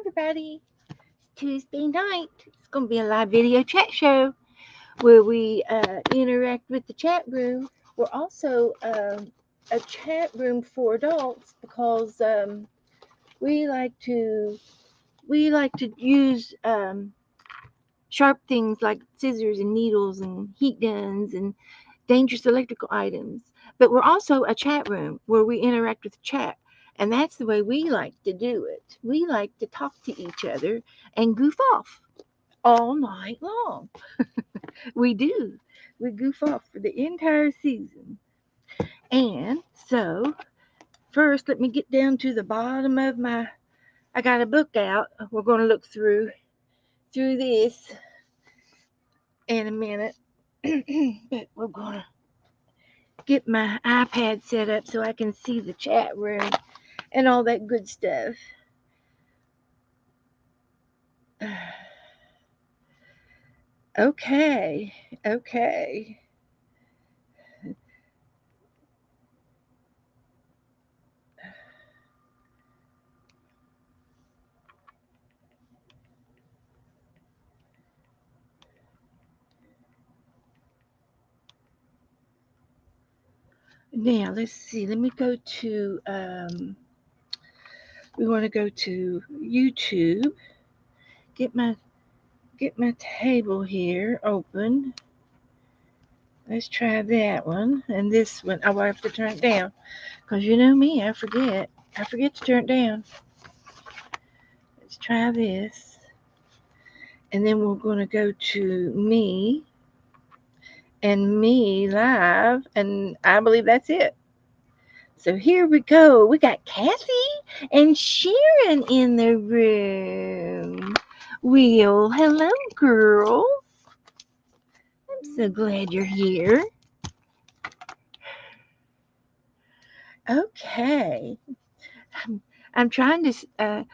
everybody. It's Tuesday night. It's going to be a live video chat show where we interact with the chat room. We're also a chat room for adults because we like to we like to use sharp things like scissors and needles and heat guns and dangerous electrical items. But we're also a chat room where we interact with chat. And that's the way we like to do it. We like to talk to each other and goof off all night long. We do. We goof off for the entire season. And so, first, let me get down to the bottom of my. I got a book out. We're going to look through this in a minute. But we're going to get my iPad set up so I can see the chat room and all that good stuff. Okay, okay. Now let's see. Let me go to. We want to go to YouTube. Get my table here open. Let's try that one and this one. I will have to turn it down because you know me. I forget. I forget to turn it down. Let's try this, and then we're going to go to me and me live, and I believe that's it. So here we go. We got Kathy and Sharon in the room. Well, hello, girls. I'm so glad you're here. Okay. I'm trying to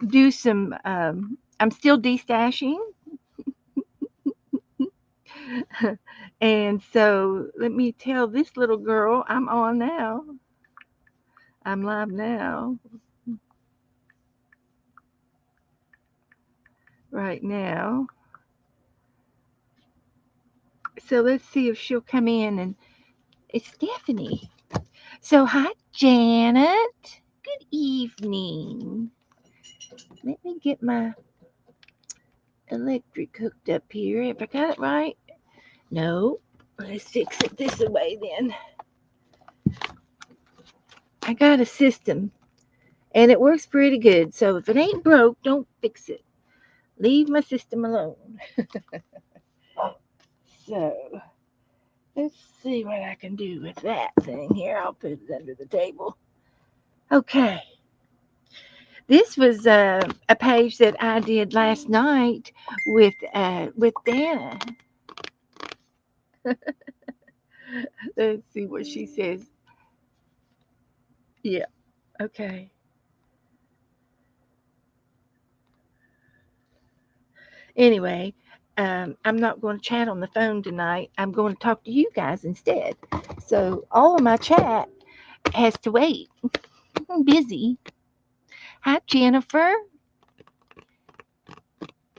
do some, I'm still destashing. And so let me tell this little girl I'm on now. I'm live now. Right now. So let's see if she'll come in, and it's Stephanie. So hi, Janet. Good evening. Let me get my electric hooked up here. If I got it right. No. Let's fix it this way then. I got a system and it works pretty good. So if it ain't broke, don't fix it. Leave my system alone. So let's see what I can do with that thing here. I'll put it under the table. Okay. This was a page that I did last night with Dana. Let's see what she says. Yeah. Okay. Anyway, I'm not going to chat on the phone tonight. I'm going to talk to you guys instead. So all of my chat has to wait. I'm busy. Hi, Jennifer.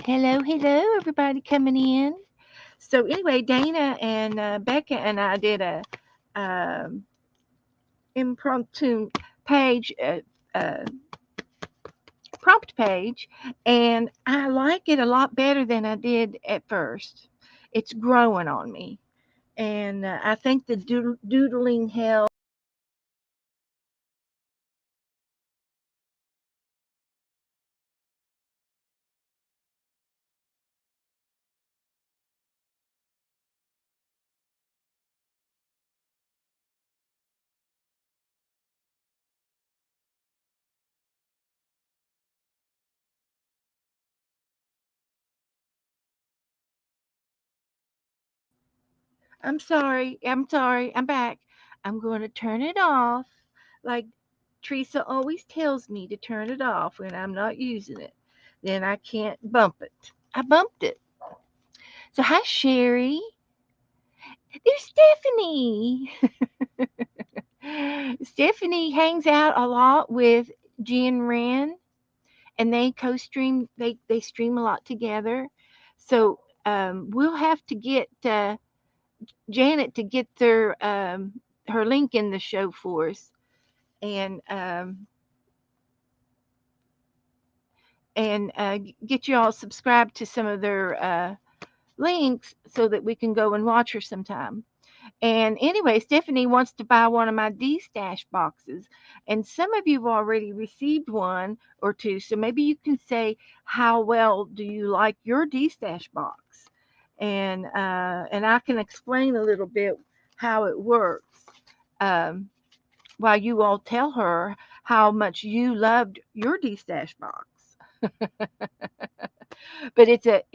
Hello, hello, everybody coming in. So anyway, Dana and Becca and I did a um, impromptu page, prompt page, and I like it a lot better than I did at first. It's growing on me, and I think the doodling helps. I'm sorry. I'm sorry. I'm back. I'm going to turn it off. Like Teresa always tells me to turn it off when I'm not using it. Then I can't bump it. I bumped it. So, hi, Sherry. There's Stephanie. Stephanie hangs out a lot with Jen Wren and they co-stream. They stream a lot together. So we'll have to get Janet to get her link in the show for us, and get you all subscribed to some of their links so that we can go and watch her sometime. And anyway, Stephanie wants to buy one of my D-Stash boxes. And some of you have already received one or two. So maybe you can say, how well do you like your D-Stash box? And I can explain a little bit how it works while you all tell her how much you loved your D-Stash box. But if it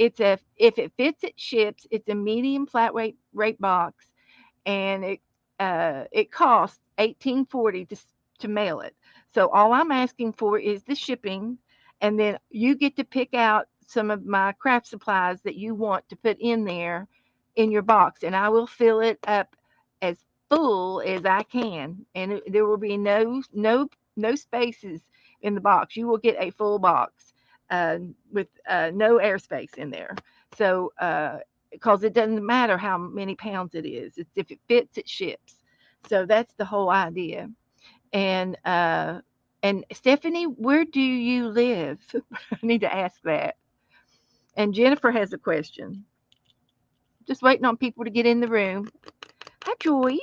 fits, it ships. It's a medium flat rate box, and it costs $18.40 to mail it. So all I'm asking for is the shipping, and then you get to pick out some of my craft supplies that you want to put in there in your box, and I will fill it up as full as I can, and there will be no spaces in the box. You will get a full box with no airspace in there. So because it doesn't matter how many pounds it is. It's if it fits, it ships. So that's the whole idea. And Stephanie, where do you live? I need to ask that. And Jennifer has a question. Just waiting on people to get in the room. Hi, Joyce.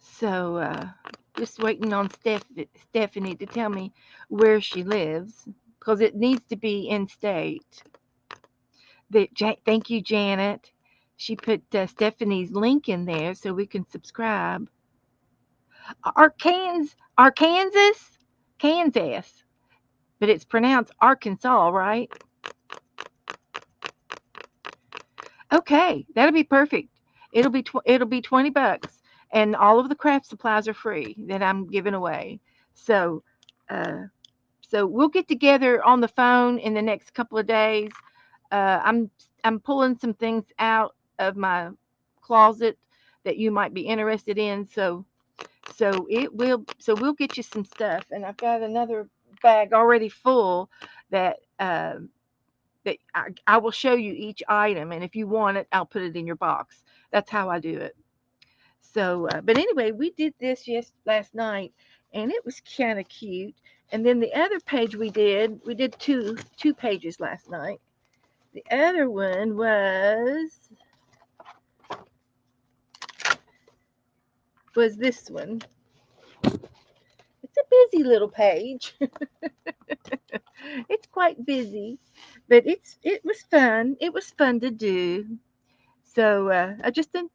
So just waiting on Stephanie to tell me where she lives because it needs to be in state. Thank you, Janet. She put Stephanie's link in there so we can subscribe. Arkansas, Kansas, but it's pronounced Arkansas, right? Okay, that'll be perfect. It'll be $20, and all of the craft supplies are free that I'm giving away. So, uh, so we'll get together on the phone in the next couple of days. I'm pulling some things out of my closet that you might be interested in. So we'll get you some stuff, and I've got another bag already full that I will show you each item, and if you want it, I'll put it in your box. That's how I do it. So, but anyway, we did this last night, and it was kind of cute. And then the other page we did two pages last night. The other one was this one. It's a busy little page. It's quite busy, but it was fun. It was fun to do. So I just did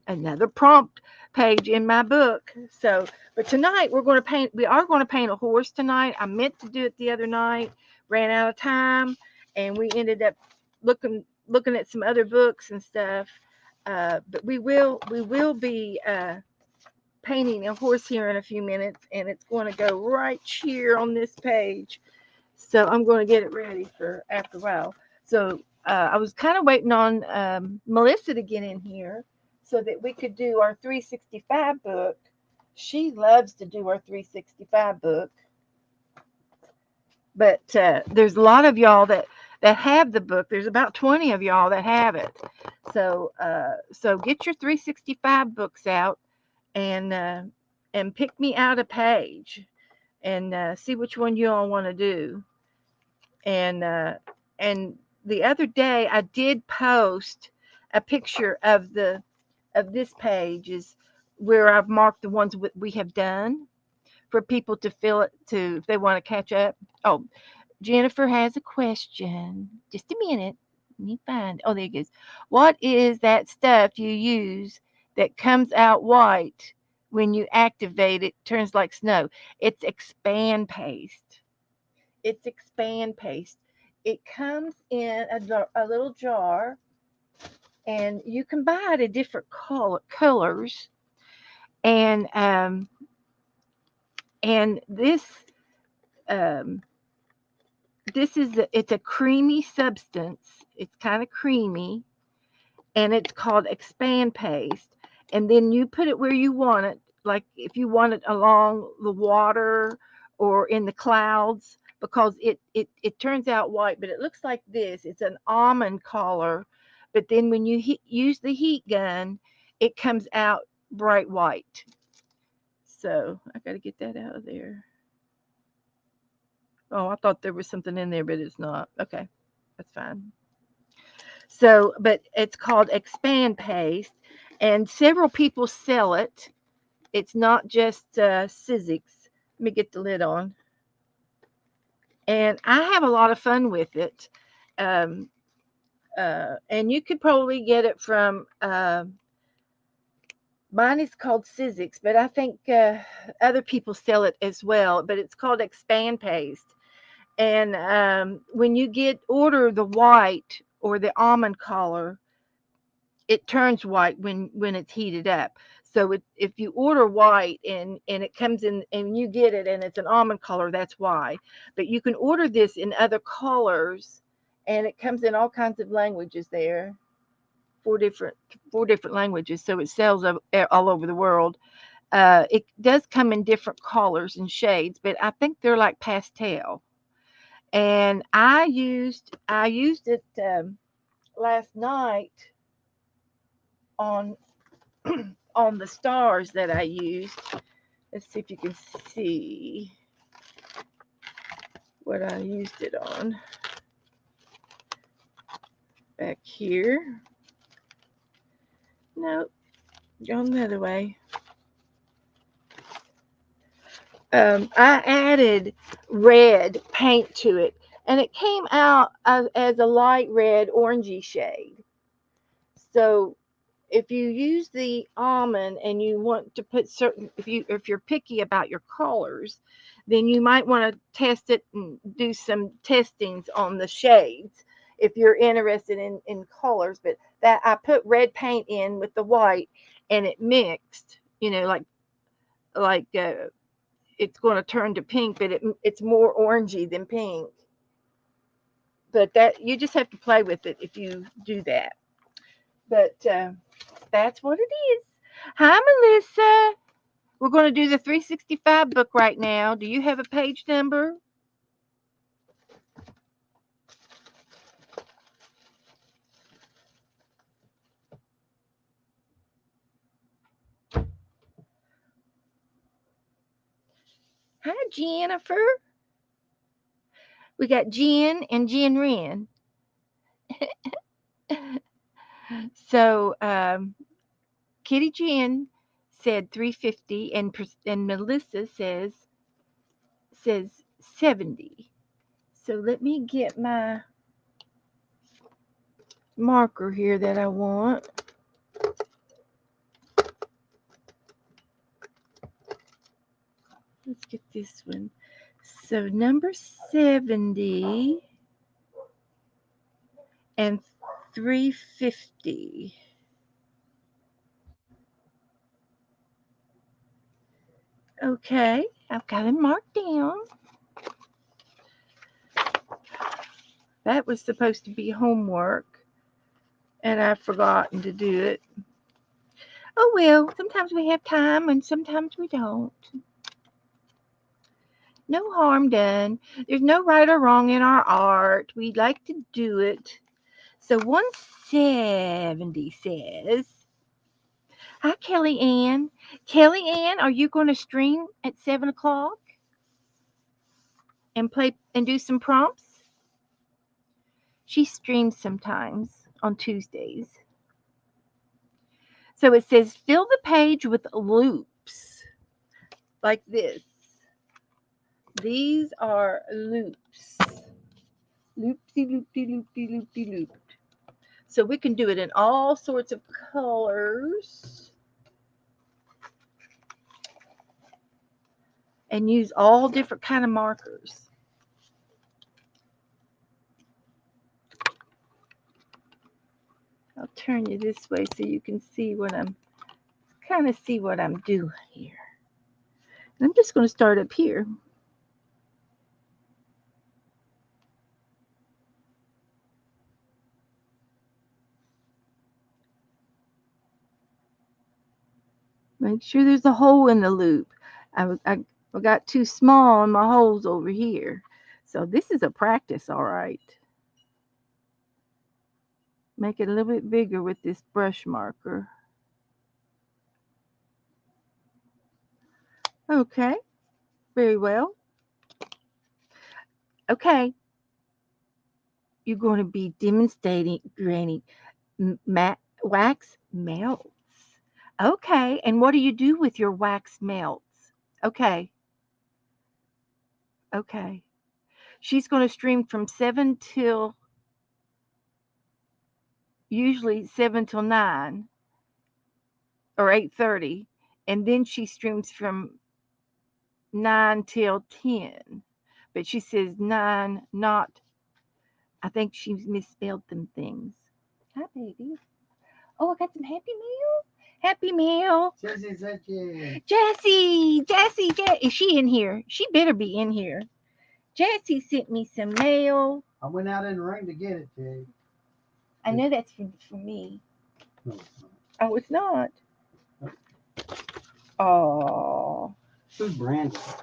another prompt page in my book. So, but tonight we're going to paint. We are going to paint a horse tonight. I meant to do it the other night, ran out of time, and we ended up looking at some other books and stuff. But we will be painting a horse here in a few minutes, and it's going to go right here on this page. So I'm going to get it ready for after a while. So I was kind of waiting on Melissa to get in here so that we could do our 365 book. She loves to do our 365 book. But there's a lot of y'all that have the book. There's about 20 of y'all that have it. So so get your 365 books out and pick me out a page and see which one you all want to do. And the other day I did post a picture of this page is where I've marked the ones we have done for people to fill it to if they want to catch up. Oh, Jennifer has a question. Just a minute. Let me find. Oh, there it goes. What is that stuff you use that comes out white when you activate it? Turns like snow. It's expand paste. It's expand paste. It comes in a little jar, and you can buy it in different colors. And and um, it's a creamy substance. It's kind of creamy, and it's called expand paste. and then you put it where you want it. Like if you want it along the water or in the clouds, because it turns out white, but it looks like this. It's an almond color, but then when you use the heat gun, it comes out bright white. So I got to get that out of there. Oh, I thought there was something in there, but it's not. Okay, that's fine. So, but it's called expand paste, and several people sell it. It's not just Sizzix. Let me get the lid on. And I have a lot of fun with it. Um, and you could probably get it from, mine is called Sizzix, but I think other people sell it as well. But it's called expand paste. And when you order the white or the almond color, it turns white when it's heated up. So if you order white and it comes in and you get it and it's an almond color, that's why. But you can order this in other colors, and it comes in all kinds of languages there, four different four different languages. So it sells all over the world. It does come in different colors and shades, but I think they're like pastel. And I used it last night on on the stars that I used. Let's see if you can see what I used it on. Back here. Nope, going the other way. I added red paint to it, and it came out as a light red orangey shade. So if you use the almond and you want to put certain, if you're picky about your colors, then you might want to test it and do some testings on the shades if you're interested in colors. But that I put red paint in with the white, and it mixed, like it's going to turn to pink, but it's more orangey than pink. But that you just have to play with it if you do that. But that's what it is. Hi, Melissa. We're going to do the 365 book right now. Do you have a page number? Hi, Jennifer. We got Jen and Jen Wren. So, Kitty Jen said 350, and Melissa says 70. So let me get my marker here that I want. Let's get this one. So number 70 and 350. Okay, I've got it marked down. That was supposed to be homework, and I've forgotten to do it. Oh well, sometimes we have time and sometimes we don't. No harm done. There's no right or wrong in our art. We like to do it. So 170 says, hi, Kelly Ann. Kelly Ann, are you going to stream at 7 o'clock and play and do some prompts? She streams sometimes on Tuesdays. So it says, fill the page with loops like this. These are loops. Loopsy, loopy, loopy, loopy, looped. So we can do it in all sorts of colors and use all different kind of markers. I'll turn you this way so you can see what I'm doing here. And I'm just going to start up here. Make sure there's a hole in the loop. I got too small in my holes over here. So this is a practice, all right. Make it a little bit bigger with this brush marker. Okay, very well. Okay, you're going to be demonstrating granny wax melts. Okay, and what do you do with your wax melts? Okay, okay. She's going to stream from 7 till usually 7 till 9 or 8:30, and then she streams from 9 till 10. But she says 9, not, I think she misspelled them things. Hi, baby. Oh, I got some Happy Meal. Happy Meal. Jessie. Is she in here? She better be in here. Jessie sent me some mail. I went out in the rain to get it, Jay. I know that's for me. No, it's not. Oh, it's not. Oh. Who's Brandis?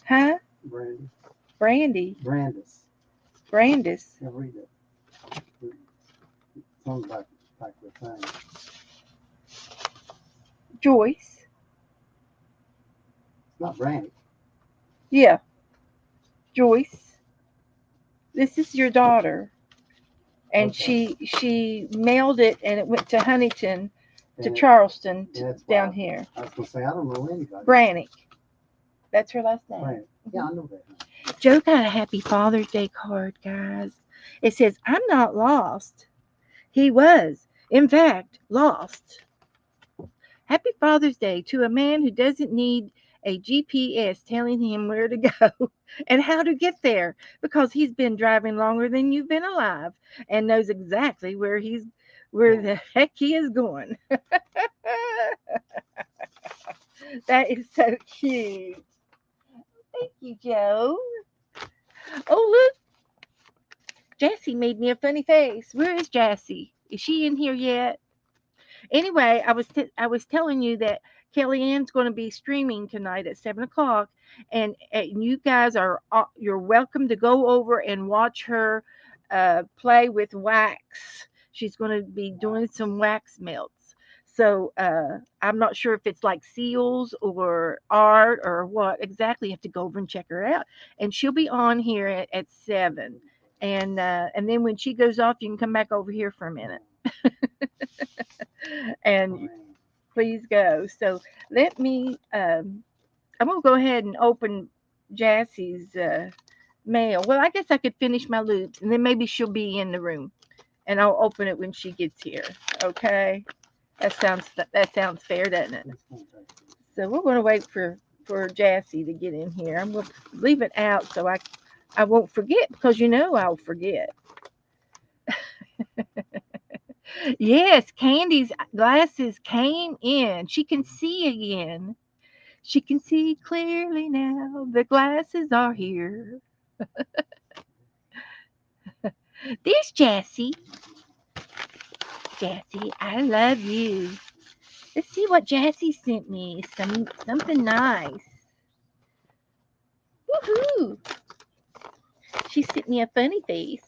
Huh? Brandy. Brandy. Brandis. Yeah, read it. Sounds like the thing. Joyce. It's not Brandy. Yeah. Joyce. This is your daughter. And okay. she mailed it, and it went to Huntington, to Charleston, down here. I was going to say, I don't know anybody. Brannick. That's her last name. Brannick. Yeah, I know that. Joe got a Happy Father's Day card, guys. It says, I'm not lost. He was, in fact, lost. Happy Father's Day to a man who doesn't need a GPS telling him where to go and how to get there, because he's been driving longer than you've been alive and knows exactly where the heck he is going. That is so cute. Thank you, Joe. Oh, look. Jessie made me a funny face. Where is Jessie? Is she in here yet? Anyway, I was telling you that Kellyanne's going to be streaming tonight at 7 o'clock, and you guys you're welcome to go over and watch her play with wax. She's going to be doing some wax melts. So I'm not sure if it's like seals or art or what exactly. You have to go over and check her out, and she'll be on here at 7. And then when she goes off, you can come back over here for a minute. And please go. So let me, I'm going to go ahead and open Jassie's mail. Well, I guess I could finish my loops, and then maybe she'll be in the room, and I'll open it when she gets here. Okay? That sounds fair, doesn't it? So we're going to wait for Jassie to get in here. I'm going to leave it out so I won't forget, because I'll forget. Yes, Candy's glasses came in. She can see again. She can see clearly now. The glasses are here. There's Jessie. Jessie, I love you. Let's see what Jessie sent me. Something nice. Woohoo! She sent me a funny face.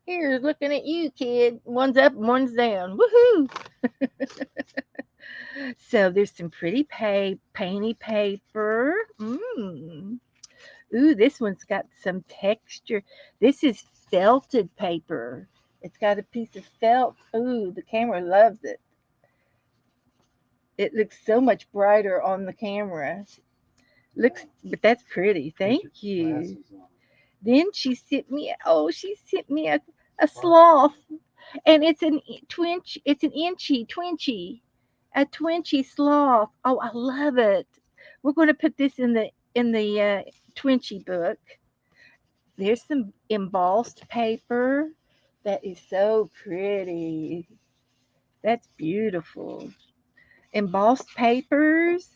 Here's looking at you, kid. One's up and one's down. Woohoo! So there's some pretty painty paper. Ooh, this one's got some texture. This is felted paper. It's got a piece of felt. Ooh, the camera loves it. It looks so much brighter on the camera. But that's pretty. Thank you. Then she sent me a sloth, and it's an inchy a twinchy sloth. Oh, I love it. We're going to put this in the twinchy book. There's some embossed paper. That is so pretty. That's beautiful. Embossed papers.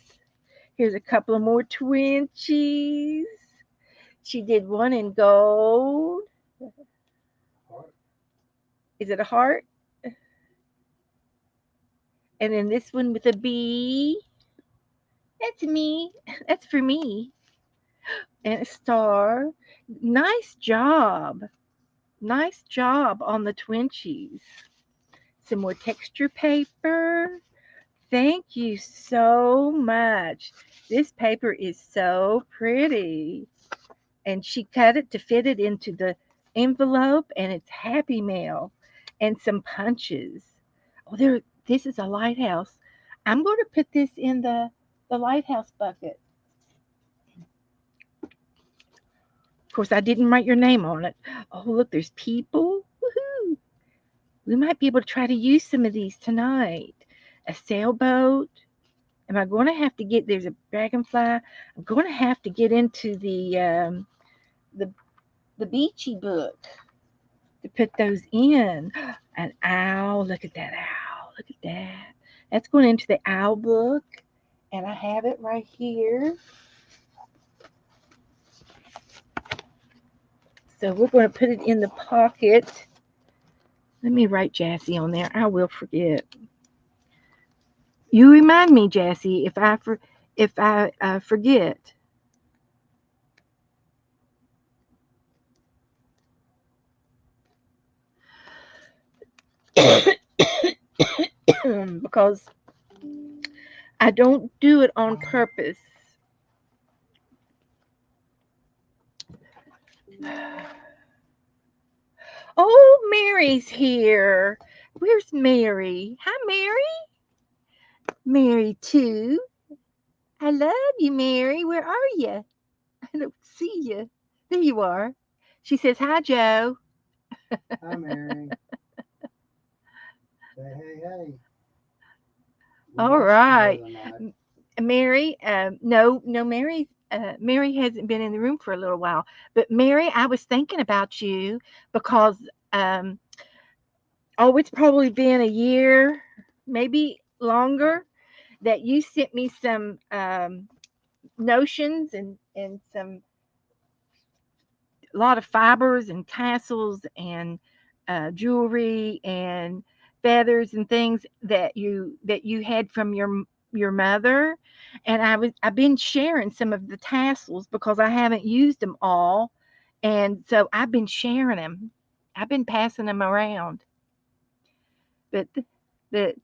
Here's a couple of more twinchies. She did one in gold. Is it a heart? And then this one with a B. That's me. That's for me. And a star. Nice job. Nice job on the Twinchies. Some more texture paper. Thank you so much. This paper is so pretty. And she cut it to fit it into the envelope, and it's Happy Mail and some punches. Oh, there, this is a lighthouse. I'm going to put this in the lighthouse bucket. Of course, I didn't write your name on it. Oh, look, there's people. Woohoo! We might be able to try to use some of these tonight. A sailboat. Am I going to have to get? There's a dragonfly. I'm going to have to get into the the beachy book to put those in. An owl. Look at that owl. Look at that. That's going into the owl book, and I have it right here. So we're going to put it in the pocket. Let me write Jassy on there. I will forget. You remind me, Jassy, if I forget. Because I don't do it on purpose. Oh, Mary's here. Where's Mary? Hi, Mary. Mary, too. I love you, Mary. Where are you? I don't see you. There you are. She says, hi, Joe. Hi, Mary. Say hey, hey. We All watched right. together tonight. Mary, no, Mary hasn't been in the room for a little while. But Mary, I was thinking about you because, um, oh, it's probably been a year, maybe longer, that you sent me some notions and some a lot of fibers and tassels and jewelry and feathers and things that you had from your mother, and I've been sharing some of the tassels because I haven't used them all, and so I've been sharing them. I've been passing them around, but but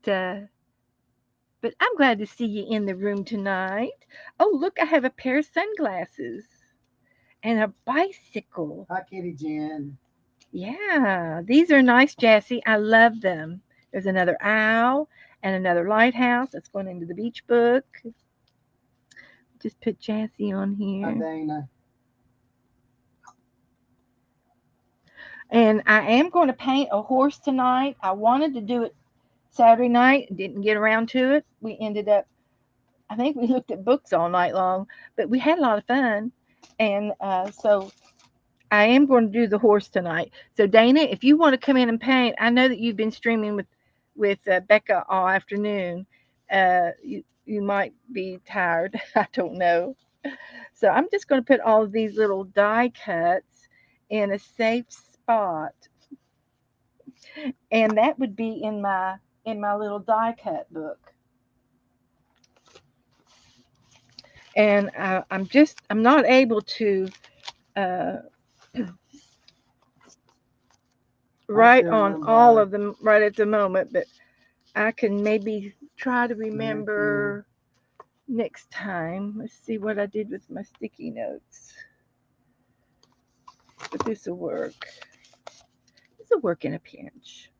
but I'm glad to see you in the room tonight. Oh, look, I have a pair of sunglasses and a bicycle. Hi, Kitty Jen. Yeah, these are nice, Jassy. I love them. There's another owl and another lighthouse that's going into the beach book. Just put Jassy on Hi, here. Dana. And I am going to paint a horse tonight. I wanted to do it Saturday night, didn't get around to it. We ended up, I think we looked at books all night long, but we had a lot of fun. And so I am going to do the horse tonight. So Dana, if you want to come in and paint, I know that you've been streaming with Becca all afternoon. You might be tired. I don't know. So I'm just going to put all of these little die cuts in a safe spot, and that would be in my little die cut book. And I'm not able to uh, Hi, write Sharon on all Lombard. of them right at the moment, but I can maybe try to Mary Quinn. remember next time. Let's see what I did with my sticky notes. But this will work. This will work in a pinch.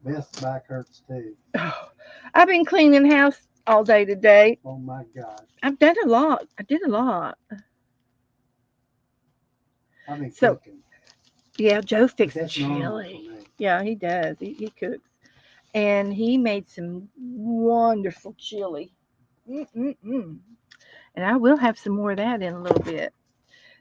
Best back hurts too. Oh, I've been cleaning the house all day today. Oh my gosh. I've done a lot. I did a lot. I've been So cooking. yeah, Joe But fixed that's normal for chili. me. Yeah, he does. He cooks, and he made some wonderful chili. Mm-mm-mm. And I will have some more of that in a little bit.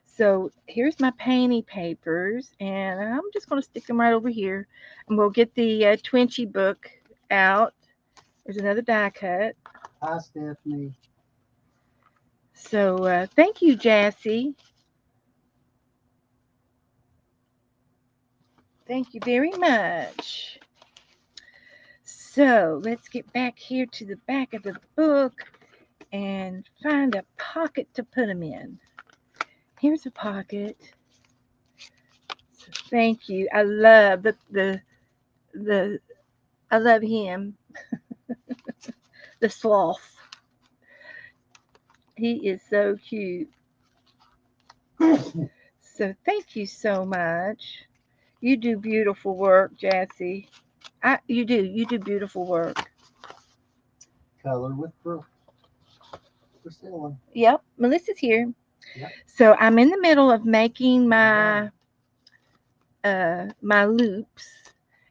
So here's my painty papers, and I'm just going to stick them right over here. And we'll get the Twinchy book out. There's another die cut. Hi, Stephanie. So thank you, Jassy. Thank you very much. So let's get back here to the back of the book and find a pocket to put them in. Here's a pocket. So thank you. I love the I love him, the sloth. He is so cute. So thank you so much. You do beautiful work, Jassy. You do beautiful work. Color with Priscilla. Yep, Melissa's here. Yep. So I'm in the middle of making my loops,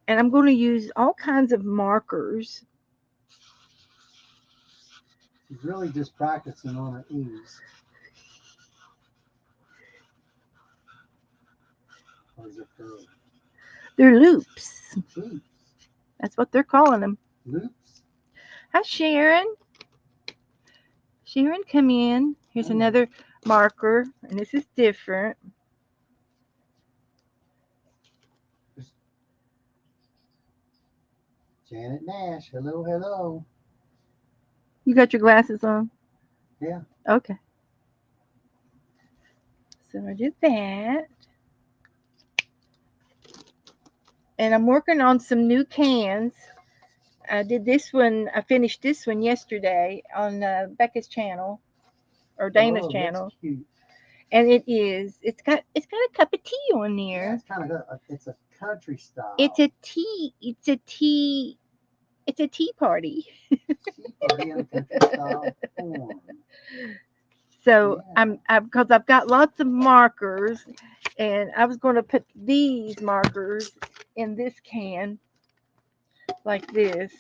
and I'm going to use all kinds of markers. She's really just practicing on her E's. Or is it her? They're loops. Loops. That's what they're calling them. Loops. Hi, Sharon. Sharon, come in. Here's another marker, and this is different. Janet Nash. Hello, hello. You got your glasses on? Yeah. Okay. So I did that. And I'm working on some new cans. I did this one. I finished this one yesterday on Becca's channel or Dana's channel. That's cute. And it's got a cup of tea on there. Yeah, it's kind of it's a country style. It's a tea party. Tea party in a country style form. So Yeah. because I've got lots of markers, and I was going to put these markers in this can like this,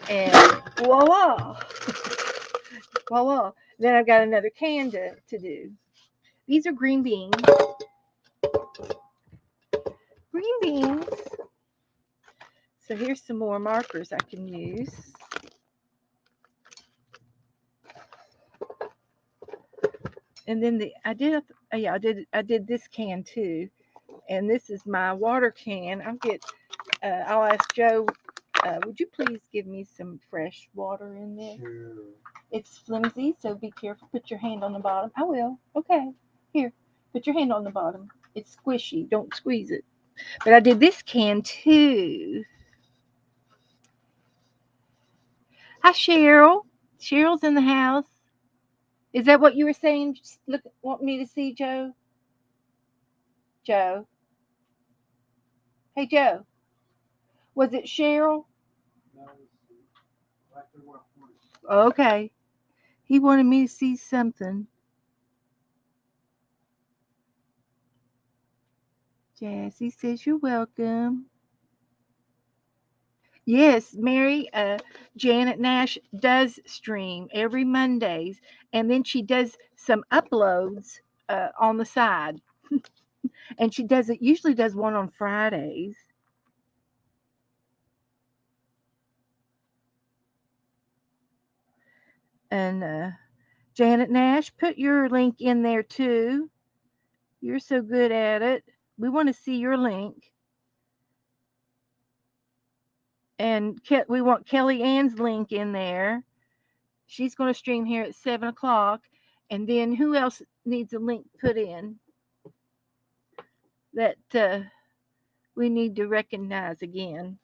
and voila, voila. Then I've got another can to do. These are green beans. Green beans. So here's some more markers I can use. And then I did this can too, and this is my water can. I'll ask Joe. Would you please give me some fresh water in this? Sure. It's flimsy, so be careful. Put your hand on the bottom. I will. Okay. Here, put your hand on the bottom. It's squishy. Don't squeeze it. But I did this can too. Hi, Cheryl. Cheryl's in the house. Is that what you were saying? Look, want me to see Joe? Joe. Hey, Joe. Was it Cheryl? Okay. He wanted me to see something. Jassy says you're welcome. Yes, Mary, Janet Nash does stream every Mondays, and then she does some uploads on the side, and she usually does one on Fridays. And Janet Nash, put your link in there too. You're so good at it. We want to see your link. And we want Kelly Ann's link in there. She's going to stream here at 7 o'clock. And then who else needs a link put in that we need to recognize again?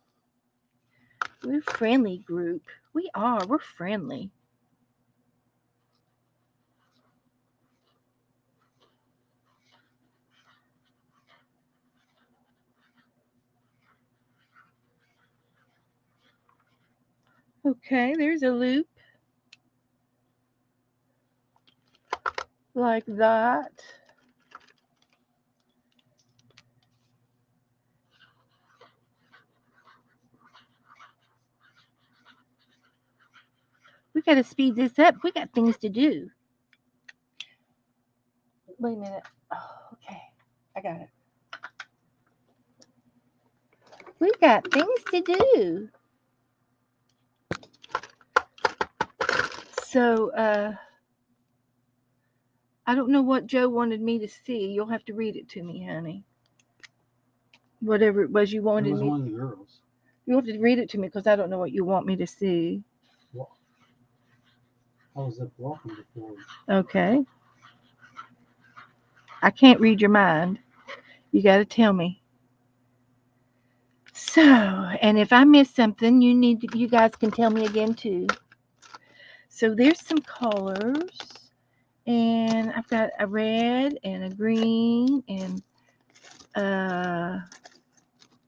We're a friendly group. We are. We're friendly. Okay, there's a loop. Like that. We got to speed this up. We got things to do. Wait a minute. Oh, okay. I got it. We got things to do. So, I don't know what Joe wanted me to see. You'll have to read it to me, honey. Whatever it was you It wanted was me. one of the girls. You'll have to read it to me because I don't know what you want me to see. Well, I was up walking before. Okay. I can't read your mind. You got to tell me. So, and if I miss something, you guys can tell me again too. So there's some colors, and I've got a red and a green and uh,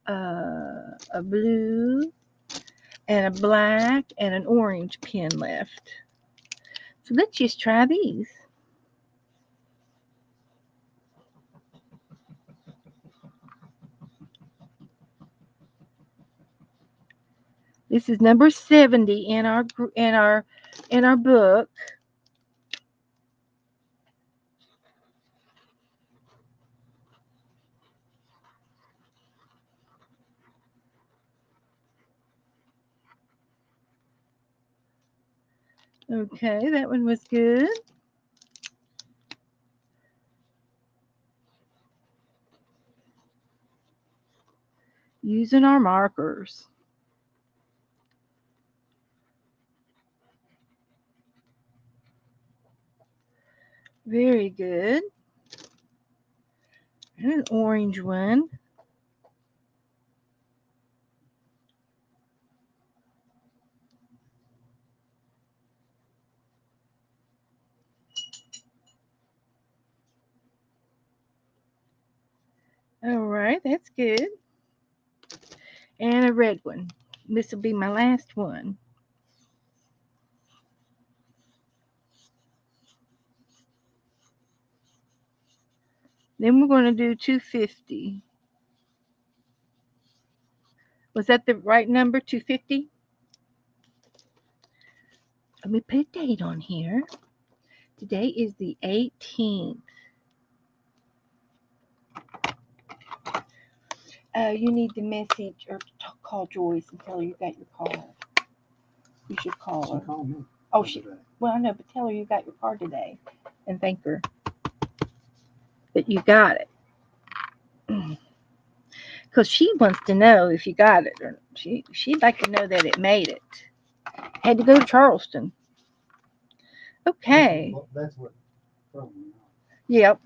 a blue and a black and an orange pen left. So let's just try these. This is number 70 in our book. Okay, that one was good. Using our markers. Very good. And an orange one. All right, that's good. And a red one. This will be my last one. Then we're going to do 250. Was that the right number, 250? Let me put a date on here. Today is the 18th. You need to message or call Joyce and tell her you got your card. You should call She her. called me. Oh, well, I know, but tell her you got your card today and thank her that you got it. Because she wants to know if you got it. Or she'd like to know that it made it. Had to go to Charleston. Okay. That's what probably. Yep.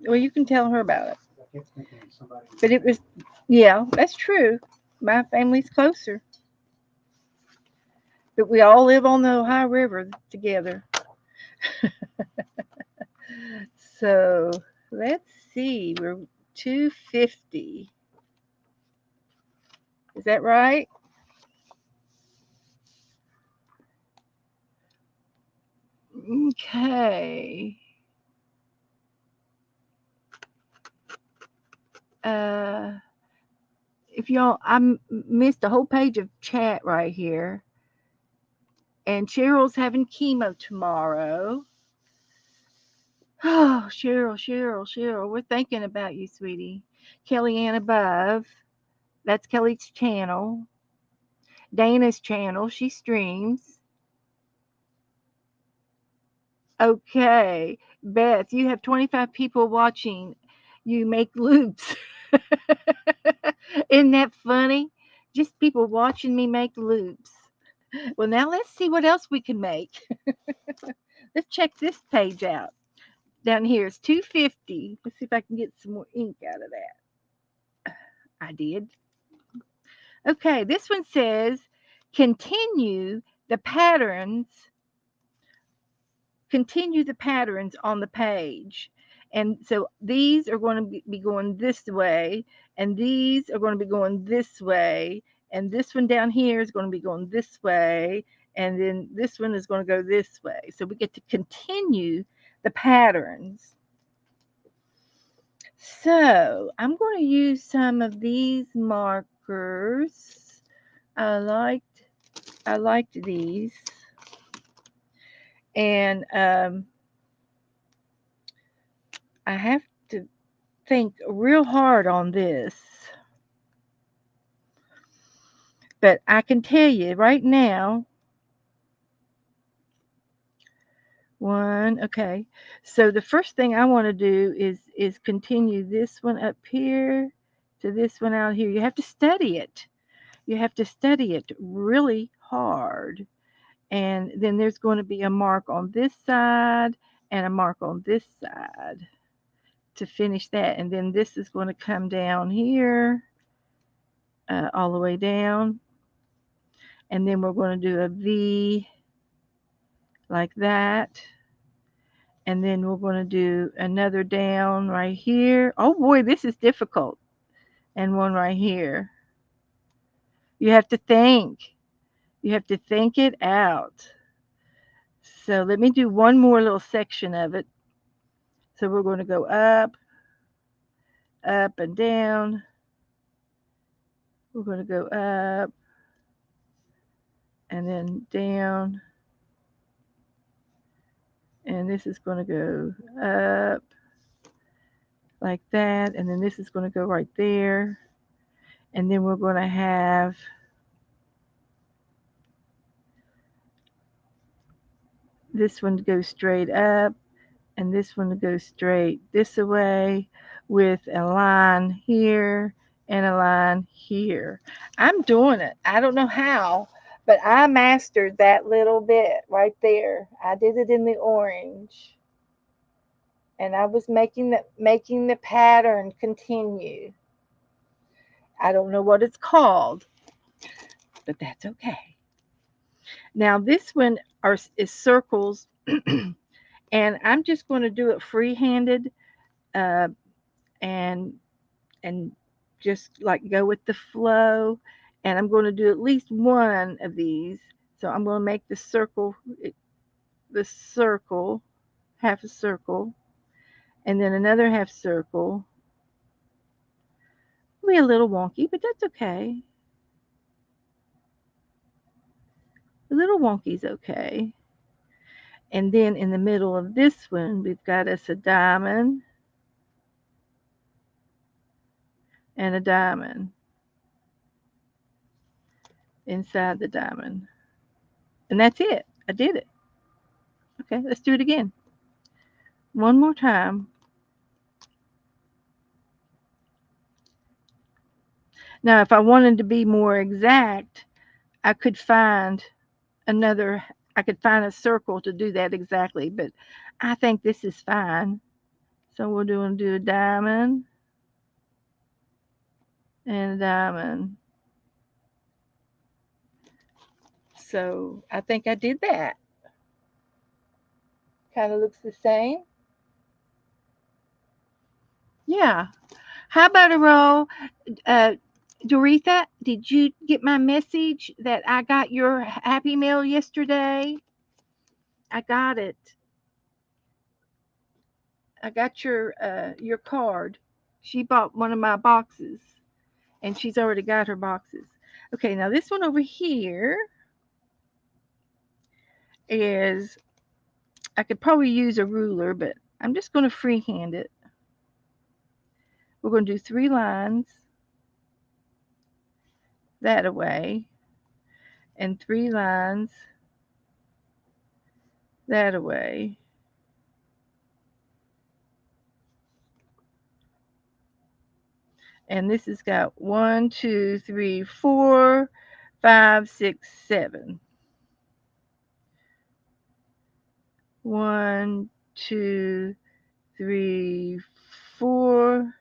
Well, you can tell her about it. I kept thinking of somebody. But it was, yeah, that's true. My family's closer. But we all live on the Ohio River together. So let's see. We're 250. Is that right? Okay. Uh, if y'all, missed a whole page of chat right here. And Cheryl's having chemo tomorrow. Oh, Cheryl, we're thinking about you, sweetie. Kellyanne above. That's Kelly's channel. Dana's channel. She streams. Okay. Beth, you have 25 people watching. You make loops. Isn't that funny? Just people watching me make loops. Well, now let's see what else we can make. Let's check this page out. Down here is 250. Let's see if I can get some more ink out of that. I did. Okay, this one says continue the patterns on the page. And so these are going to be going this way, and these are going to be going this way, and this one down here is going to be going this way, and then this one is going to go this way. So we get to continue the patterns. So I'm going to use some of these markers. I liked these. And I have to think real hard on this. But I can tell you right now, One. Okay. So the first thing I want to do is continue this one up here to this one out here. You have to study it. You have to study it really hard. And then there's going to be a mark on this side and a mark on this side to finish that. And then this is going to come down here, all the way down. And then we're going to do a V like that. And then we're going to do another down right here. Oh boy, this is difficult. And one right here. You have to think. You have to think it out. So let me do one more little section of it. So we're going to go up, up and down. We're going to go up and then down. And this is going to go up like that. And then this is going to go right there. And then we're going to have this one go straight up and this one goes straight this way with a line here and a line here. I'm doing it. I don't know how, but I mastered that little bit right there. I did it in the orange. And I was making the pattern continue. I don't know what it's called, but that's okay. Now this one is circles, and I'm just going to do it free-handed, uh, and and just like go with the flow. And I'm going to do at least one of these. So I'm going to make the circle, half a circle, and then another half circle. It'll be a little wonky, but that's okay. A little wonky is okay. And then in the middle of this one, we've got us a diamond and a diamond inside the diamond. And that's it. I did it. Okay, let's do it again. One more time. Now, if I wanted to be more exact, I could find another, I could find a circle to do that exactly, but I think this is fine. So we're going to do a diamond and a diamond. So I think I did that. Kind of looks the same. Yeah. How about a roll? Uh, Doretha, did you get my message that I got your happy mail yesterday? I got it. I got your card. She bought one of my boxes, and she's already got her boxes. Okay, now this one over here is, I could probably use a ruler, but I'm just going to freehand it. We're going to do 3 lines that away and 3 lines that away. And this has got 1, 2, 3, 4, 5, 6, 7. 1, 2, 3, 4,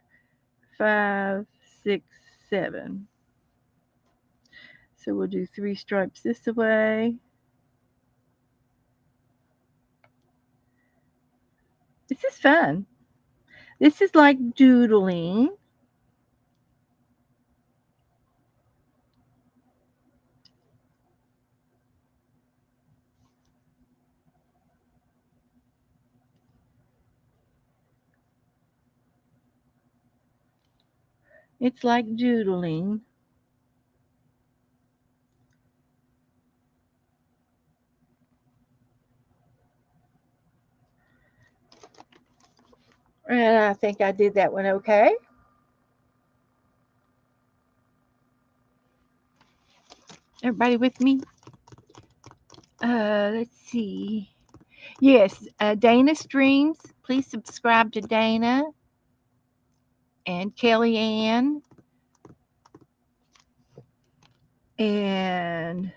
5, 6, 7. So we'll do 3 stripes this way. This is fun. This is like doodling. It's like doodling. And I think I did that one okay. Everybody with me? Let's see. Yes, Dana Streams. Please subscribe to Dana and Kellyanne. And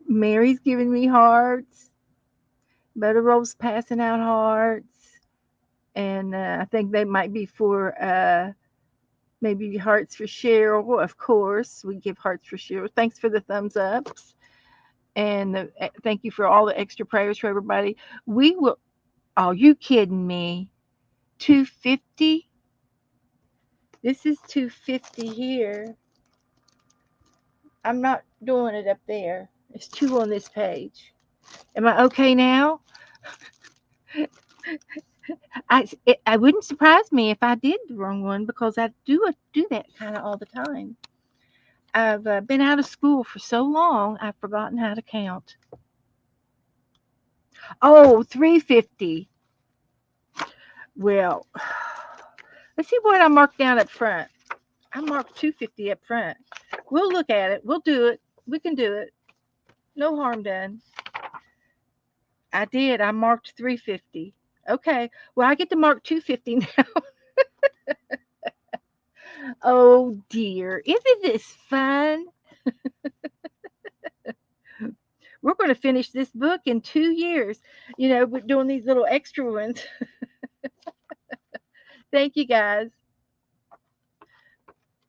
Mary's giving me hearts. Butterroll's passing out hearts. And I think they might be for maybe hearts for Cheryl. Of course, we give hearts for Cheryl. Thanks for the thumbs ups. And thank you for all the extra prayers for everybody. We will. Oh, you kidding me? 250? This is 250 here. I'm not doing it up there. There's two on this page. Am I okay now? I wouldn't surprise me if I did the wrong one because I do that kind of all the time. I've been out of school for so long, I've forgotten how to count. Oh, 350. Well, let's see what I marked down up front. I marked 250 up front. We'll look at it. We'll do it. We can do it. No harm done. I did. I marked 350. Okay. Well, I get to mark 250 now. Oh dear. Isn't this fun? We're going to finish this book in 2 years. We're doing these little extra ones. Thank you guys.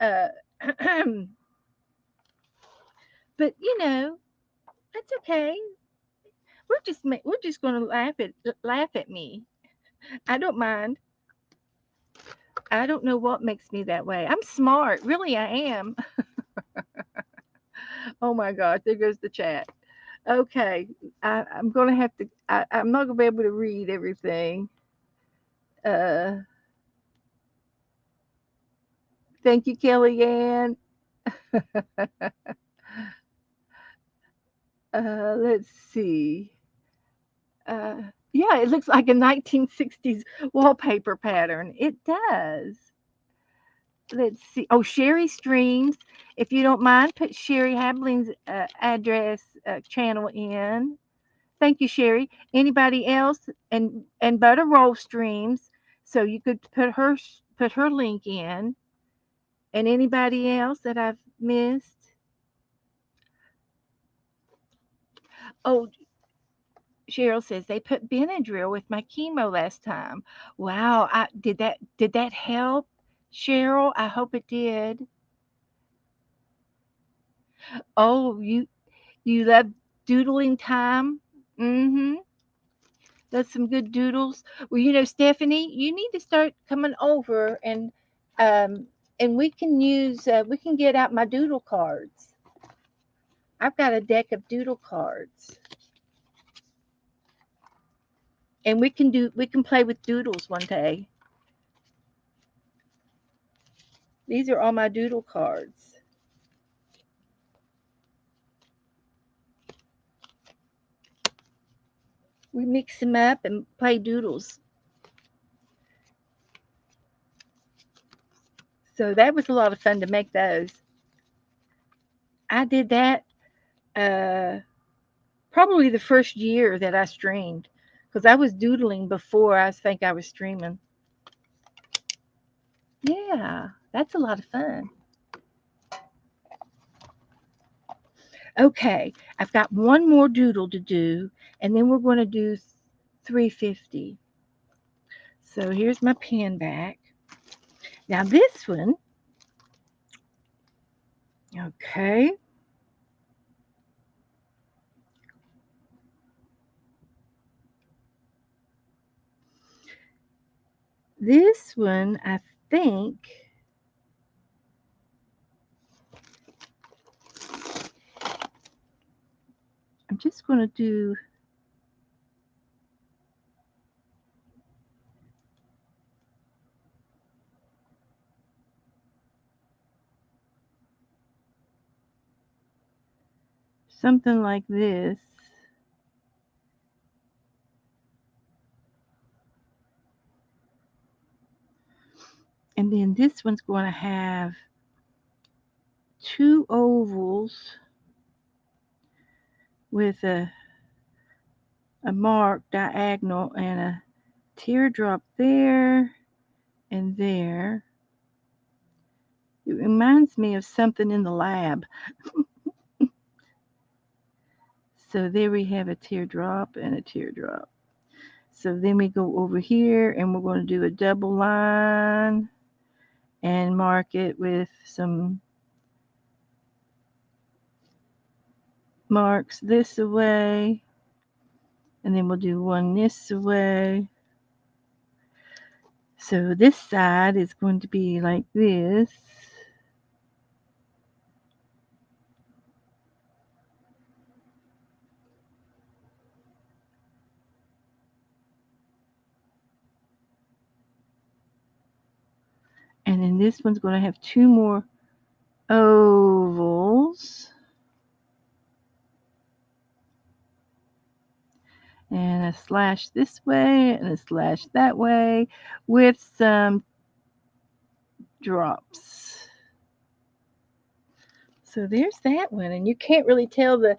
Uh, but that's okay. We're just going to laugh at me. I don't mind. I don't know what makes me that way. I'm smart. Really, I am. Oh my God, there goes the chat. Okay, I'm going to have to, I'm not going to be able to read everything. Uh, Thank you, Kellyanne. Let's see. Uh, yeah, it looks like a 1960s wallpaper pattern. It does. Let's see. Oh, Sherry Streams. If you don't mind, put Sherry Habling's address channel in. Thank you, Sherry. Anybody else? And Butter Roll Streams. So you could put her link in. And anybody else that I've missed? Oh, Cheryl says they put Benadryl with my chemo last time. Wow, did that help, Cheryl? I hope it did. Oh, you love doodling time? Mm-hmm. That's some good doodles. Well, Stephanie, you need to start coming over um and we can get out my doodle cards. I've got a deck of doodle cards. And we can play with doodles one day. These are all my doodle cards. We mix them up and play doodles. So that was a lot of fun to make those. I did that uh, probably the first year that I streamed because I was doodling before I think I was streaming. Yeah, that's a lot of fun. Okay, I've got one more doodle to do, and then we're going to do 350. So here's my pen back. Now this one, okay, this one I think I'm just going to do something like this. And then this one's going to have two ovals with a mark diagonal and a teardrop there and there. It reminds me of something in the lab. So there we have a teardrop and a teardrop. So then we go over here and we're going to do a double line and mark it with some marks this way. And then we'll do one this way. So this side is going to be like this. And then this one's going to have two more ovals. And a slash this way and a slash that way with some drops. So there's that one. And you can't really tell the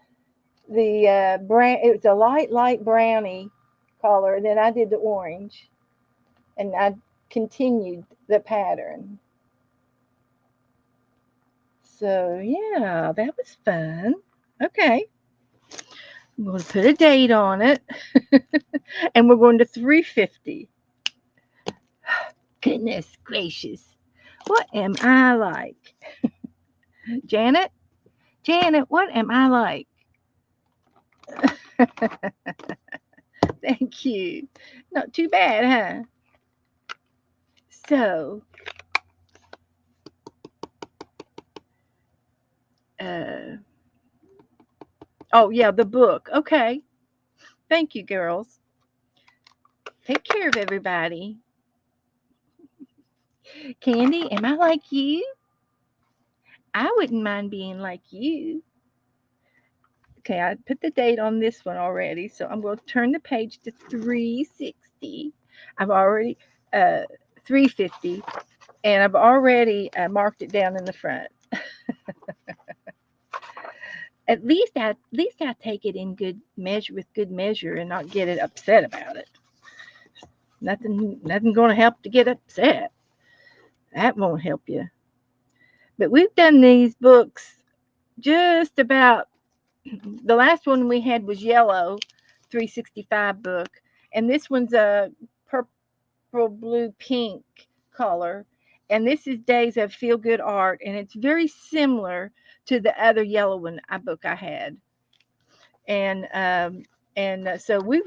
brown. It was a light brownie color. And then I did the orange. And I continued the pattern. So yeah, that was fun. Okay. I'm going to put a date on it. And we're going to 350. Goodness gracious. What am I like? Janet? Janet, what am I like? Thank you. Not too bad, huh? So, uh, oh, yeah, the book. Okay. Thank you, girls. Take care of everybody. Candy, am I like you? I wouldn't mind being like you. Okay, I put the date on this one already, so I'm going to turn the page to 360. I've already, 350, and I've already marked it down in the front. At least I take it in good measure with good measure and not get it upset about it. Nothing going to help to get upset. That won't help you. But we've done these books just about. The last one we had was yellow, 365 book, and this one's a purple, blue, pink color. And this is Days of Feel Good Art, and it's very similar to the other yellow one book I had. And so we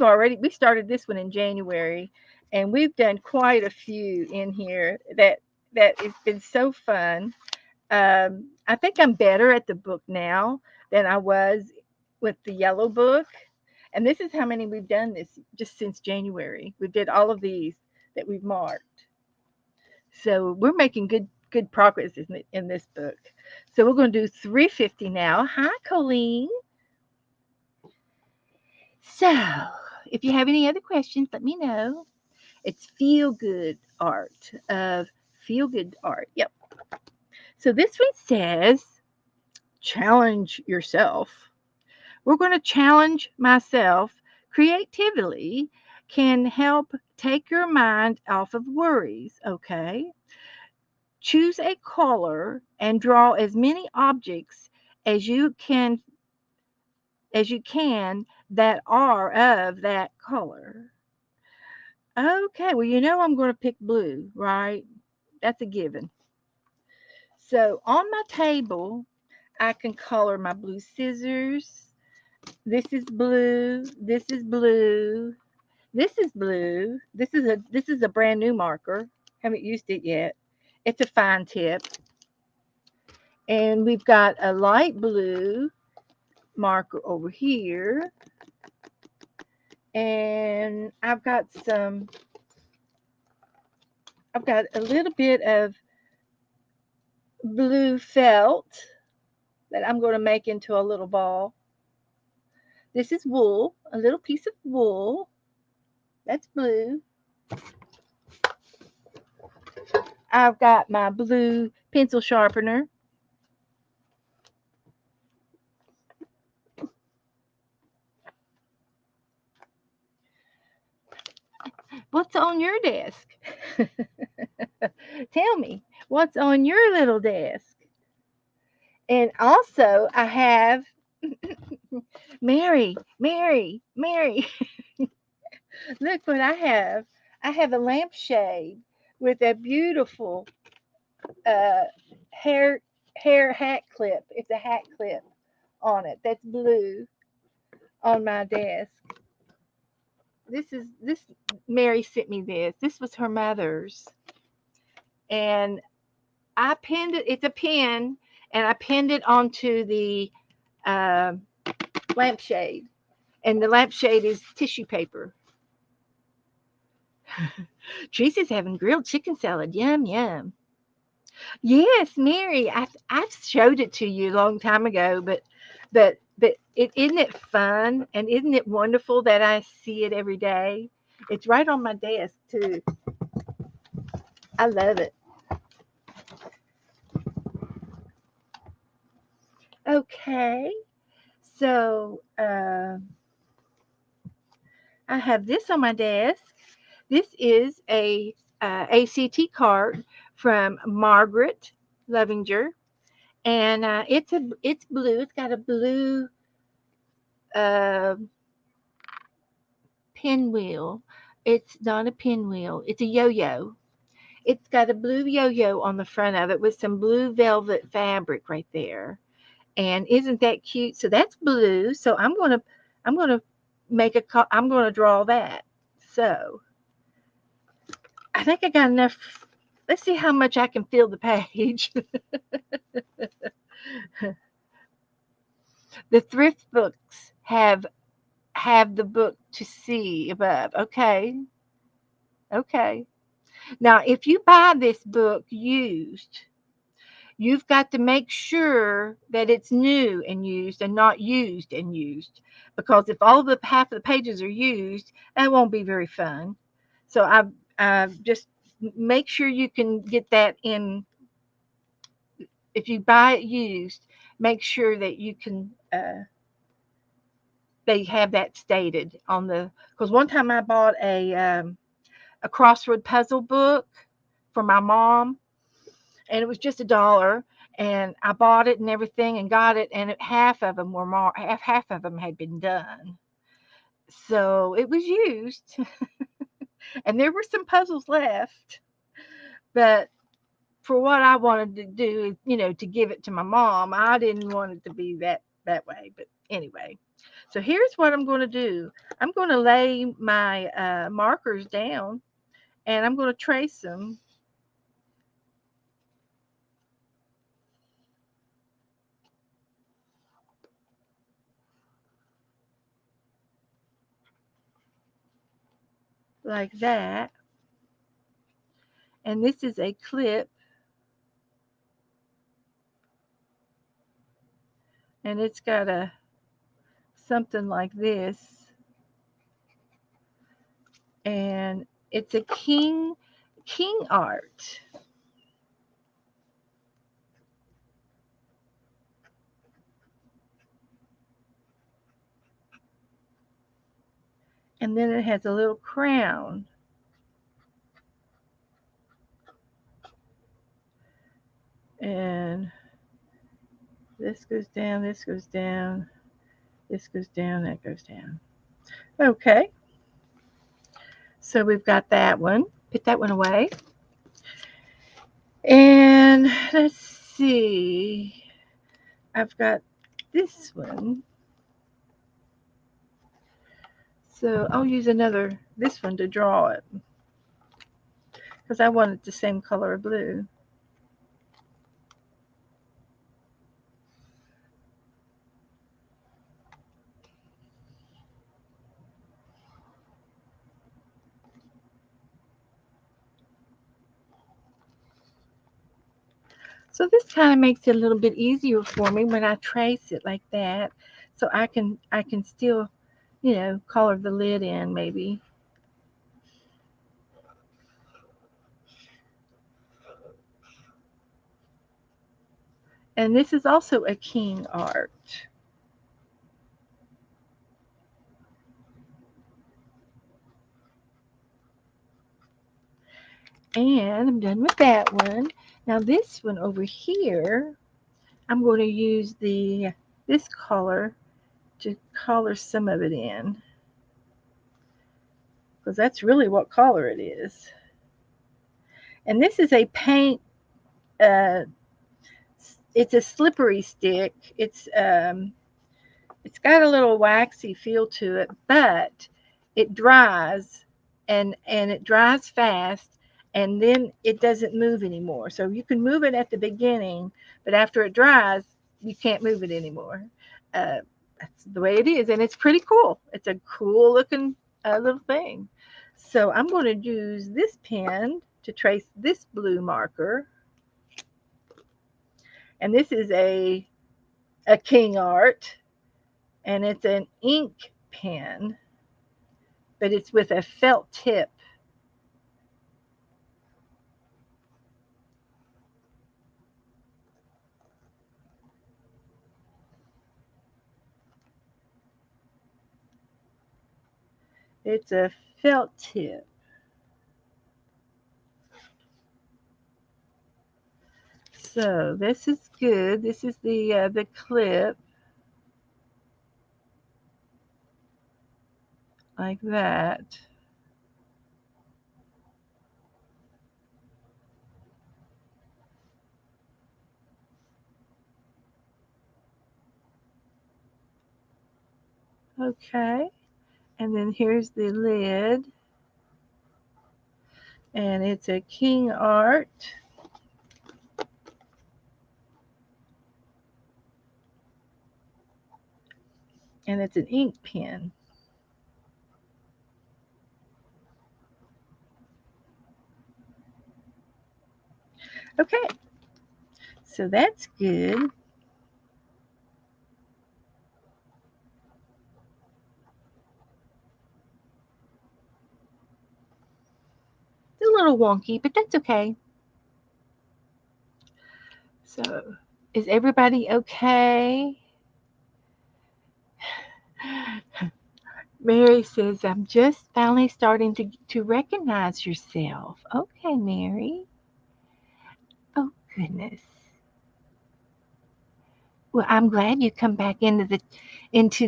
started this one in January, and we've done quite a few in here that it's been so fun. I think I'm better at the book now than I was with the yellow book. And this is how many we've done this just since January. We did all of these that we've marked. So we're making good progress in this book. So we're going to do 350 now. Hi, Colleen. So if you have any other questions, let me know. It's feel good art of feel good art. Yep. So this one says challenge yourself. We're going to challenge myself. Creativity can help take your mind off of worries, okay? Choose a color and draw as many objects as you can that are of that color. Okay, well I'm going to pick blue, right? That's a given. So on my table, I can color my blue scissors. This is blue. This is blue. This is blue. This is a brand new marker. Haven't used it yet. It's a fine tip. And we've got a light blue marker over here. And I've got a little bit of blue felt that I'm going to make into a little ball. This is wool, a little piece of wool. That's blue. I've got my blue pencil sharpener. What's on your desk? Tell me, what's on your little desk? And also, I have Mary, Mary, Mary. Look what I have. I have a lampshade with a beautiful uh, hair hat clip. It's a hat clip on it that's blue on my desk. This Mary sent me this. This was her mother's, and I pinned it. It's a pin, and I pinned it onto the uh, lampshade, and the lampshade is tissue paper. Teresa's having grilled chicken salad. Yum yum. Yes, Mary. I've showed it to you a long time ago, but it isn't it fun and isn't it wonderful that I see it every day? It's right on my desk too. I love it. Okay, so I have this on my desk. This is a ACT card from Margaret Lovinger, and it's blue. It's got a blue uh, pinwheel. It's not a pinwheel. It's a yo-yo. It's got a blue yo-yo on the front of it with some blue velvet fabric right there. And isn't that cute? So that's blue. So I'm gonna I'm gonna draw that. So I think I got enough. Let's see how much I can fill the page. The thrift books have the book to see above. Okay. Okay. Now, if you buy this book used, you've got to make sure that it's new and used and not used and used. Because if all the half of the pages are used, that won't be very fun. So I just make sure you can get that in. If you buy it used, make sure that you can. They have that stated on the. Because one time I bought a crossword puzzle book for my mom, and it was just $1, and I bought it and everything and got it, and half of them were half of them had been done, so it was used. And there were some puzzles left, but for what I wanted to do, to give it to my mom, I didn't want it to be that way. But anyway, so here's what I'm going to do. I'm going to lay my markers down, and I'm going to trace them like that. And this is a clip, and it's got a something like this, and it's a king art, and then it has a little crown, and this goes down, this goes down, this goes down, that goes down. Okay, so we've got that one. Put that one away, and let's see, I've got this one. So I'll use this one to draw it, because I want it the same color of blue. So this kind of makes it a little bit easier for me when I trace it like that. So I can still, color the lid in maybe. And this is also a king art. And I'm done with that one. Now this one over here, I'm going to use this color to color some of it in, because that's really what color it is. And this is a paint, uh, it's a slippery stick. It's got a little waxy feel to it, but it dries, and it dries fast, and then it doesn't move anymore. So you can move it at the beginning, but after it dries, you can't move it anymore. Uh, that's the way it is, and it's pretty cool. It's a cool looking little thing. So I'm going to use this pen to trace this blue marker, and this is a King Art, and it's an ink pen, but it's with a felt tip. It's a felt tip. So this is good. This is the clip, like that. Okay. And then here's the lid, and it's a King Art, and it's an ink pen. Okay. So that's good. It's a little wonky, but that's okay. So is everybody okay? Mary says, I'm just finally starting to recognize yourself. Okay, Mary. Oh, goodness. Well, I'm glad you come back into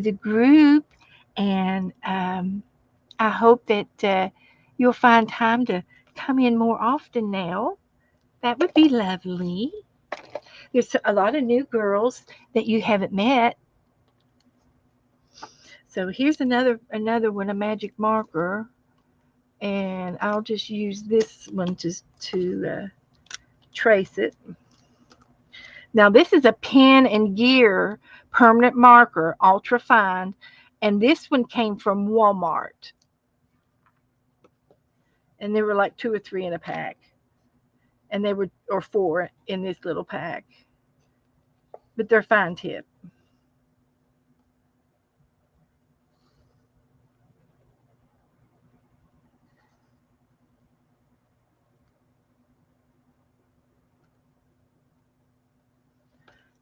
the group, and I hope that you'll find time to come in more often now. That would be lovely. There's a lot of new girls that you haven't met. So here's another one, a magic marker, and I'll just use this one to trace it. Now this is a pen and gear permanent marker, ultra fine, and this one came from Walmart, and there were like two or three in a pack, and they were or four in this little pack, but they're fine tip.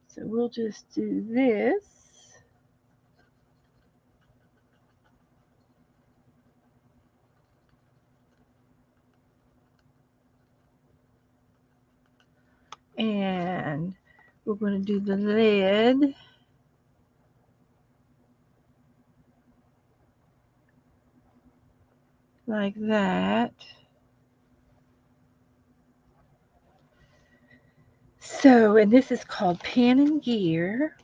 So we'll just do this. And we're going to do the lid. Like that. So, and this is called Pen and Gear.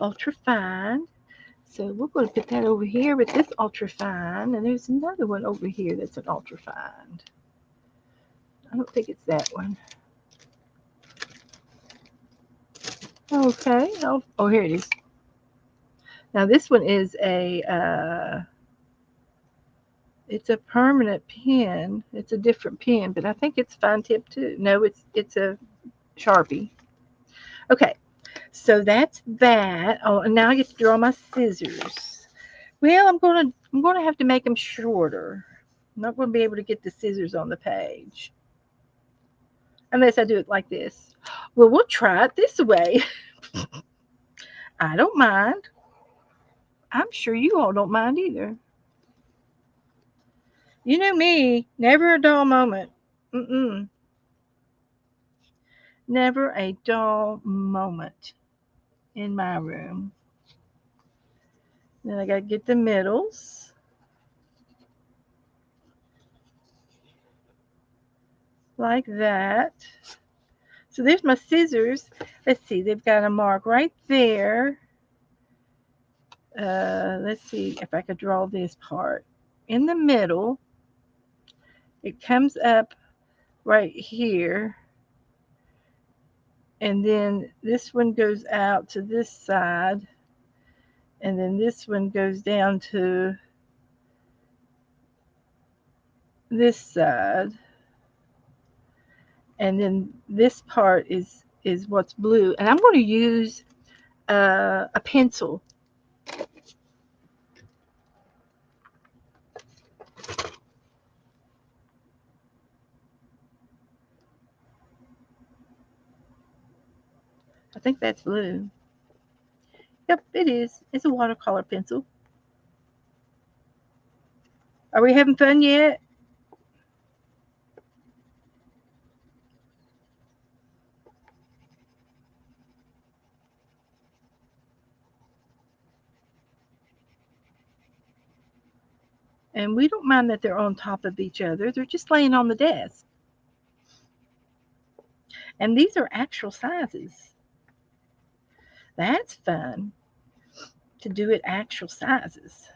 Ultra fine. So we're going to put that over here with this ultra fine, and there's another one over here that's an ultra fine. I don't think it's that one. Okay. Oh, here it is. Now this one is it's a permanent pen. It's a different pen, but I think it's fine tip too. No, it's a Sharpie. Okay. So that's that. Oh, and now I get to draw my scissors. Well, I'm gonna have to make them shorter. I'm not gonna be able to get the scissors on the page. unless I do it like this. Well, we'll try it this way. I don't mind. I'm sure you all don't mind either. You know me, never a dull moment. Mm-mm, never a dull moment in my room. Then I gotta get the middles like that. So there's my scissors. Let's see, they've got a mark right there. Let's see if I could draw this part. In the middle, it comes up right here. And then this one goes out to this side. And then this one goes down to this side. And then this part is what's blue. And I'm going to use a pencil. I think that's blue. Yep, it is. It's a watercolor pencil. Are we having fun yet? And we don't mind that they're on top of each other. They're just laying on the desk. And these are actual sizes. That's fun to do it actual sizes.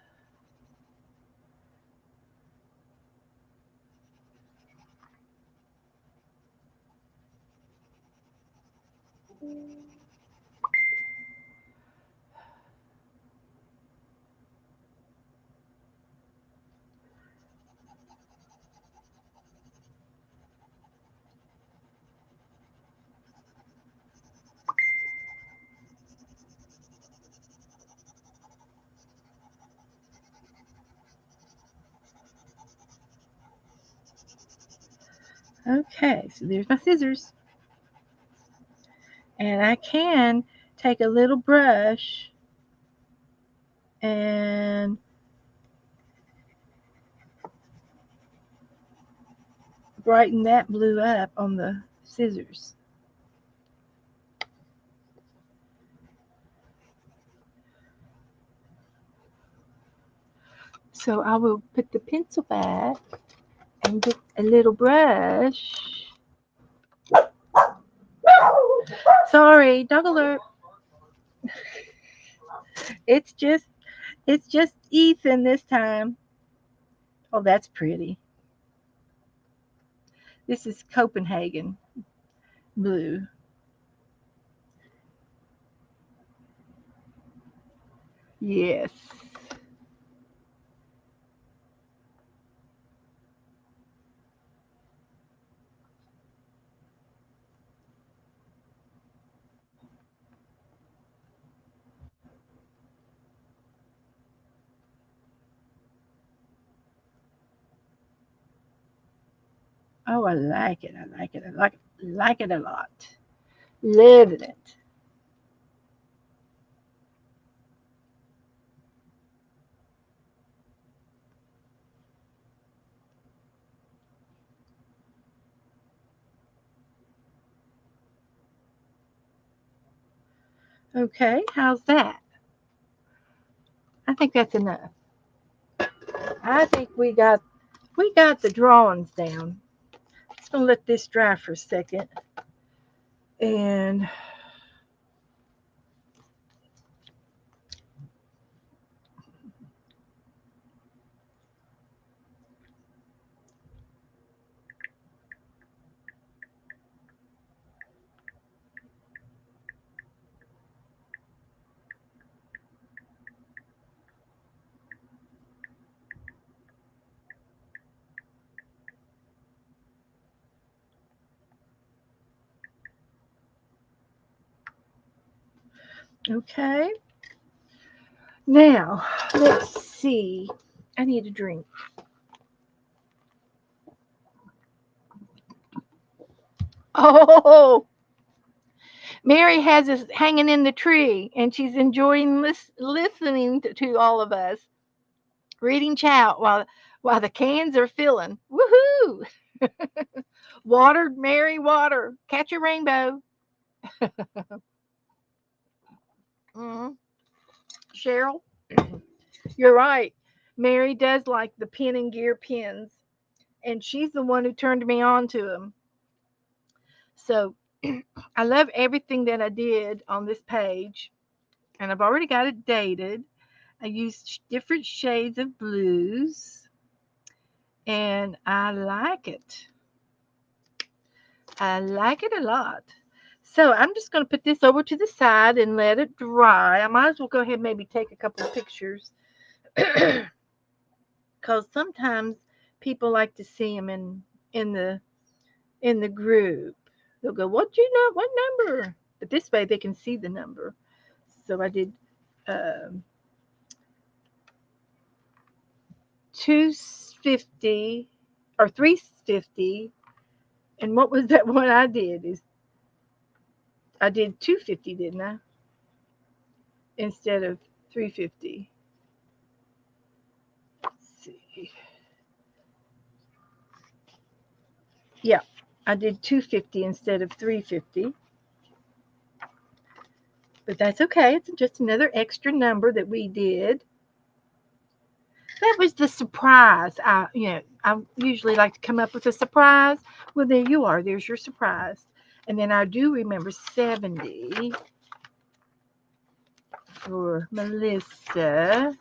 Okay, so there's my scissors. And I can take a little brush and brighten that blue up on the scissors. So I will put the pencil back and get a little brush. Sorry, dog alert. It's just it's just Ethan this time. Oh, that's pretty. This is Copenhagen blue. Yes. Oh, I like it. I like it. I like it a lot. Loving it. Okay, how's that? I think that's enough. I think we got the drawings down. Just gonna let this dry for a second. And okay. Now let's see. I need a drink. Oh, Mary has us hanging in the tree, and she's enjoying listening to all of us reading chat while the cans are filling. Woohoo! Water, Mary, water. Catch a rainbow. Mm, Cheryl, you're right. Mary does like the pin and gear pins, and she's the one who turned me on to them. So I love everything that I did on this page, and I've already got it dated. I used different shades of blues, and I like it. I like it a lot. So I'm just going to put this over to the side and let it dry. I might as well go ahead and maybe take a couple of pictures because sometimes people like to see them in the group. They'll go, "What you know? What number?" But this way they can see the number. So I did um 250 or 350, and what was that one I did? Is I did 250, didn't I? Instead of 350. Let's see. Yeah, I did 250 instead of 350, but that's okay. It's just another extra number that we did. That was the surprise. I usually like to come up with a surprise. Well, there you are. There's your surprise. And then I do remember 70 for Melissa.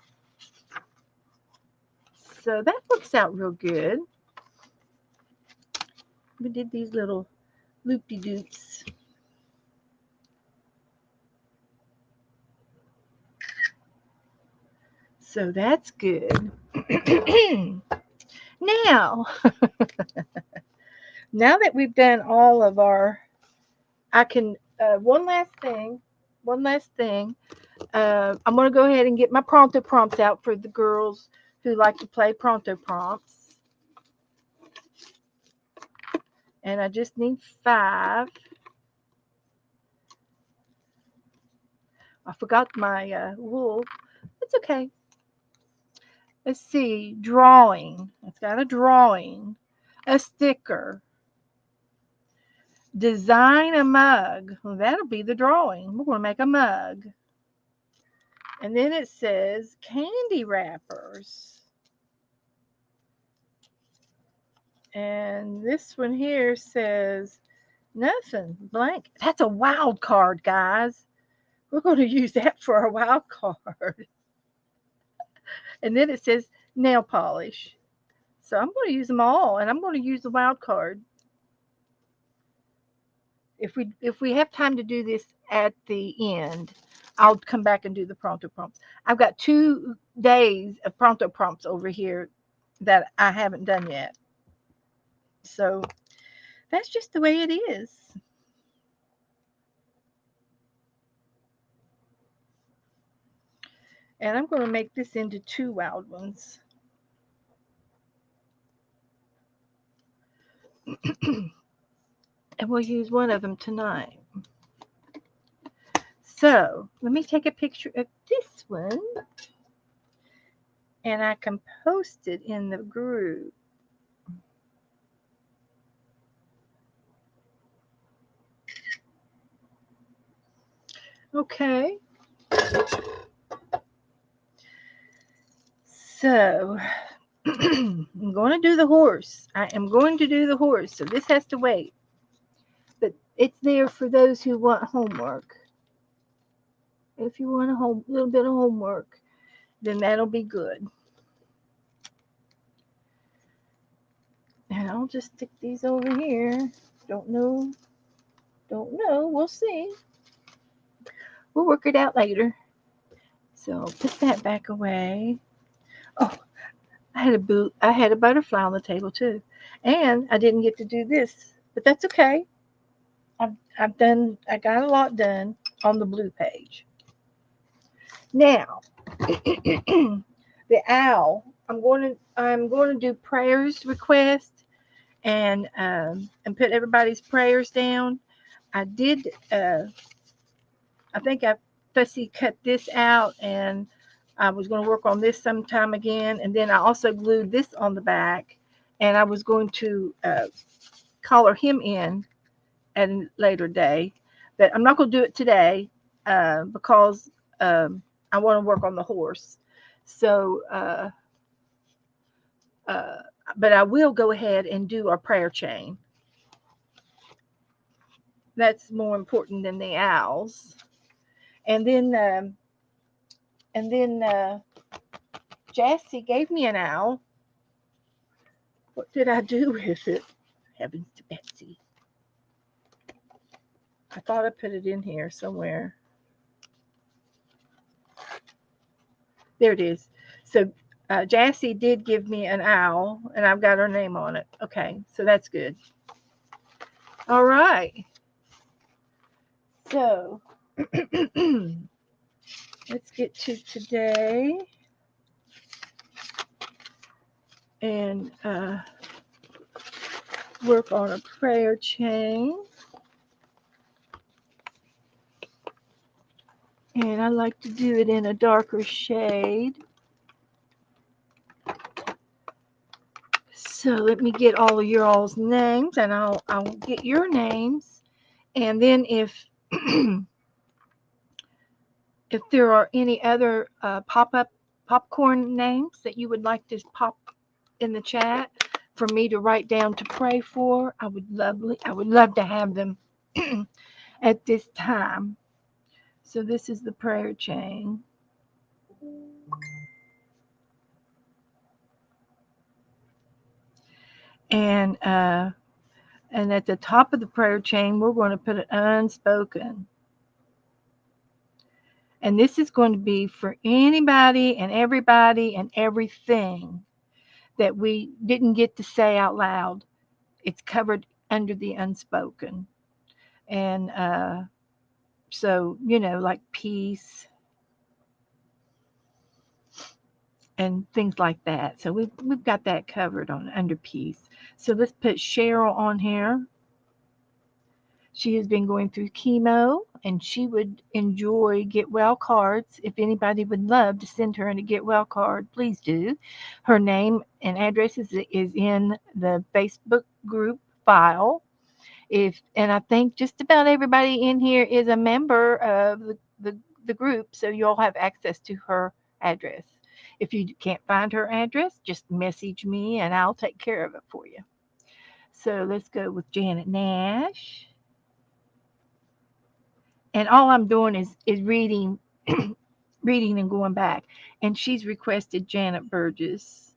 So that works out real good. We did these little loop-de-doops. So that's good. Now, now that we've done all of our, I can, one last thing. I'm going to go ahead and get my pronto prompts out for the girls who like to play pronto prompts. And I just need 5. I forgot my wool. It's okay. Let's see. Drawing. It's got a drawing, a sticker. Design a mug. Well, that'll be the drawing. We're going to make a mug. And then it says candy wrappers. And this one here says nothing, blank. That's a wild card, guys. We're going to use that for a wild card. And then it says nail polish. So I'm going to use them all, and I'm going to use the wild card. If we have time to do this at the end, I'll come back and do the pronto prompts. I've got 2 days of pronto prompts over here that I haven't done yet. So that's just the way it is. And I'm going to make this into 2 wild ones. And we'll use one of them tonight. So let me take a picture of this one, and I can post it in the group. Okay. So I'm going to do the horse. I am going to do the horse. So this has to wait. But it's there for those who want homework. If you want a little bit of homework, then that'll be good. And I'll just stick these over here. Don't know. Don't know. We'll see. We'll work it out later. So put that back away. Oh, I had a butterfly on the table too, and I didn't get to do this, but that's okay. I got a lot done on the blue page. Now, the owl. I'm going to do prayers request, and put everybody's prayers down. I did. I think I fussy cut this out, and I was going to work on this sometime again. And then I also glued this on the back, and I was going to collar him in at a later day, but I'm not going to do it today because I want to work on the horse. So, uh, but I will go ahead and do our prayer chain. That's more important than the owls. And then, and then Jassy gave me an owl. What did I do with it? Heavens to Betsy! I thought I put it in here somewhere. There it is. So Jassy did give me an owl, and I've got her name on it. Okay, so that's good. All right. So let's get to today and work on a prayer chain. And I like to do it in a darker shade. So let me get all of your all's names, and I'll get your names. And then if there are any other pop-up popcorn names that you would like to pop in the chat for me to write down to pray for, I would love to have them at this time. So this is the prayer chain. And and at the top of the prayer chain, we're going to put an unspoken. And this is going to be for anybody and everybody and everything that we didn't get to say out loud. It's covered under the unspoken. And so, like peace and things like that. So we've got that covered on under peace. So let's put Cheryl on here. She has been going through chemo, and she would enjoy get well cards. If anybody would love to send her a get well card, please do. Her name and address is in the Facebook group file. And I think just about everybody in here is a member of the group, so you'll have access to her address. If you can't find her address, just message me and I'll take care of it for you. So let's go with Janet Nash. And all I'm doing is reading reading and going back. And she's requested Janet Burgess.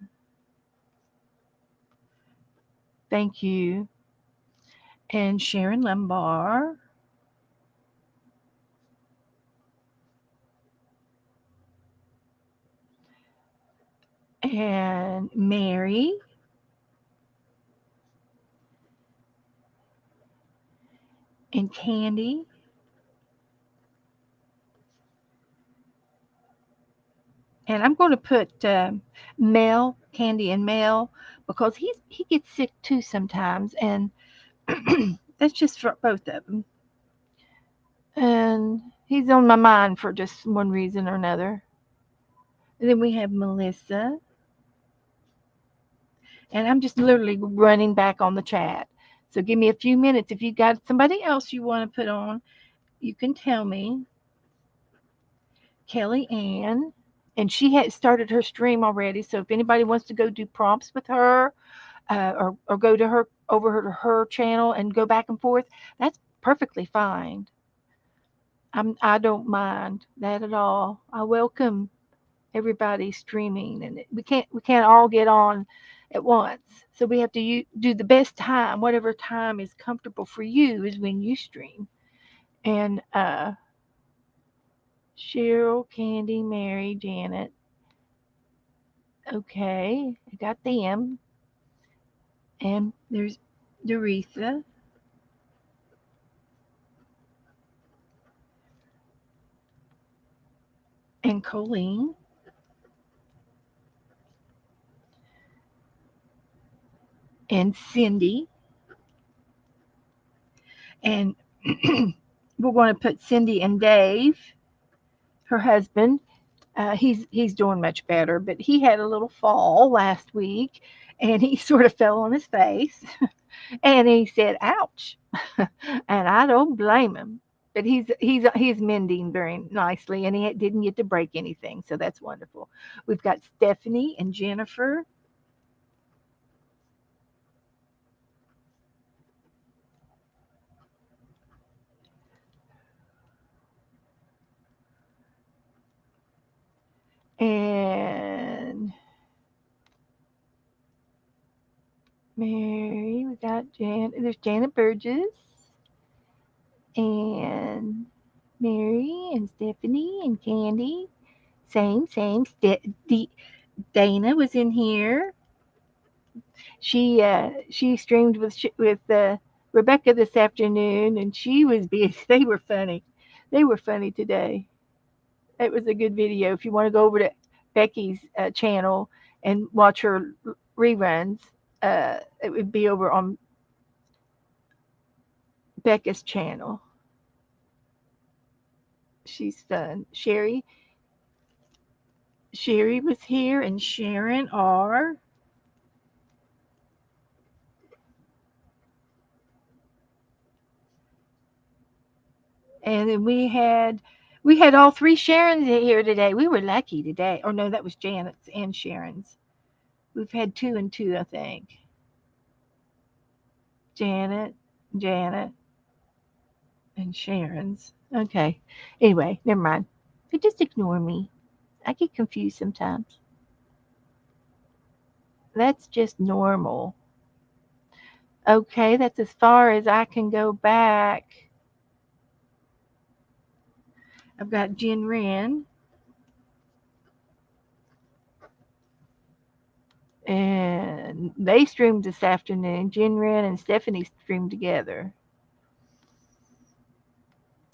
Thank you. And Sharon Lumbar. And Mary. And Candy. And I'm going to put Mel, Candy, and Mel because he gets sick too sometimes, and that's just for both of them. And he's on my mind for just one reason or another. And then we have Melissa, and I'm just literally running back on the chat. So give me a few minutes. If you got somebody else you want to put on, you can tell me. Kelly Ann, and she had started her stream already. So if anybody wants to go do prompts with her, or go to her over to her channel and go back and forth, that's perfectly fine. I don't mind that at all. I welcome everybody streaming, and we can't all get on at once. So we have to do the best time, whatever time is comfortable for you is when you stream. And Cheryl, Candy, Mary, Janet. Okay, I got them. And there's Doretha. And Colleen. and Cindy. And we're going to put Cindy and Dave, her husband. He's doing much better, but he had a little fall last week, and he sort of fell on his face, and he said, "Ouch," and I don't blame him. But he's mending very nicely, and he didn't get to break anything, so that's wonderful. We've got Stephanie and Jennifer, and Mary. We got There's Janet Burgess and Mary and Stephanie and Candy. Same. Dana was in here. She streamed with Rebecca this afternoon, and she was busy. They were funny. They were funny today. It was a good video. If you want to go over to Becky's channel and watch her reruns, it would be over on Becca's channel. She's fun. Sherry was here, and Sharon R. And then we had all three Sharons here today. We were lucky today. Or no, that was Janet's and Sharon's. We've had two and two, I think. Janet, Janet, and Sharon's. Okay. Anyway, never mind. But just ignore me. I get confused sometimes. That's just normal. Okay, that's as far as I can go back. I've got Jen Wren, and they streamed this afternoon. Jen Wren and Stephanie streamed together.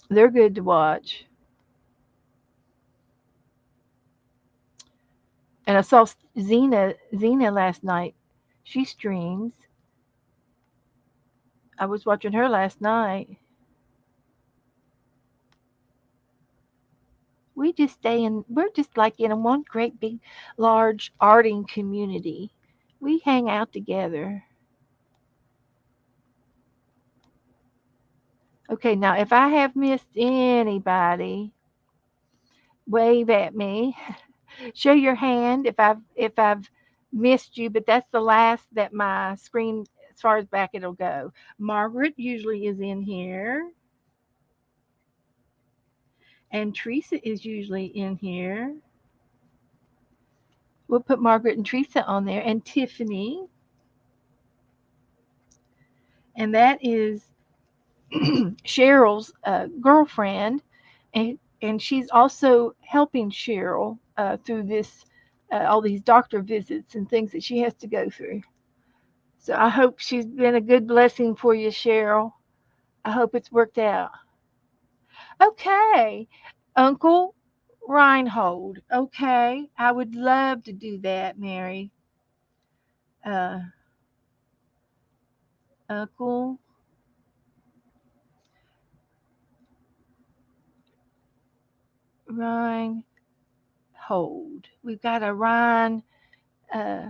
They're good to watch. And I saw Zena last night. She streams. I was watching her last night. We're just like in a one great big large arting community. We hang out together. Okay, now if I have missed anybody, wave at me. Show your hand if I've missed you, but that's the last that my screen as far as back it'll go. Margaret usually is in here, and Teresa is usually in here. We'll put Margaret and Teresa on there, and Tiffany, and that is Cheryl's girlfriend, and she's also helping Cheryl through this all these doctor visits and things that she has to go through. So I hope she's been a good blessing for you, Cheryl. I hope it's worked out. Okay, Uncle Reinhold. Okay, I would love to do that, Mary. Uh, Uncle Reinhold. We've got a Ryan. Uh,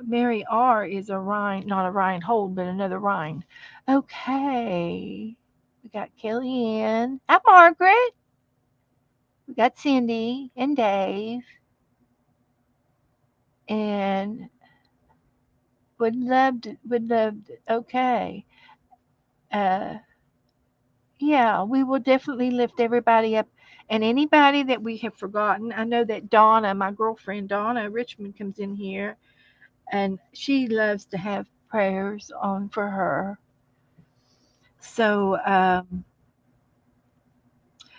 Mary R is a Ryan, not a Reinhold, but another Ryan. Okay. We got Kelly Ann. Hi, Margaret. We got Cindy and Dave. And okay. Uh, yeah, we will definitely lift everybody up. And anybody that we have forgotten, I know that Donna, my girlfriend Donna Richmond, comes in here and she loves to have prayers on for her. So,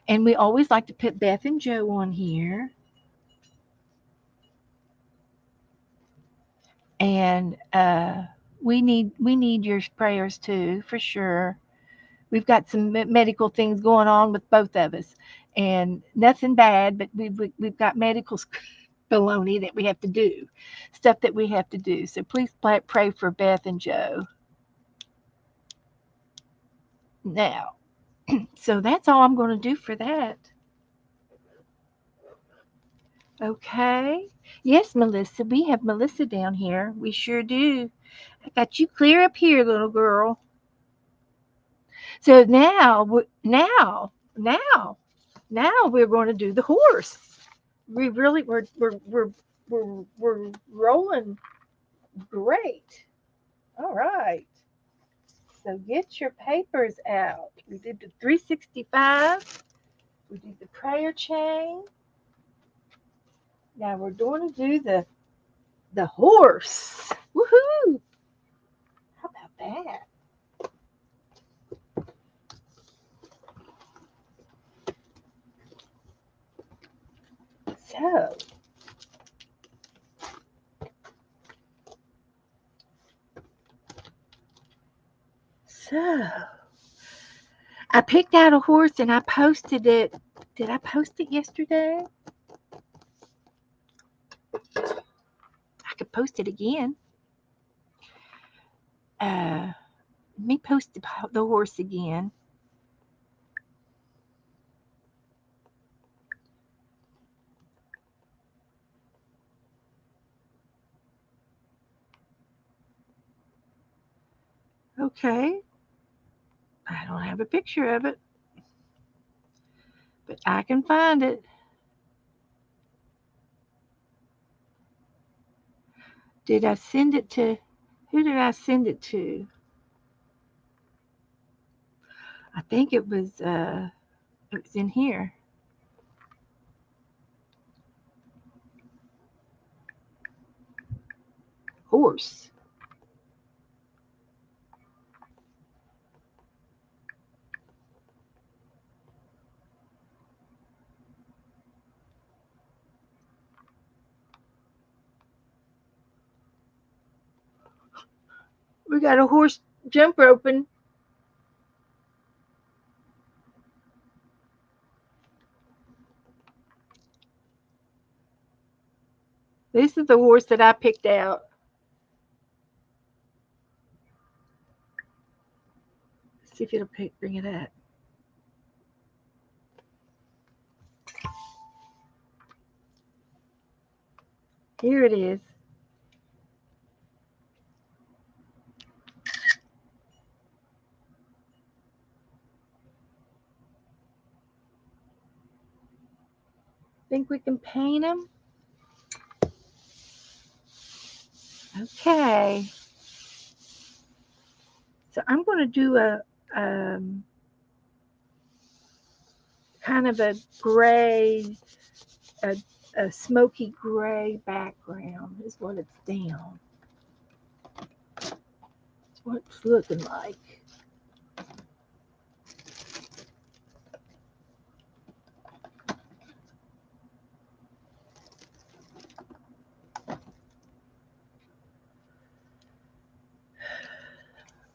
and we always like to put Beth and Joe on here. And we need your prayers too, for sure. We've got some medical things going on with both of us, and nothing bad, but we've got medicals. baloney that we have to do, stuff that we have to do. So please pray for Beth and Joe. Now, so that's all I'm going to do for that. Okay. Yes, Melissa. We have Melissa down here. We sure do. I got you clear up here, little girl. So now we're going to do the horse. We're rolling great. All right. So get your papers out. We did the 365. We did the prayer chain. Now we're going to do the horse. Woohoo! How about that? So, so I picked out a horse and I posted it. Did I post it yesterday? I could post it again. Let me post the horse again. Okay. I don't have a picture of it, but I can find it. Did I send it to? Who did I send it to? I think it was in here. Horse. We got a horse jump roping. This is the horse that I picked out. Let's see if it'll bring it up. Here it is. Think we can paint him? Okay. So I'm going to do um, kind of a gray, a, a smoky gray background is what it's down. It's what it's looking like.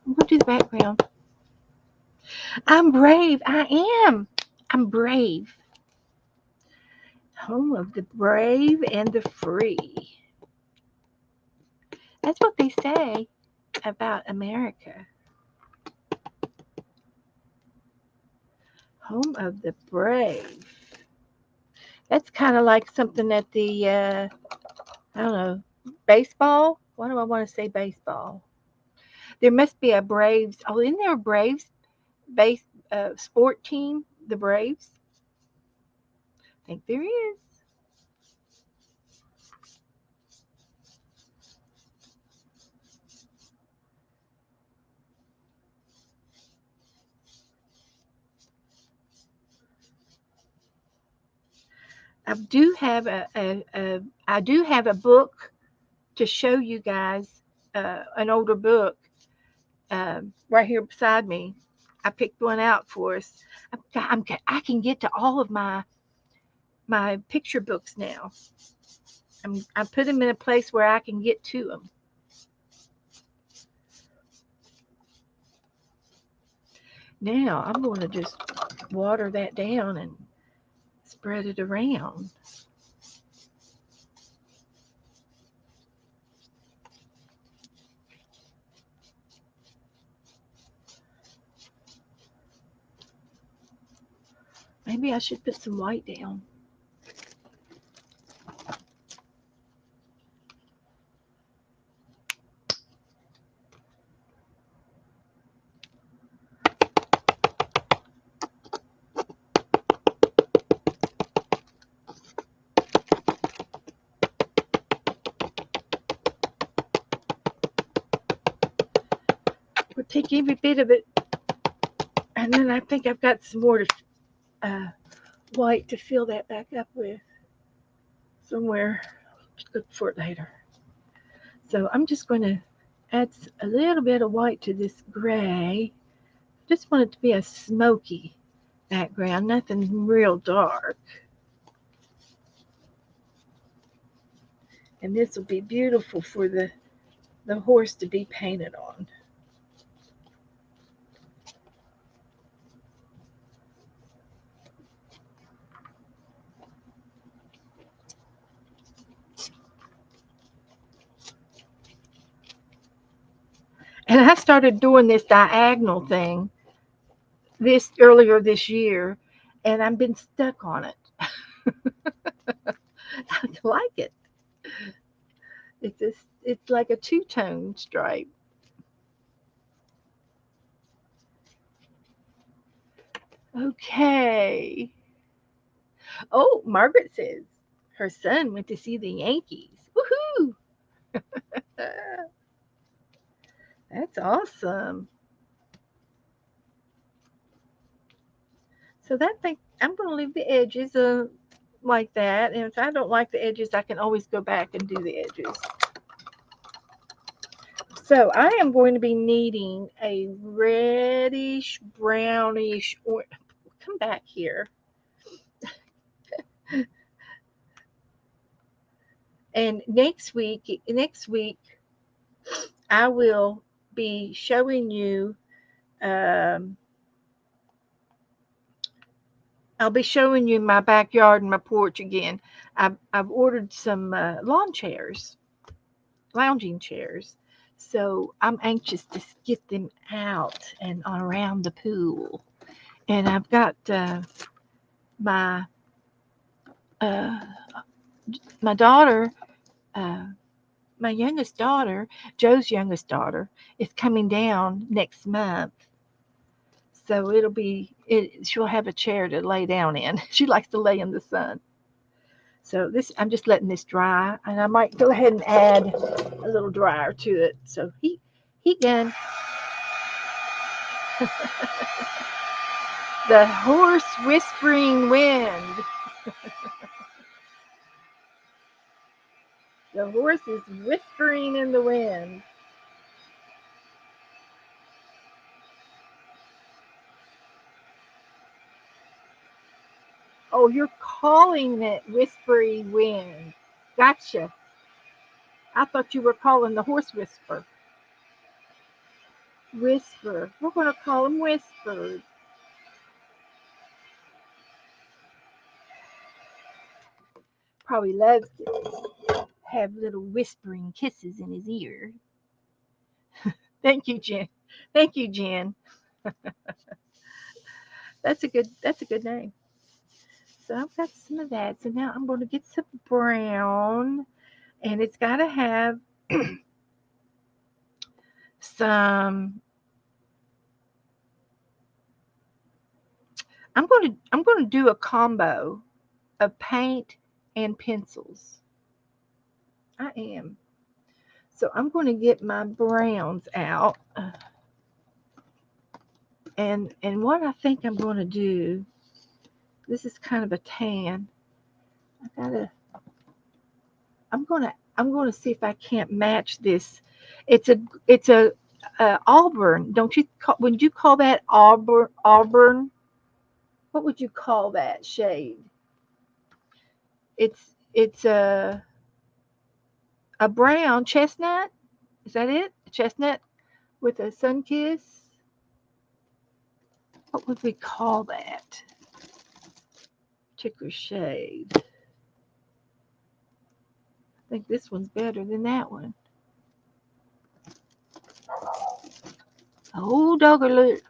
I'm going to do the background. I'm brave. I am. I'm brave. Home of the brave and the free. That's what they say about America. Home of the brave. That's kind of like something that I don't know, baseball? Why do I want to say baseball? There must be a Braves. Oh, isn't there a Braves base sport team? The Braves? I think there is. I do have a book to show you guys, an older book right here beside me. I picked one out for us. I can get to all of my picture books now. I put them in a place where I can get to them. Now I'm going to just water that down and spread it around. Maybe I should put some white down. We'll take every bit of it, and then I think I've got some more uh, white to fill that back up with somewhere. Look for it later. So I'm just going to add a little bit of white to this gray. Just want it to be a smoky background, nothing real dark. And this will be beautiful for the horse to be painted on. And I started doing this diagonal thing this earlier this year, and I've been stuck on it. I like it. It's like a two-tone stripe. Okay. Oh, Margaret says her son went to see the Yankees. Woohoo! That's awesome. So that thing, I'm going to leave the edges like that. And if I don't like the edges, I can always go back and do the edges. So I am going to be needing a reddish, brownish, or come back here. And next week, I will be showing you. I'll be showing you my backyard and my porch again. I've ordered some lawn chairs, lounging chairs. So I'm anxious to get them out and around the pool. And I've got my uh, my daughter, uh, my youngest daughter, Joe's youngest daughter, is coming down next month. So she'll have a chair to lay down in. She likes to lay in the sun. So I'm just letting this dry, and I might go ahead and add a little dryer to it. So heat gun. The horse whispering wind. The horse is whispering in the wind. Oh, you're calling it whispery wind. Gotcha. I thought you were calling the horse whisper. Whisper. We're going to call him Whisper. Probably loves to have little whispering kisses in his ear. Thank you, Jen. Thank you, Jen. That's a good name. So I've got some of that. So now I'm going to get some brown, and it's got to have some. I'm going to do a combo of paint and pencils. I am. So I'm going to get my browns out. And what I think I'm going to do, this is kind of a tan. I gotta. I'm gonna see if I can't match this. It's a auburn. Don't you call, would you call that auburn? What would you call that shade? It's a brown chestnut. Is that it? A chestnut with a sun kiss. What would we call that? Particular shade. I think this one's better than that one. Oh, dog alert.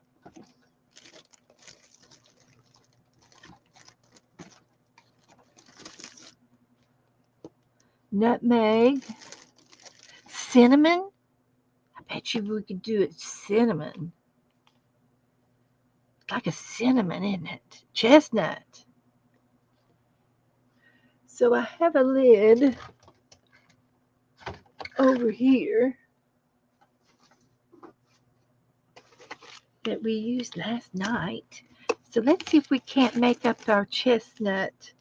nutmeg, cinnamon. I bet you we could do it cinnamon. Like a cinnamon, isn't it? Chestnut. So I have a lid over here that we used last night. So let's see if we can't make up our chestnut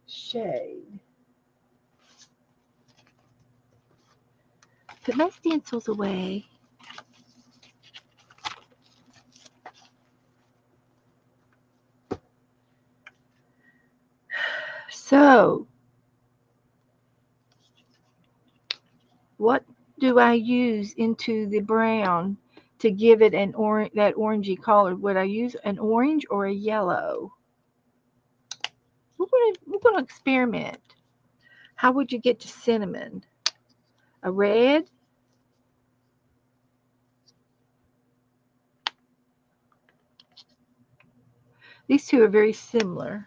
shade. Put my stencils away. So, what do I use into the brown to give it an that orangey color? Would I use an orange or a yellow? We're gonna experiment. How would you get to cinnamon? A red? These two are very similar.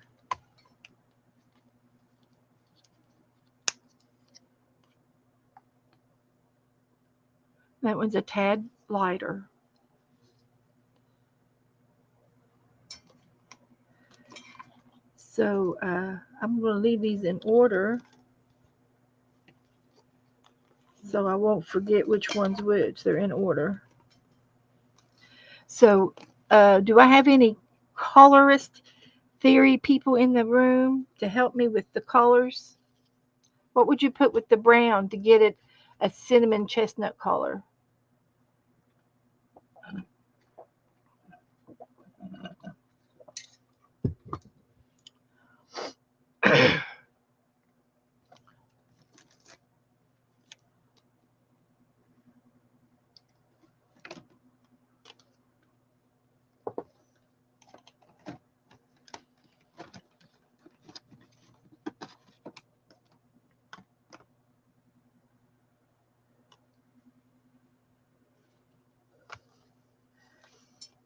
That one's a tad lighter. So I'm going to leave these in order so I won't forget which one's which. They're in order. So do I have any colorist theory people in the room to help me with the colors? What would you put with the brown to get it a cinnamon chestnut color?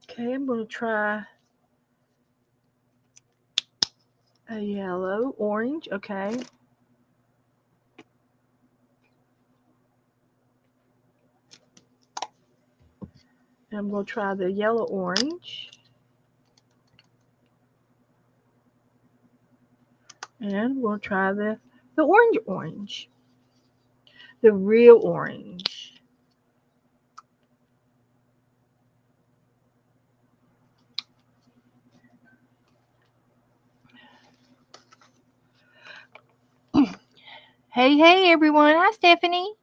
Okay, I'm going to try a yellow, orange, okay. And I'm going to try the yellow orange. And I'm going to try the orange. The real orange. Hey, everyone. Hi, Stephanie.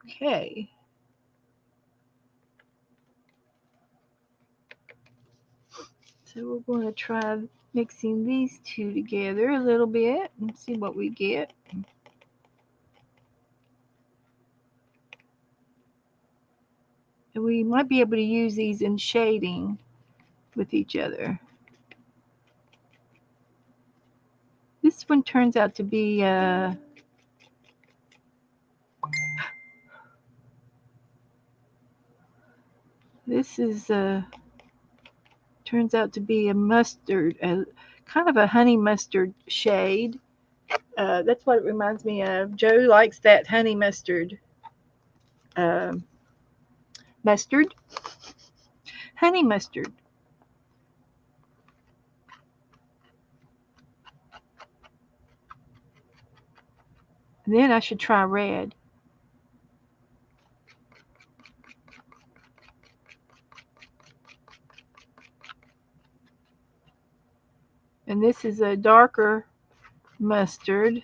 Okay. So we're going to try mixing these two together a little bit and see what we get. And we might be able to use these in shading with each other. This one turns out to be this is turns out to be a mustard, kind of a honey mustard shade. That's what it reminds me of. Joe likes that honey mustard. Mustard? Honey mustard. And then I should try red. And this is a darker mustard.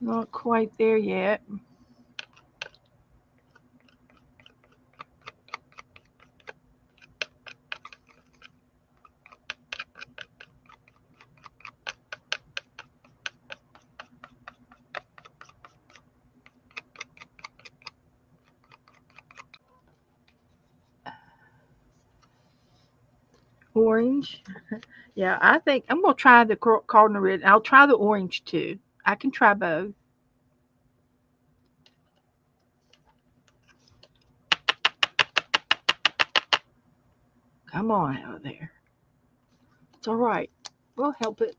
Not quite there yet. Orange. Yeah, I think I'm gonna try the cardinal red. I'll try the orange too. I can try both. Come on out of there. It's all right. We'll help it.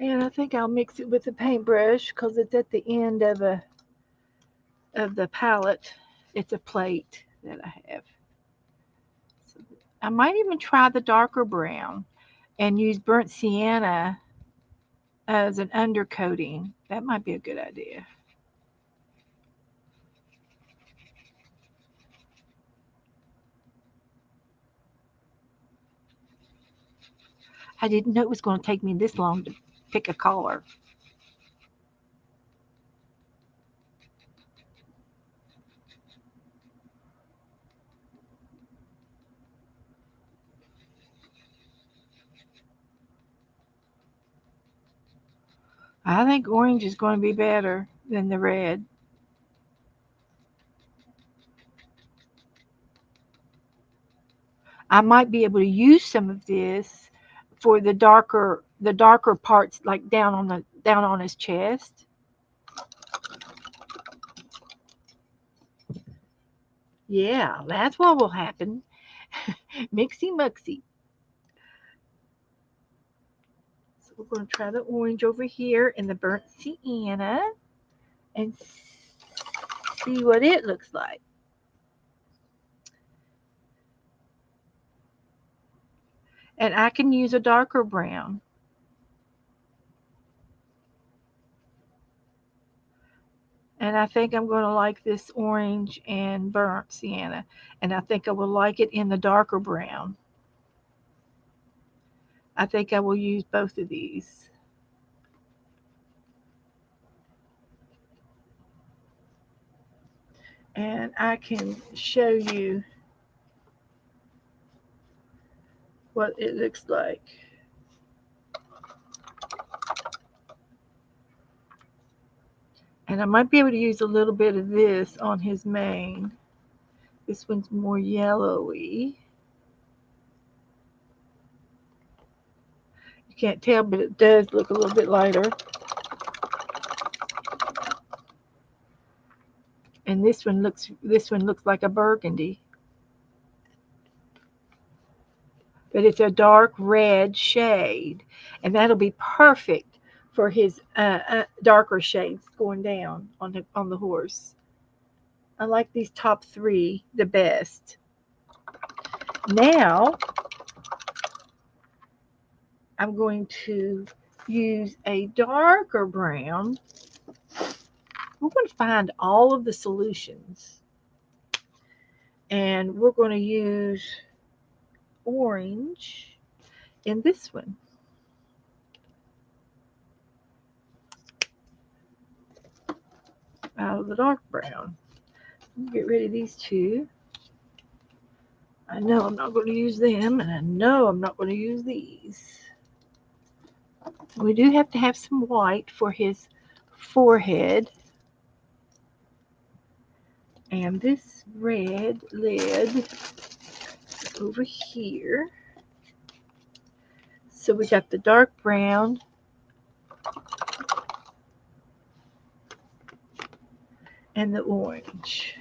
And I think I'll mix it with the paintbrush because it's at the end of the palette. It's a plate that I have. So I might even try the darker brown and use burnt sienna as an undercoating. That might be a good idea. I didn't know it was going to take me this long to pick a color. I think orange is going to be better than the red. I might be able to use some of this for the darker parts like down on his chest. Yeah, that's what will happen. Mixy muxy. So we're going to try the orange over here and the burnt sienna and see what it looks like. And I can use a darker brown. And I think I'm going to like this orange and burnt sienna. And I think I will like it in the darker brown. I think I will use both of these. And I can show you what it looks like. And I might be able to use a little bit of this on his mane. This one's more yellowy. You can't tell, but it does look a little bit lighter. And this one looks like a burgundy, but it's a dark red shade, and that'll be perfect for his darker shades going down on the horse. I like these top three the best. Now I'm going to use a darker brown. We're going to find all of the solutions, and we're going to use orange in this one. Out of the dark brown. Get rid of these two. I know I'm not going to use them, and I know I'm not going to use these. We do have to have some white for his forehead. And this red lid over here. So we got the dark brown and the orange.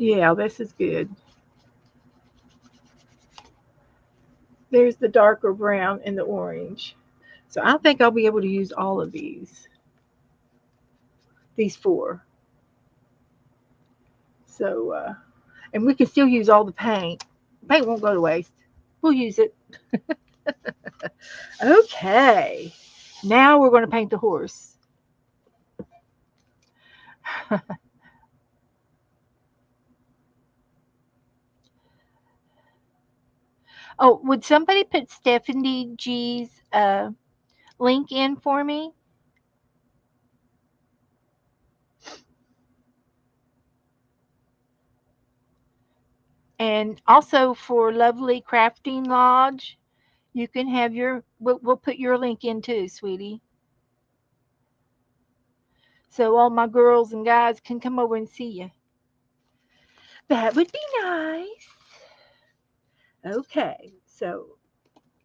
Yeah, this is good. There's the darker brown and the orange. So I think I'll be able to use all of these four. So, and we can still use all the paint. Paint won't go to waste. We'll use it. Okay. Now we're going to paint the horse. Oh, would somebody put Stephanie G's link in for me? And also for Lovely Crafting Lodge, you can have we'll put your link in too, sweetie. So all my girls and guys can come over and see you. That would be nice. Okay, so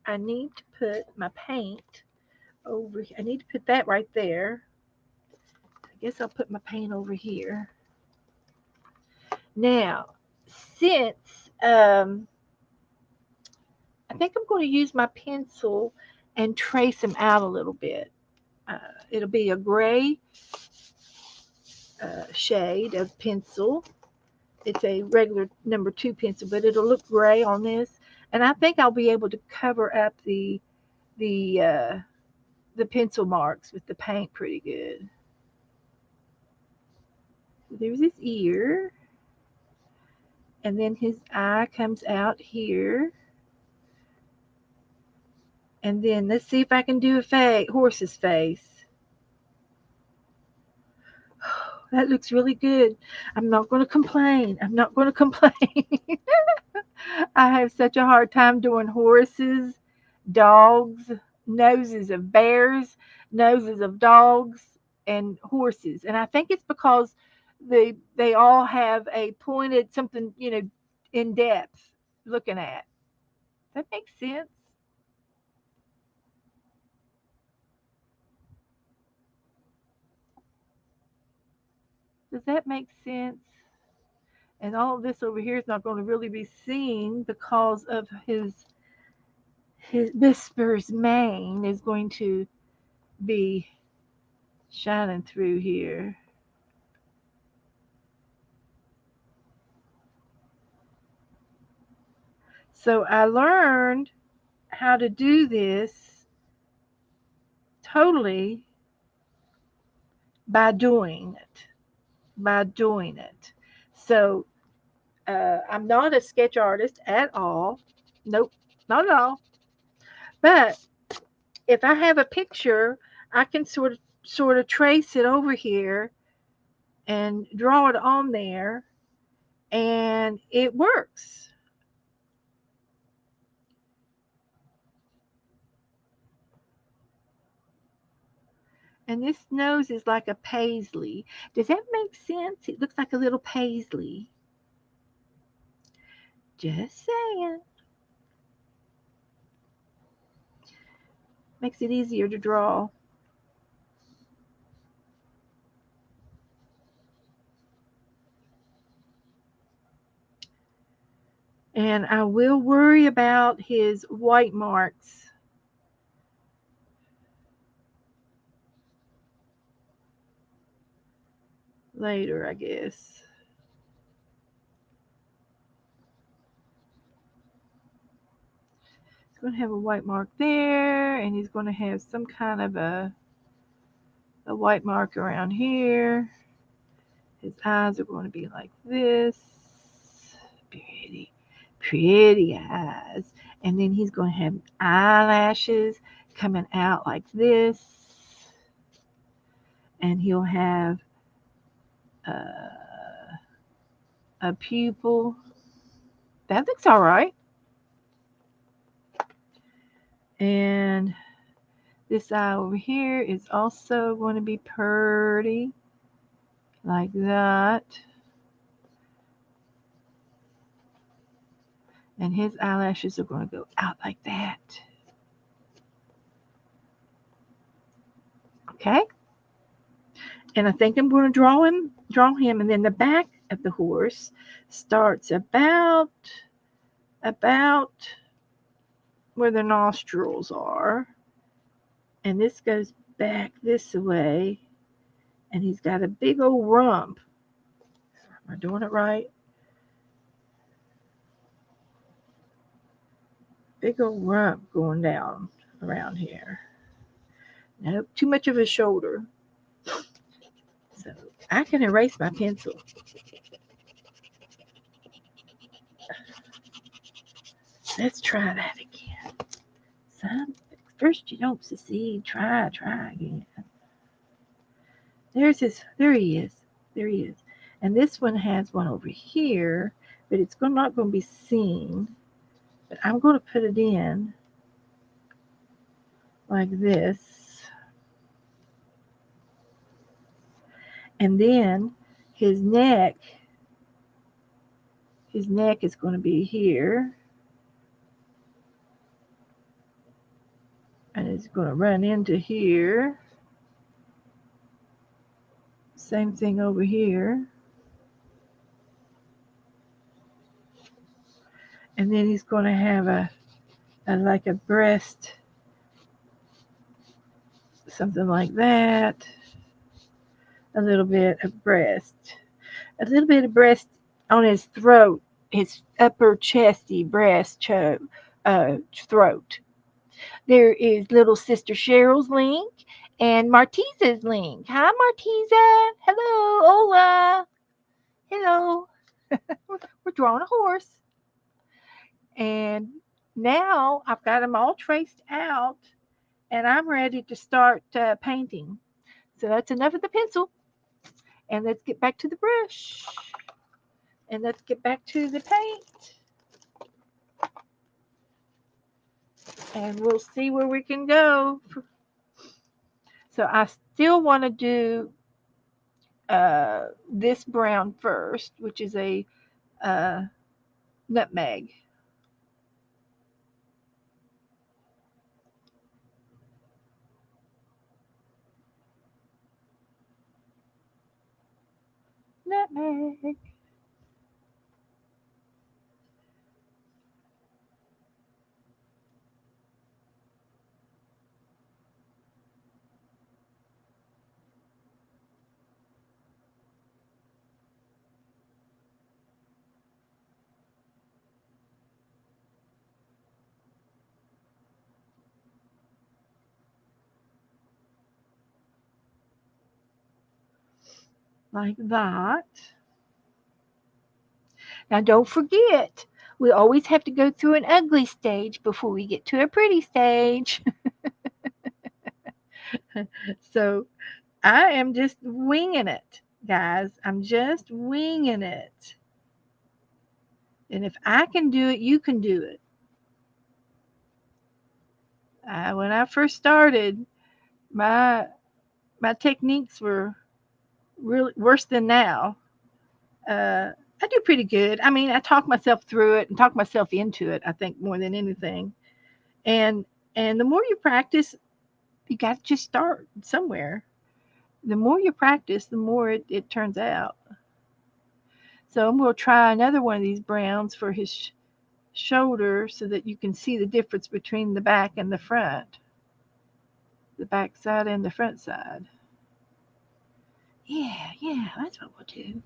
I need to put my paint over here. I need to put that right there. I guess I'll put my paint over here. Now, since I think I'm going to use my pencil and trace them out a little bit. Uh, it'll be a gray shade of pencil. It's a regular number 2 pencil, but it'll look gray on this. And I think I'll be able to cover up the uh, the pencil marks with the paint pretty good. So there's his ear, and then his eye comes out here. And then let's see if I can do a horse's face. That looks really good. I'm not going to complain. I'm not going to complain. I have such a hard time doing horses, dogs, noses of bears, noses of dogs, and horses. And I think it's because they all have a pointed something, in depth looking at. That makes sense. Does that make sense? And all of this over here is not going to really be seen because of his Whisper's mane is going to be shining through here. So I learned how to do this totally by doing it. By doing it. So I'm not a sketch artist at all. Nope, not at all. But if I have a picture, I can sort of trace it over here and draw it on there, and it works. And this nose is like a paisley. Does that make sense? It looks like a little paisley. Just saying. Makes it easier to draw. And I will worry about his white marks later, I guess. He's going to have a white mark there, and he's going to have some kind of a white mark around here. His eyes are going to be like this. Pretty, pretty eyes. And then he's going to have eyelashes coming out like this. And he'll have a pupil. That looks all right. And this eye over here is also going to be pretty, like that. And his eyelashes are going to go out like that. Okay? And I think I'm going to draw him, and then the back of the horse starts about where the nostrils are, and this goes back this way, and he's got a big old rump. Am I doing it right? Big old rump going down around here. Nope, too much of a shoulder. So I can erase my pencil. Let's try that again. Some first you don't succeed. Try again. There's his. There he is. There he is. And this one has one over here, but it's not going to be seen. But I'm going to put it in like this, and then his neck. His neck is going to be here, and it's going to run into here. Same thing over here. And then he's going to have like a breast, something like that. A little bit of breast. A little bit of breast on his throat, his upper chesty breast throat. There is little sister Cheryl's link and Martiza's link. Hi, Martiza. Hello, hola. Hello. We're drawing a horse. And now I've got them all traced out, and I'm ready to start painting. So that's enough of the pencil. And let's get back to the brush. And let's get back to the paint. And we'll see where we can go. So I still want to do this brown first, which is a uh, nutmeg. Nutmeg. Like that. Now don't forget, we always have to go through an ugly stage before we get to a pretty stage. So I am just winging it, guys. I'm just winging it. And if I can do it, you can do it. When I first started, my my techniques were really worse than now. I do pretty good. I mean, I talk myself through it and talk myself into it. I think more than anything. And and the more you practice, you got to just start somewhere. The more you practice, the more it turns out. So I'm going to try another one of these browns for his shoulder so that you can see the difference between the back and the front, the back side and the front side. Yeah, that's what we'll do.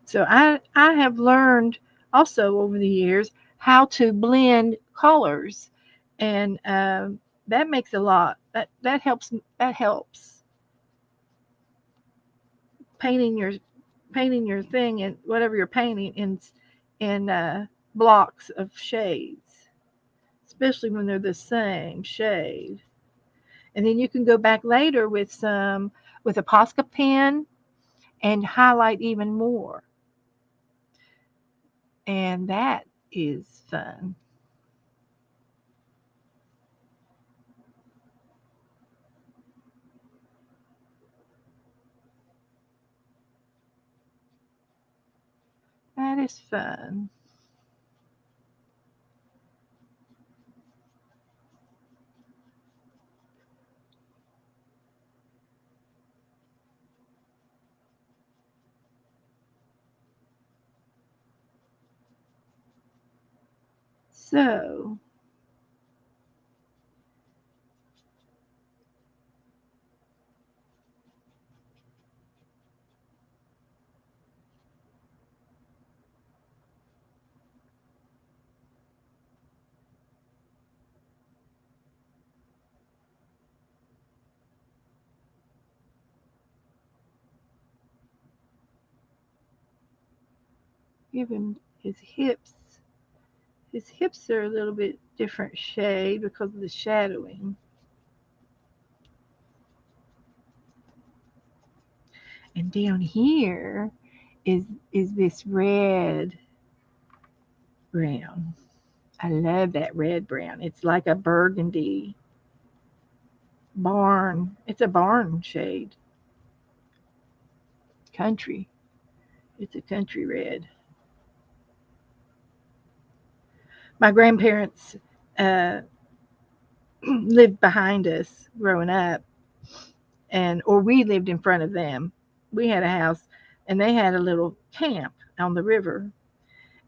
So I have learned also over the years how to blend colors, and that makes a lot. That helps. That helps painting your painting your thing and whatever you're painting in blocks of shades, especially when they're the same shade. And then you can go back later with a Posca pen and highlight even more. And that is fun. That is fun. So, give him his hips. His hips are a little bit different shade because of the shadowing. And down here is is this red brown. I love that red brown. It's like a burgundy barn. It's a barn shade. Country. It's a country red. My grandparents uh, lived behind us growing up, and or we lived in front of them. We had a house, and they had a little camp on the river,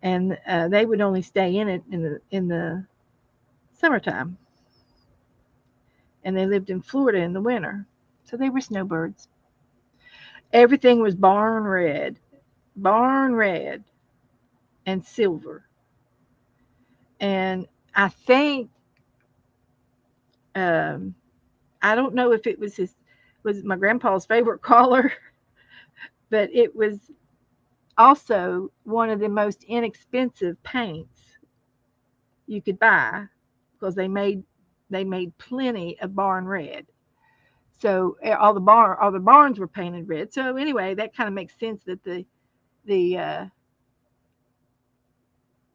and they would only stay in it in the summertime, and they lived in Florida in the winter, so they were snowbirds. Everything was barn red, and silver, and I think um, I don't know if it was my grandpa's favorite color, but it was also one of the most inexpensive paints you could buy because they made plenty of barn red. So all the barns were painted red. So anyway, that kind of makes sense that the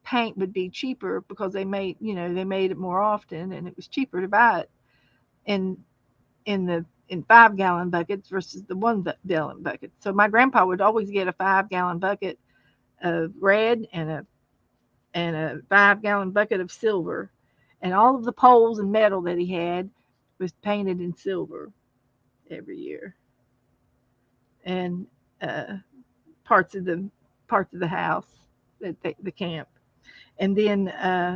paint would be cheaper because they made it more often and it was cheaper to buy it in in 5 gallon buckets versus the 1 gallon bucket. So my grandpa would always get a 5 gallon bucket of red and a 5 gallon bucket of silver, and all of the poles and metal that he had was painted in silver every year, and uh, parts of the house, the camp, and then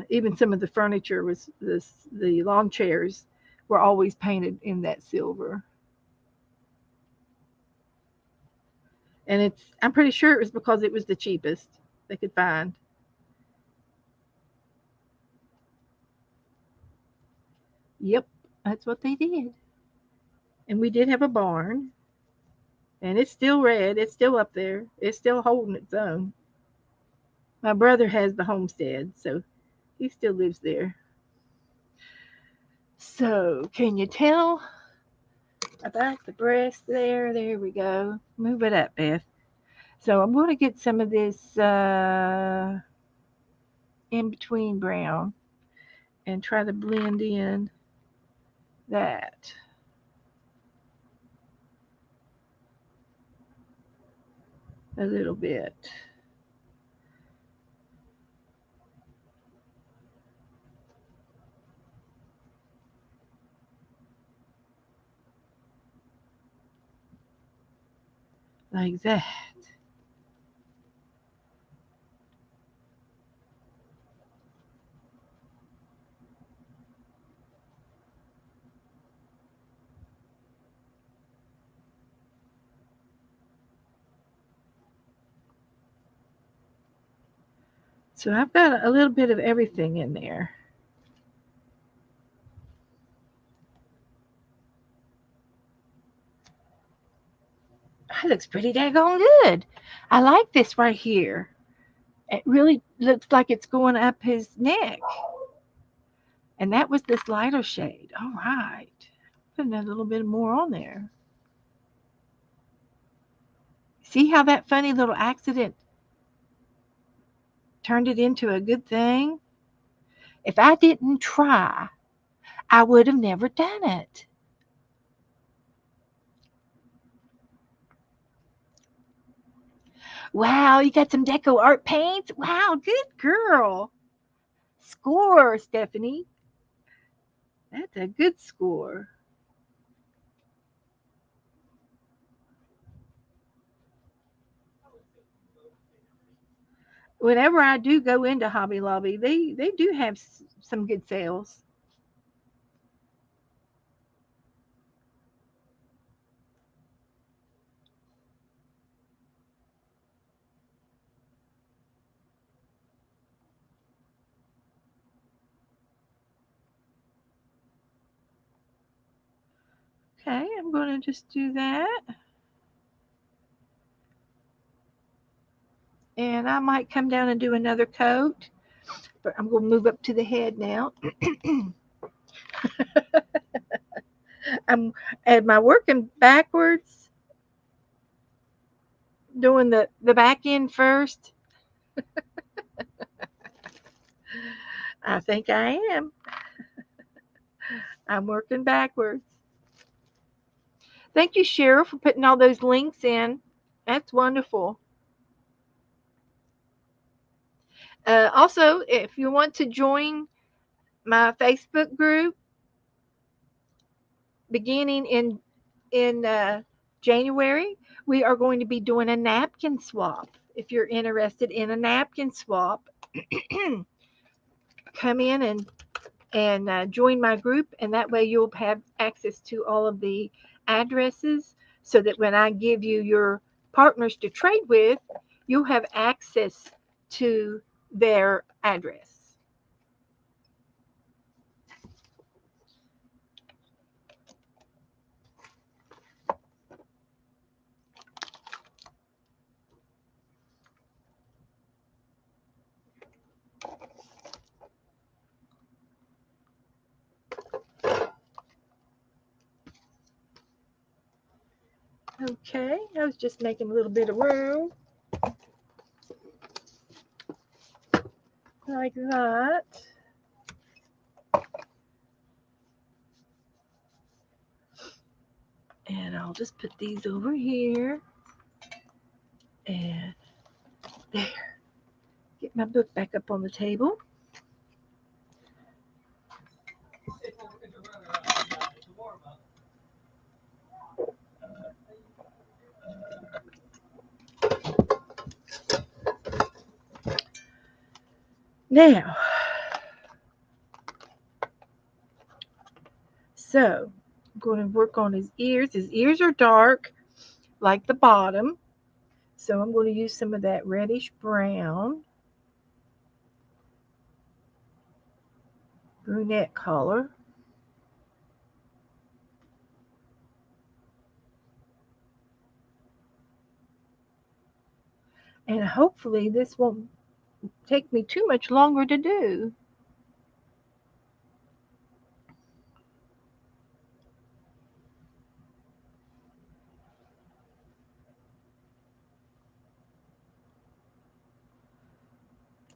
even some of the furniture was the lawn chairs were always painted in that silver, and I'm pretty sure it was because it was the cheapest they could find. Yep, that's what they did. And we did have a barn, and it's still red. It's still up there. It's still holding its own. My brother has the homestead, so he still lives there. So, can you tell about the breast there? There we go. Move it up, Beth. So, I'm going to get some of this in between brown and try to blend in that a little bit. Like that. So, I've got a little bit of everything in there. That looks pretty daggone good. I like this right here. It really looks like it's going up his neck. And that was this lighter shade. All right. Putting a little bit more on there. See how that funny little accident turned it into a good thing? If I didn't try, I would have never done it. Wow, you got some deco art paints? Wow, good girl. Score, Stephanie. That's a good score. whenever I do go into Hobby Lobby, they do have some good sales. Okay, I'm going to just do that. And I might come down and do another coat, but I'm going to move up to the head now. I'm Am I working backwards, doing the back end first? I think I am. I'm working backwards. Thank you, Cheryl, for putting all those links in. That's wonderful. Also, if you want to join my Facebook group, beginning in January, we are going to be doing a napkin swap. If you're interested in a napkin swap, come in and join my group, and that way you'll have access to all of the addresses, so that when I give you your partners to trade with, you'll have access to their address. Okay, I was just making a little bit of room like that. And I'll just put these over here. And there. Get my book back up on the table. Now, so I'm going to work on his ears. His ears are dark, like the bottom. So I'm going to use some of that reddish brown, brunette color. And hopefully this won't take me too much longer to do.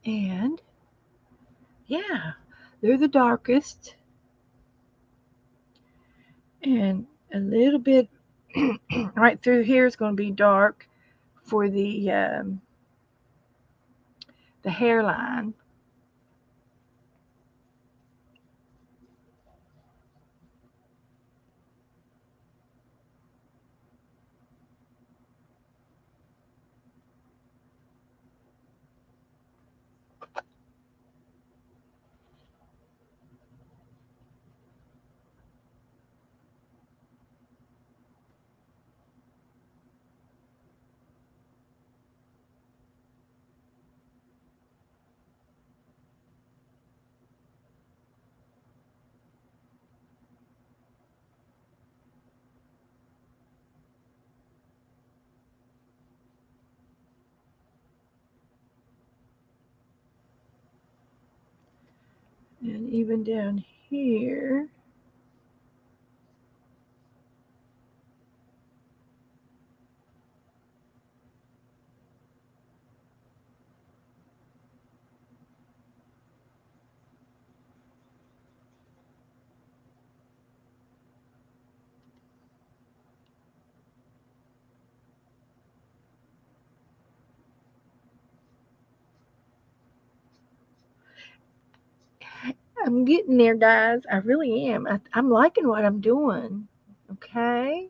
And yeah, they're the darkest. And a little bit right through here is going to be dark for the hairline. And even down here. I'm getting there, guys. I really am. I'm liking what I'm doing. Okay.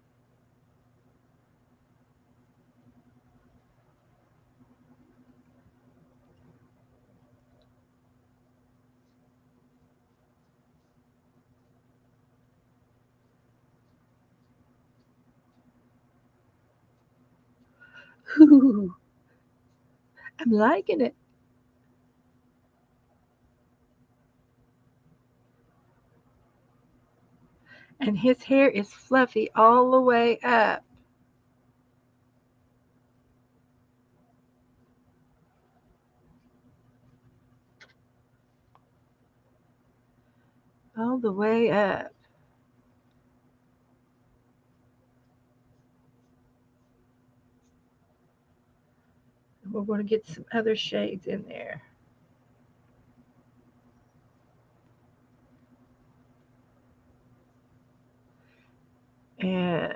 Ooh, I'm liking it. And his hair is fluffy all the way up. All the way up. We're going to get some other shades in there. And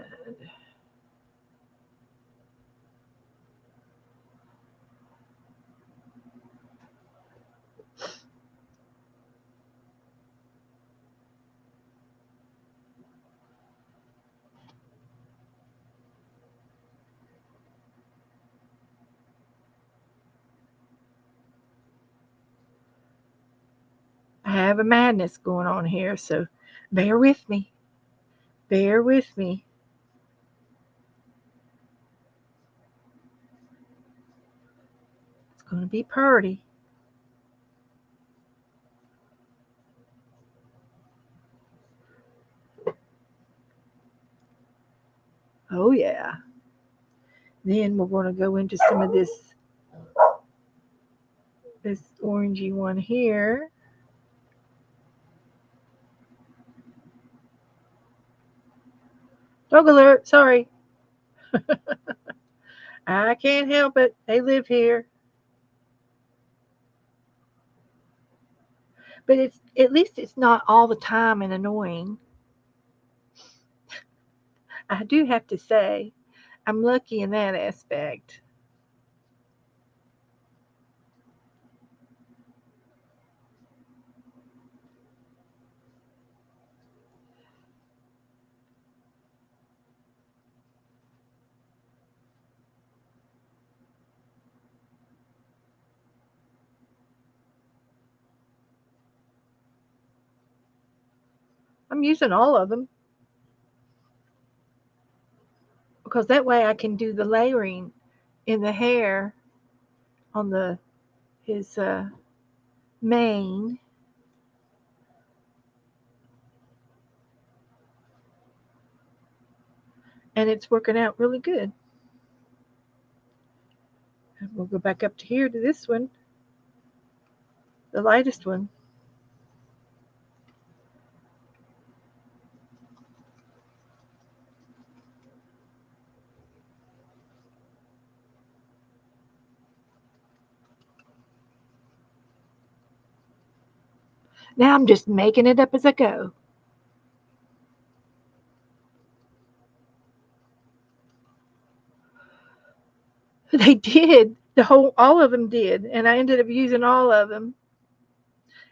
I have a madness going on here, so bear with me. Bear with me. It's going to be pretty. Oh, yeah. Then we're going to go into some of this orangey one here. Dog alert. Sorry. I can't help it. They live here. But it's at least it's not all the time and annoying. I do have to say, I'm lucky in that aspect. I'm using all of them because that way I can do the layering in the hair on the his mane, and it's working out really good. And we'll go back up to here to this one, the lightest one. Now I'm just making it up as I go. They did. All of them did, and I ended up using all of them.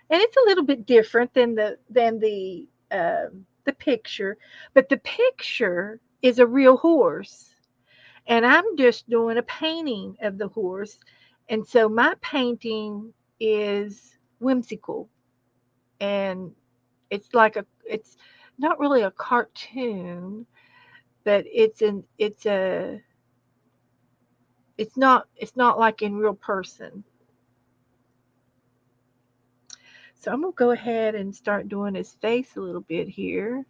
And it's a little bit different than the picture, but the picture is a real horse, and I'm just doing a painting of the horse, and so my painting is whimsical, and it's not really a cartoon, but it's not like in real person. So I'm gonna go ahead and start doing his face a little bit here.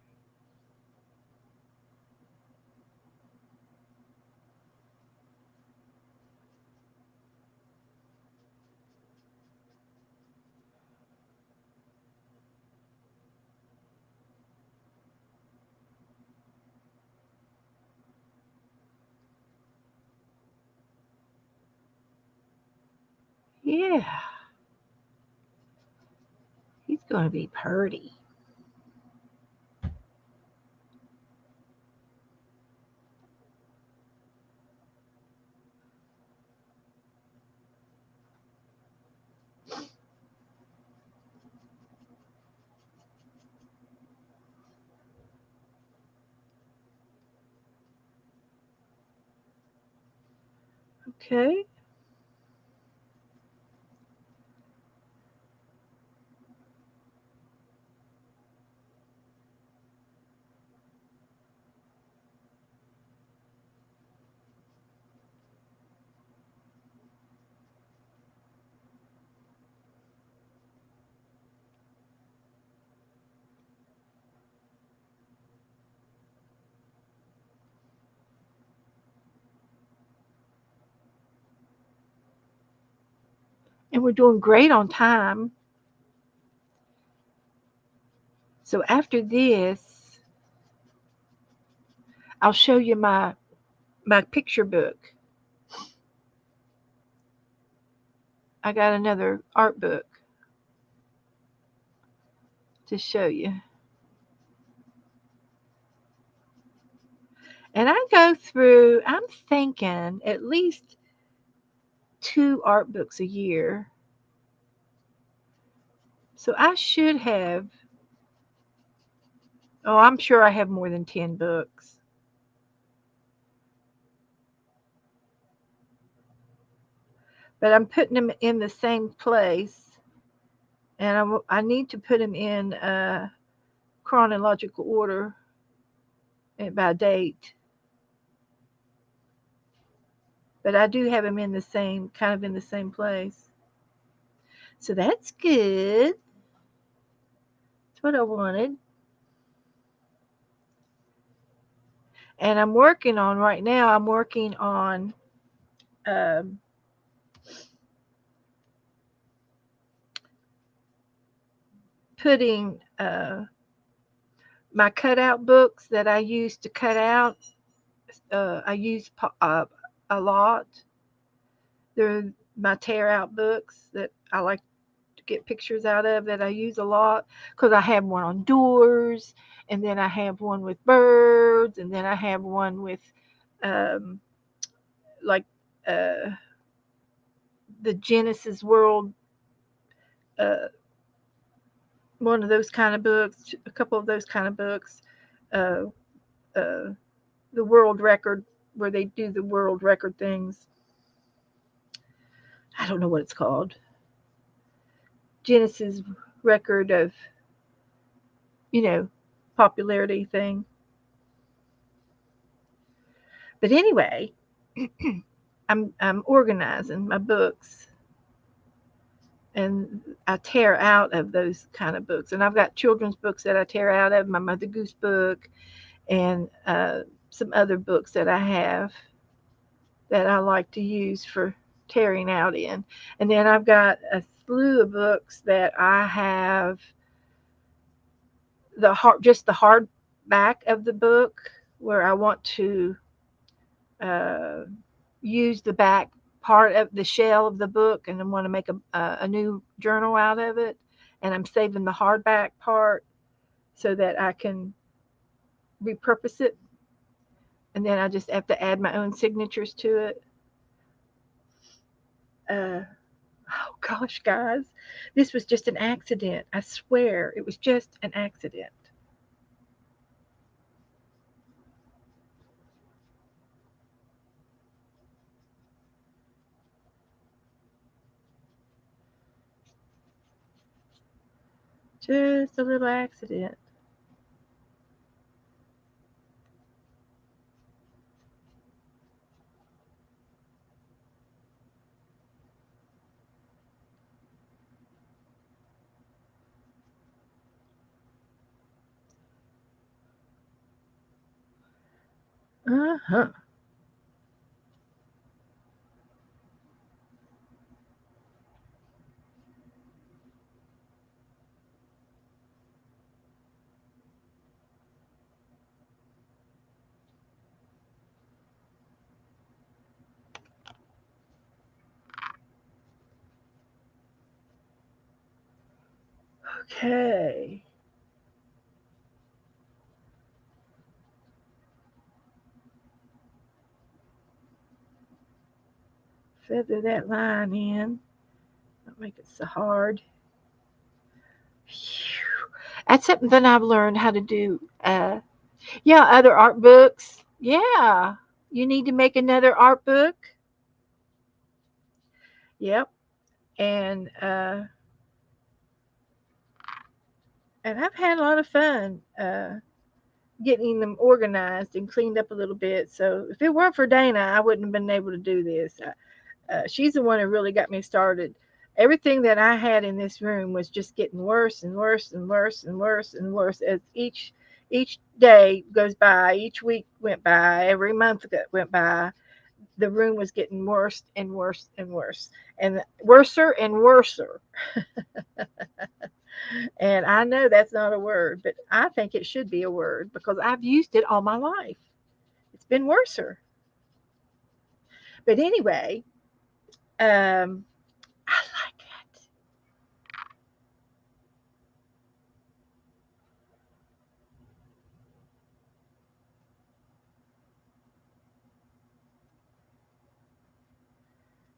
Yeah, he's gonna be pretty. Okay. And we're doing great on time. So after this, I'll show you my picture book. I got another art book to show you. And I go through, I'm thinking at least 2 art books a year. So I should have, oh, I'm sure I have more than 10 books. But I'm putting them in the same place. And I need to put them in chronological order by date. But I do have them in the same, kind of in the same place. So that's good. That's what I wanted. And I'm working on right now, I'm working on um, putting my cutout books that I use to cut out. I use a lot. They're my tear out books that I like to get pictures out of that I use a lot because I have one on doors, and then I have one with birds, and then I have one with um, like uh, the Genesis World, uh, one of those kind of books, a couple of those kind of books, uh, uh, the world record where they do the world record things. I don't know what it's called. Genesis record of, you know, popularity thing. But anyway, I'm organizing my books, and I tear out of those kind of books. And I've got children's books that I tear out of, my Mother Goose book, and some other books that I have that I like to use for tearing out in. And then I've got a slew of books that I have just the hard back of the book where I want to uh, use the back part of the shell of the book, and I want to make a new journal out of it. And I'm saving the hardback part so that I can repurpose it. And then I just have to add my own signatures to it. Oh gosh, guys, this was just an accident. I swear it was just an accident. Just a little accident. Uh huh. Okay. Feather that line in. Don't make it so hard. Phew. That's something that I've learned how to do. Yeah, other art books. Yeah, you need to make another art book. Yep, and and I've had a lot of fun getting them organized and cleaned up a little bit. So if it weren't for Dana, I wouldn't have been able to do this. She's the one who really got me started. Everything that I had in this room was just getting worse and worse and worse and worse and worse as each day goes by, each week went by, every month that went by. the room was getting worse and worse and worse, and worser and worser. And I know that's not a word, but I think it should be a word because I've used it all my life. It's been worser. But anyway, I like it.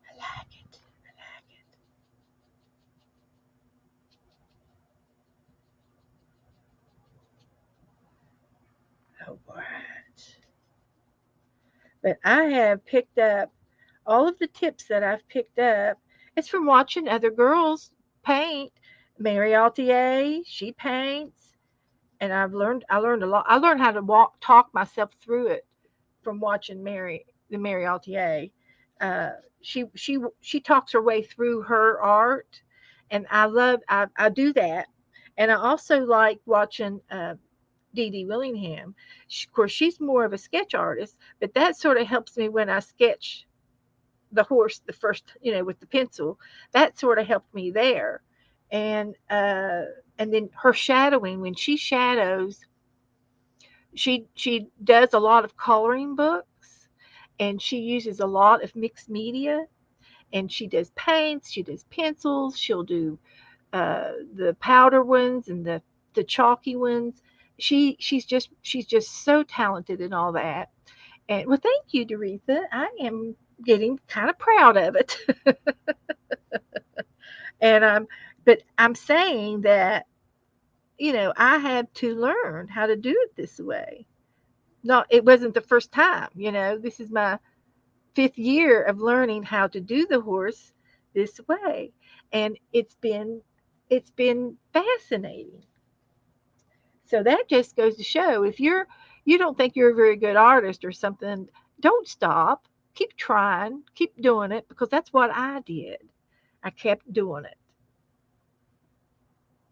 I like it. I like it. All right. But I have picked up all of the tips that I've picked up. It's from watching other girls paint. Mary Altier, she paints, and I learned a lot. I learned how to talk myself through it from watching Mary Altier. Uh, she talks her way through her art, and I do that. And I also like watching Dee Dee Willingham. Of course, she's more of a sketch artist, but that sort of helps me when I sketch the horse the first, with the pencil. That sort of helped me there. And uh and then her shadowing, when she shadows, she does a lot of coloring books, and she uses a lot of mixed media, and she does paints, she does pencils, she'll do the powder ones and the chalky ones. She's just so talented in all that. And well, thank you, Doretha. I am getting kind of proud of it. And but I'm saying that, I had to learn how to do it this way. No, it wasn't the first time. This is my fifth year of learning how to do the horse this way, and it's been fascinating. So that just goes to show, if you don't think you're a very good artist or something, don't stop. Keep trying, keep doing it, because that's what I did. I kept doing it.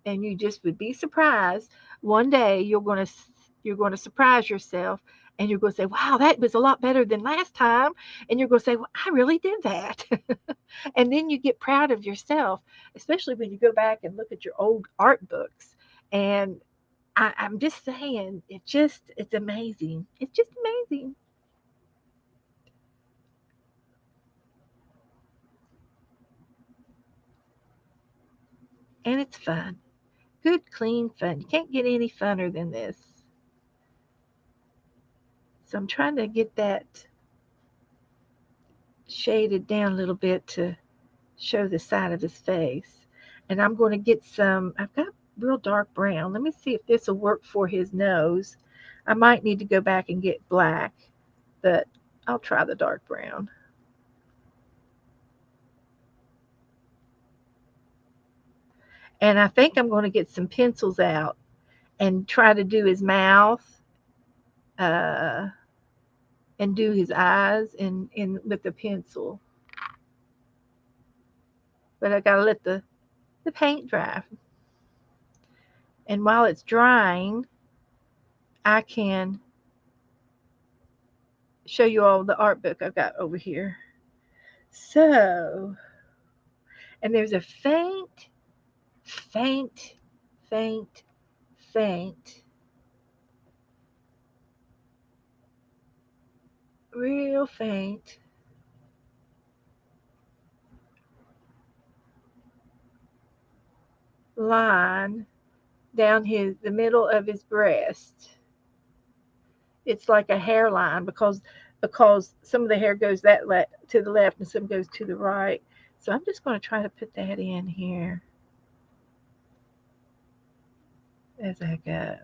And you just would be surprised. One day you're going to surprise yourself, and you're going to say, "Wow, that was a lot better than last time." And you're going to say, "Well, I really did that." And then you get proud of yourself, especially when you go back and look at your old art books. And I'm just saying, it's amazing. It's just amazing. And it's fun. Good, clean fun. You can't get any funner than this. So I'm trying to get that shaded down a little bit to show the side of his face. And I'm going to get I've got real dark brown. Let me see if this will work for his nose. I might need to go back and get black, but I'll try the dark brown. And I think I'm going to get some pencils out and try to do his mouth, uh, and do his eyes in with the pencil. But I got to let the paint dry. And while it's drying, I can show you all the art book I've got over here. So, and there's a faint, faint, faint, faint, real faint line down the middle of his breast. It's like a hairline, because some of the hair goes to the left and some goes to the right. So I'm just going to try to put that in here as I go.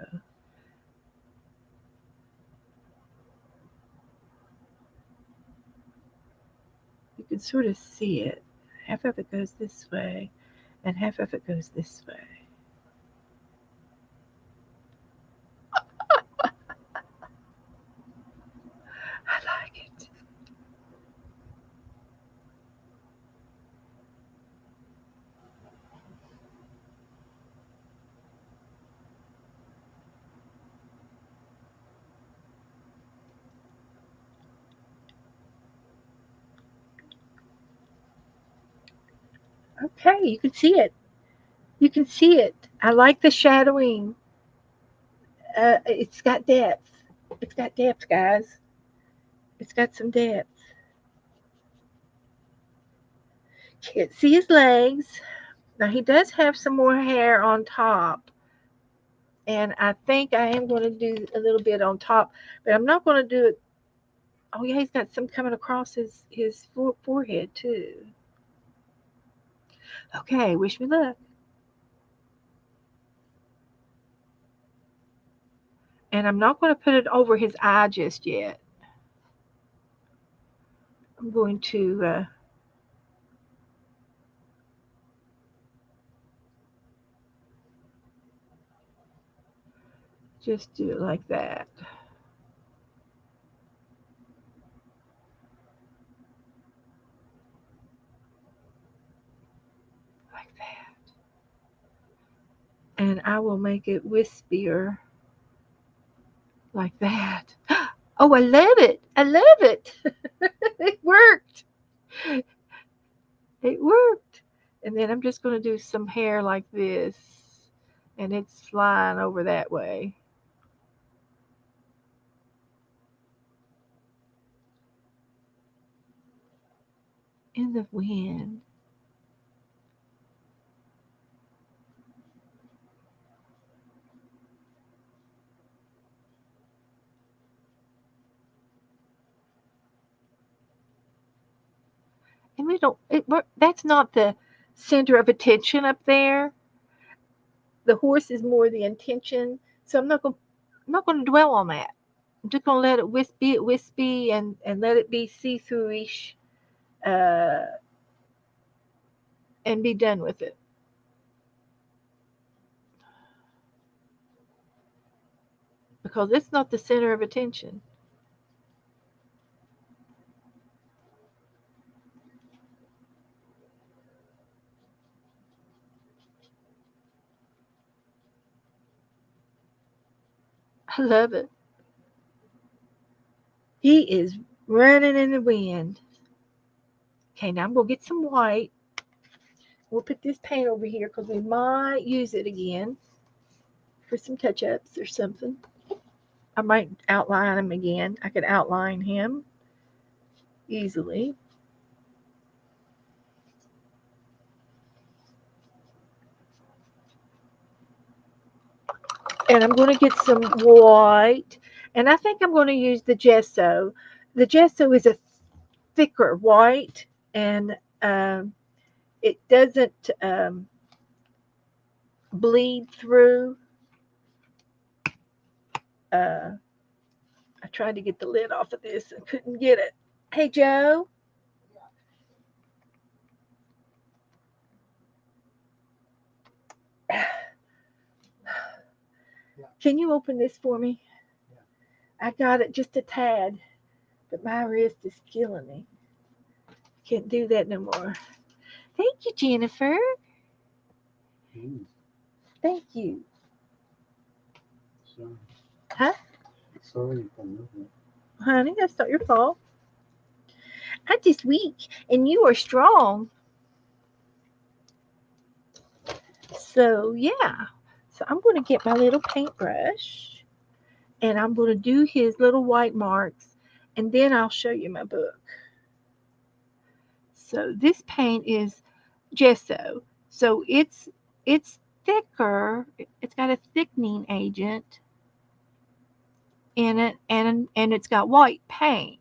You can sort of see it. Half of it goes this way, and half of it goes this way. I like it. Okay, you can see it. You can see it. I like the shadowing. It's got depth. It's got depth, guys. It's got some depth. Can't see his legs. Now he does have some more hair on top, and I think I am going to do a little bit on top, but I'm not going to do it. Oh yeah, he's got some coming across his forehead too. Okay, wish me luck. And I'm not going to put it over his eye just yet. I'm going to just do it like that, like that, and I will make it wispier like that. Oh, I love it! I love it! It worked! It worked! And then I'm just going to do some hair like this, and it's flying over that way in the wind. And we don't. That's not the center of attention up there. The horse is more the intention. So I'm not going to dwell on that. I'm just going to let it be it wispy and let it be see-through-ish, uh, and be done with it because it's not the center of attention. I love it. He is running in the wind. Okay, now I'm going to get some white. We'll put this paint over here because we might use it again for some touch-ups or something. I might outline him again. I could outline him easily. And I'm going to get some white. And I think I'm going to use the gesso. The gesso is a thicker white, and it doesn't bleed through. Uh, I tried to get the lid off of this and couldn't get it. Hey, Joe, Yeah. can you open this for me? Yeah. I got it just a tad, but my wrist is killing me. Can't do that no more. Thank you, Jennifer. Mm, Thank you. sorry. Huh? Sorry if I'm moving. Honey, that's not your fault. I'm just weak, and you are strong. So, yeah. So, I'm going to get my little paintbrush, and I'm going to do his little white marks, and then I'll show you my book. So, this paint is gesso. So, it's thicker. It's got a thickening agent in it, and it's got white paint.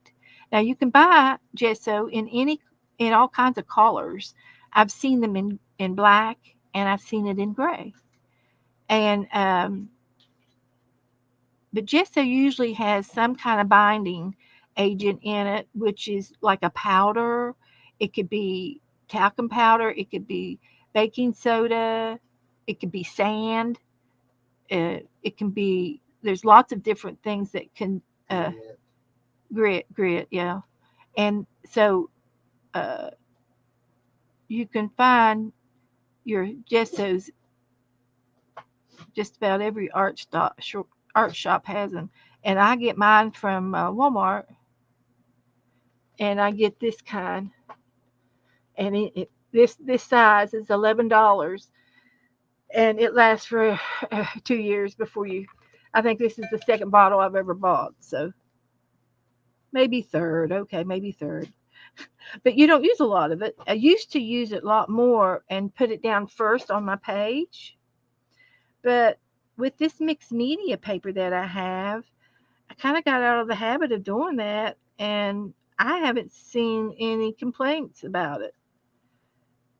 Now you can buy gesso in all kinds of colors. I've seen them in black, and I've seen it in gray. And but gesso usually has some kind of binding agent in it, which is like a powder. It could be talcum powder. It could be baking soda. It could be sand. It can be. There's lots of different things that can uh, Grit. grit, yeah. And so uh, you can find your gessos just about every art shop has them. And I get mine from Walmart, and I get this kind, and This size is $11, and it lasts for 2 years before you. I think this is the second bottle I've ever bought, so maybe third. Okay, maybe third. But you don't use a lot of it. I used to use it a lot more and put it down first on my page, but with this mixed media paper that I have, I kind of got out of the habit of doing that, and I haven't seen any complaints about it.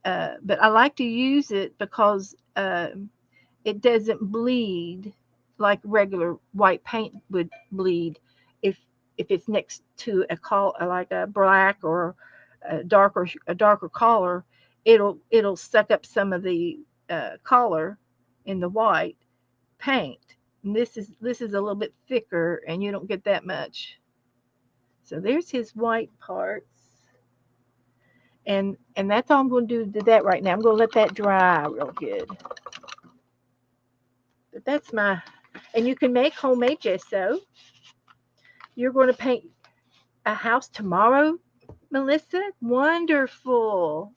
But I like to use it because it doesn't bleed like regular white paint would bleed if it's next to like a black or a darker color. It'll suck up some of the color in the white paint. And this is a little bit thicker, and you don't get that much. So there's his white parts, and that's all I'm going to do to that right now. I'm going to let that dry real good. But that's my, and you can make homemade gesso. You're going to paint a house tomorrow, Melissa? Wonderful.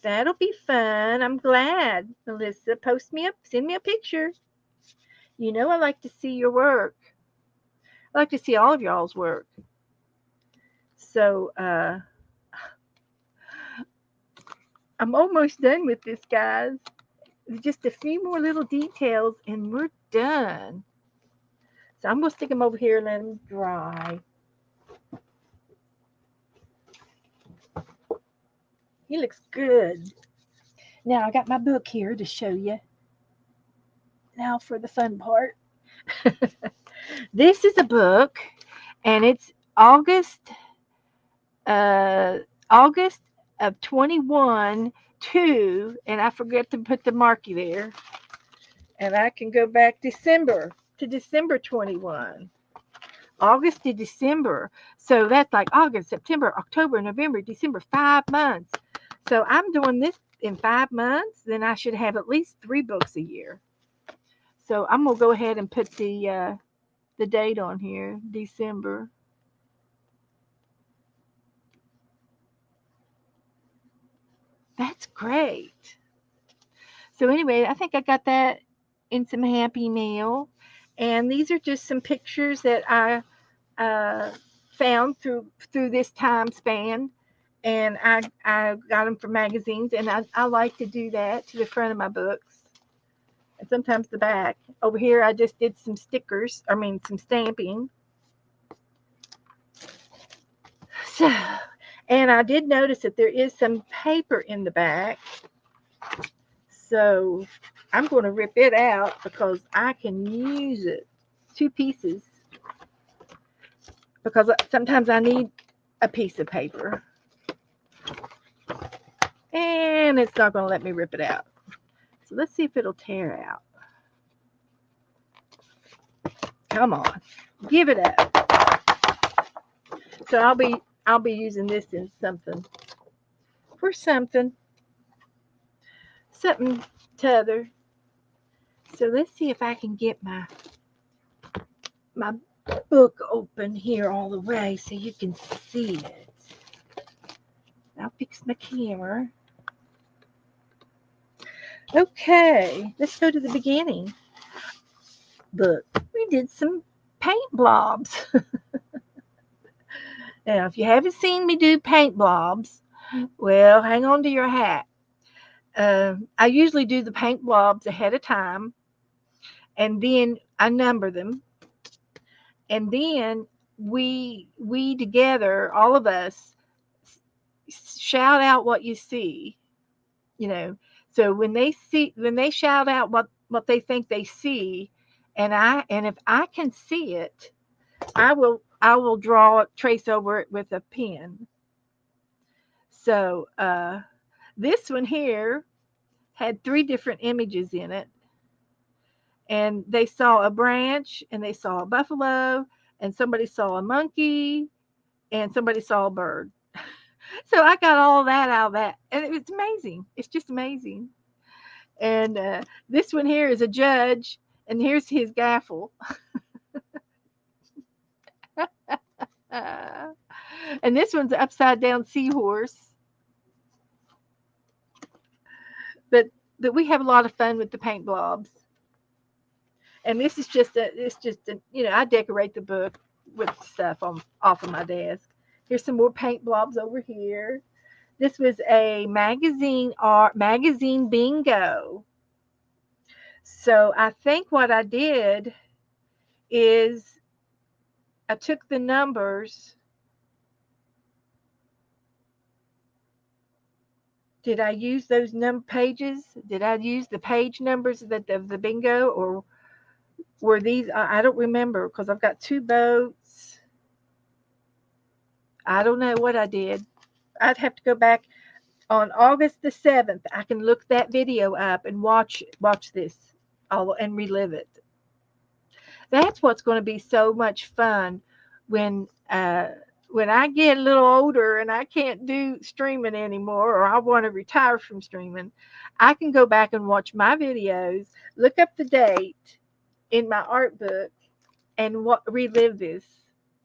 That'll be fun. I'm glad, Melissa. Send me a picture. You know I like to see your work. I like to see all of y'all's work. So I'm almost done with this, guys. Just a few more little details, and we're done. So I'm going to stick them over here and let them dry. He looks good. Now I got my book here to show you. Now for the fun part. This is a book, and it's uh, August of 21 to, and I forget to put the marky there, and I can go back to December 21. August to December. So that's like August, September, October, November, December, 5 months. So I'm doing this in 5 months, then I should have at least 3 books a year. So I'm gonna go ahead and put the date on here, December. That's great. So anyway, I think I got that in some Happy Mail, and these are just some pictures that I uh, found through this time span, and I got them from magazines, and I like to do that to the front of my books, and sometimes the back. Over here, I just did some stickers. I mean, some stamping. So, and I did notice that there is some paper in the back. So I'm going to rip it out because I can use it. 2 pieces. Because sometimes I need a piece of paper. And it's not going to let me rip it out. So let's see if it'll tear out. Come on. Give it up. So I'll be using this in something. For something. Something t'other. So let's see if I can get my book open here all the way so you can see it. I'll fix my camera. Okay, let's go to the beginning. Look, we did some paint blobs. Now, if you haven't seen me do paint blobs, well, hang on to your hat. I usually do the paint blobs ahead of time, and then I number them, and then we together, all of us, shout out what you see. You know, so when they shout out what they think they see, and if I can see it, I will draw trace over it with a pen. So this one here had 3 different images in it, and they saw a branch, and they saw a buffalo, and somebody saw a monkey, and somebody saw a bird. So I got all that out of that, and it was amazing. It's just amazing. And this one here is a judge, and here's his gaffle. And this one's an upside down seahorse. But we have a lot of fun with the paint blobs. And this is just I decorate the book with stuff on off of my desk. Here's some more paint blobs over here. This was a magazine bingo. So I think what I did is I took the numbers. Did I use those pages? Did I use the page numbers of the bingo, or were these? I don't remember because I've got two boats. I don't know what I did. I'd have to go back on August the 7th. I can look that video up and watch this all and relive it. That's what's going to be so much fun when when I get a little older and I can't do streaming anymore, or I want to retire from streaming. I can go back and watch my videos, look up the date in my art book, and relive this.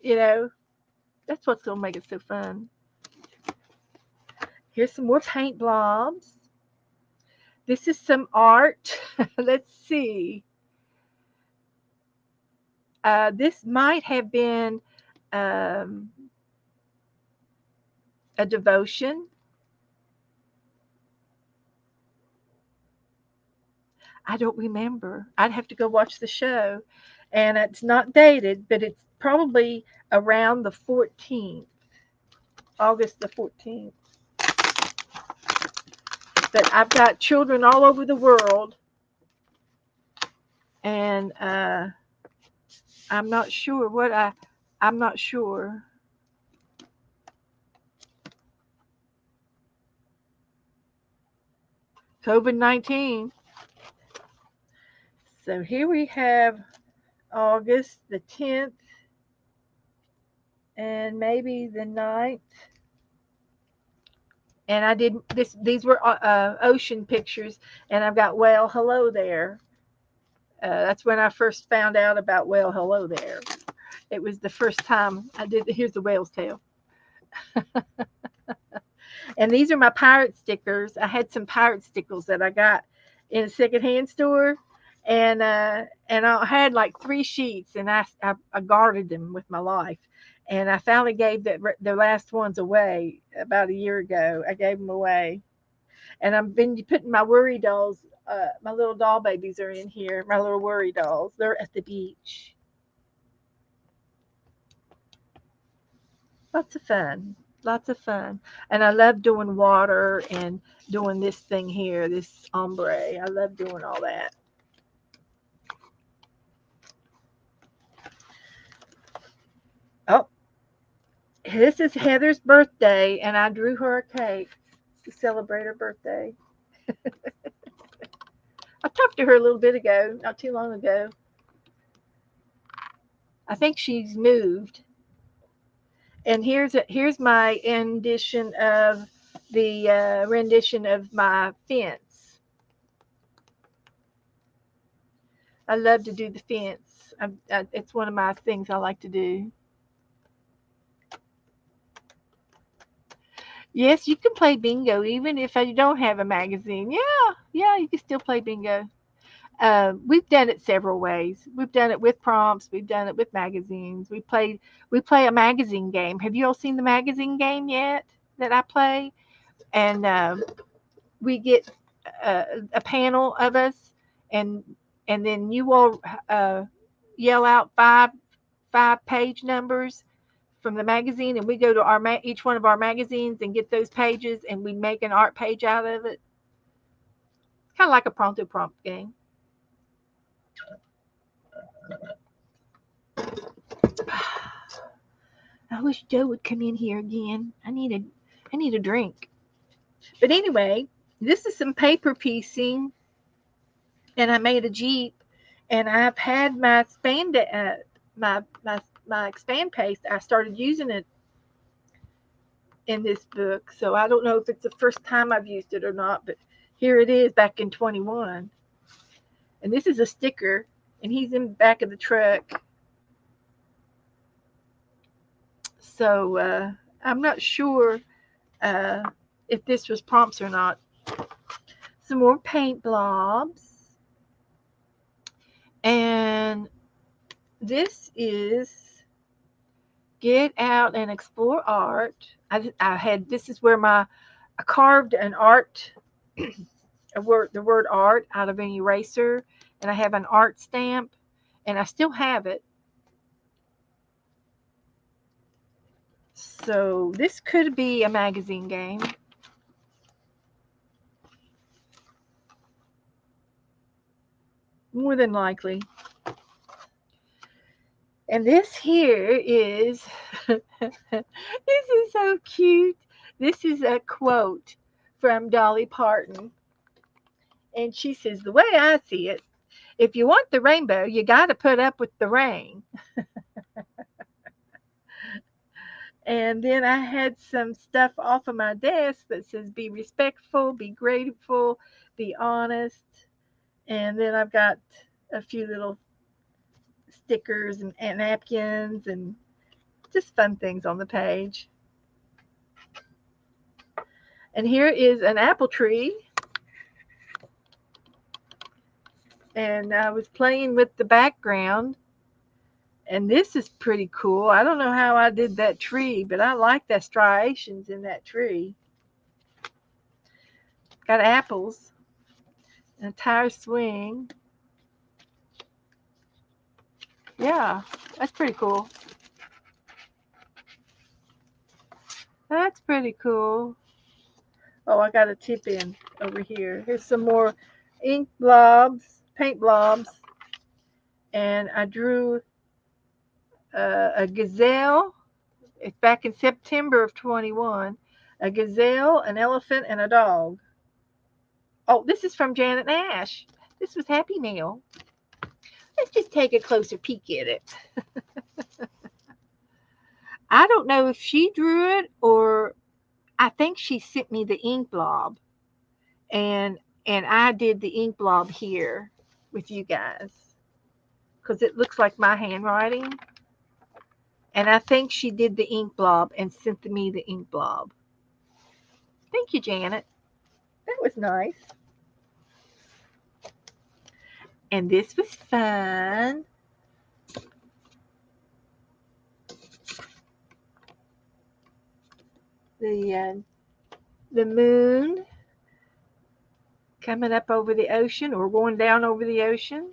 You know, that's what's going to make it so fun. Here's some more paint blobs. This is some art. Let's see. This might have been um, a devotion. I don't remember. I'd have to go watch the show. And it's not dated, but it's probably around the 14th, August the 14th. But I've got children all over the world, and I'm not sure I'm not sure. COVID-19. So here we have August the 10th and maybe the 9th. And I did this. These were ocean pictures, and I've got Well Hello There. That's when I first found out about Well Hello There. It was the first time I did. Here's the whale's tail. And these are my pirate stickers. I had some pirate stickers that I got in a secondhand store, and I had like 3 sheets, and I guarded them with my life. And I finally gave the last ones away about a year ago. I gave them away, and I've been putting my worry dolls. My little doll babies are in here. My little worry dolls. They're at the beach. Lots of fun. Lots of fun. And I love doing water and doing this thing here, this ombre. I love doing all that. Oh, this is Heather's birthday, and I drew her a cake to celebrate her birthday. I talked to her a little bit ago, not too long ago. I think she's moved. And here's my rendition of my fence. I love to do the fence. It's one of my things I like to do. Yes, you can play bingo even if you don't have a magazine. Yeah, you can still play bingo. We've done it several ways. We've done it with prompts. We've done it with magazines. We play a magazine game. Have you all seen the magazine game yet that I play? And we get a panel of us, and then you all yell out five page numbers from the magazine, and we go to each one of our magazines and get those pages, and we make an art page out of it. Kind of like a pronto prompt game. I wish Joe would come in here again. I need a drink. But anyway, this is some paper piecing, and I made a Jeep, and I've had my my expand paste. I started using it in this book, so I don't know if it's the first time I've used it or not, but here it is back in 21. And this is a sticker, and he's in the back of the truck. So I'm not sure if this was prompts or not. some more paint blobs. And this is Get Out and Explore Art. This is where I carved an art, the word art out of an eraser, and I have an art stamp, and I still have it. So this could be a magazine game. More than likely. And this here is, this is so cute. This is a quote from Dolly Parton. And she says, the way I see it, if you want the rainbow, you got to put up with the rain. And then I had some stuff off of my desk that says, be respectful, be grateful, be honest. And then I've got a few little stickers and napkins and just fun things on the page. And here is an apple tree. And I was playing with the background. And this is pretty cool. I don't know how I did that tree, but I like the striations in that tree. Got apples and a tire swing. Yeah, that's pretty cool. That's pretty cool. Oh, I got a tip in over here. Here's some more ink blobs, paint blobs. And I drew a gazelle. It's back in September of 21. A gazelle, an elephant, and a dog. Oh, this is from Janet Nash. This was Happy Meal. Let's just take a closer peek at it. I don't know if she drew it or I think she sent me the ink blob. And I did the ink blob here with you guys because it looks like my handwriting. And I think she did the ink blob and sent me the ink blob. Thank you, Janet. That was nice. And this was fun. The moon coming up over the ocean or going down over the ocean.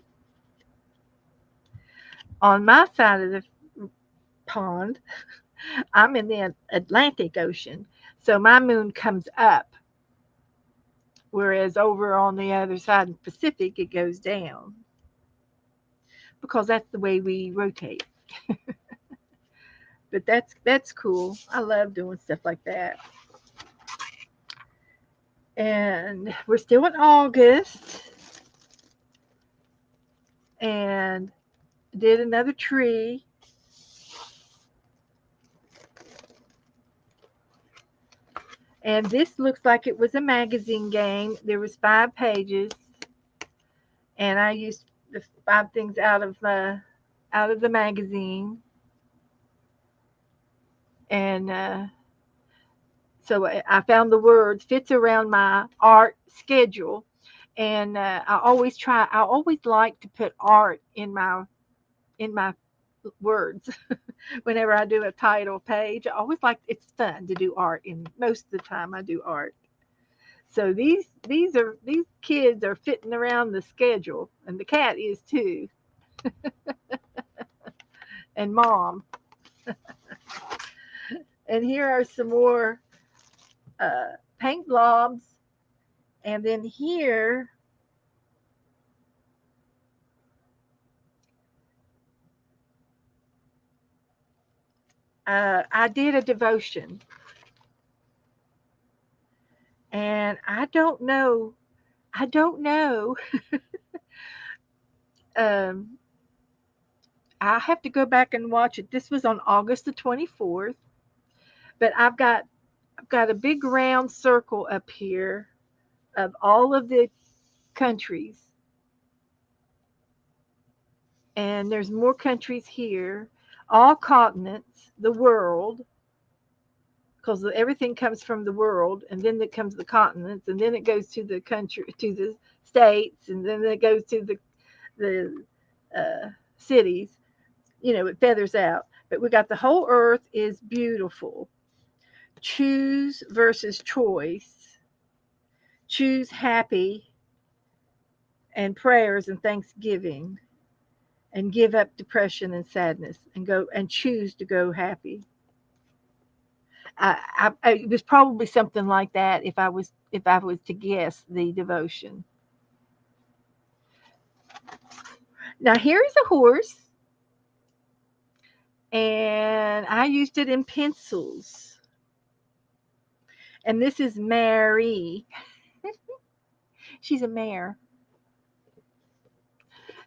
On my side of the pond, I'm in the Atlantic Ocean, so my moon comes up, whereas over on the other side of the Pacific, it goes down because that's the way we rotate. But that's cool. I love doing stuff like that. And we're still in August, and did another tree. And this looks like it was a magazine game. There was 5 pages, and I used the 5 things out of the magazine. And so I found the words fits around my art schedule, and I always like to put art in my words. Whenever I do a title page, I always like it's fun to do art, and most of the time I do art. So these kids are fitting around the schedule, and the cat is too, and mom. And here are some more paint blobs, and then here I did a devotion, and I don't know. um, I have to go back and watch it. This was on August the 24th, but I've got a big round circle up here of all of the countries, and there's more countries here, all continents, the world, because everything comes from the world, and then it comes the continents, and then it goes to the country, to the states, and then it goes to the cities. It feathers out. But we got the whole earth is beautiful. Choose versus choice. Choose happy and prayers and thanksgiving, and give up depression and sadness, and go and choose to go happy. It was probably something like that if I was to guess the devotion. Now here is a horse, and I used it in pencils. And this is Mary. She's a mare.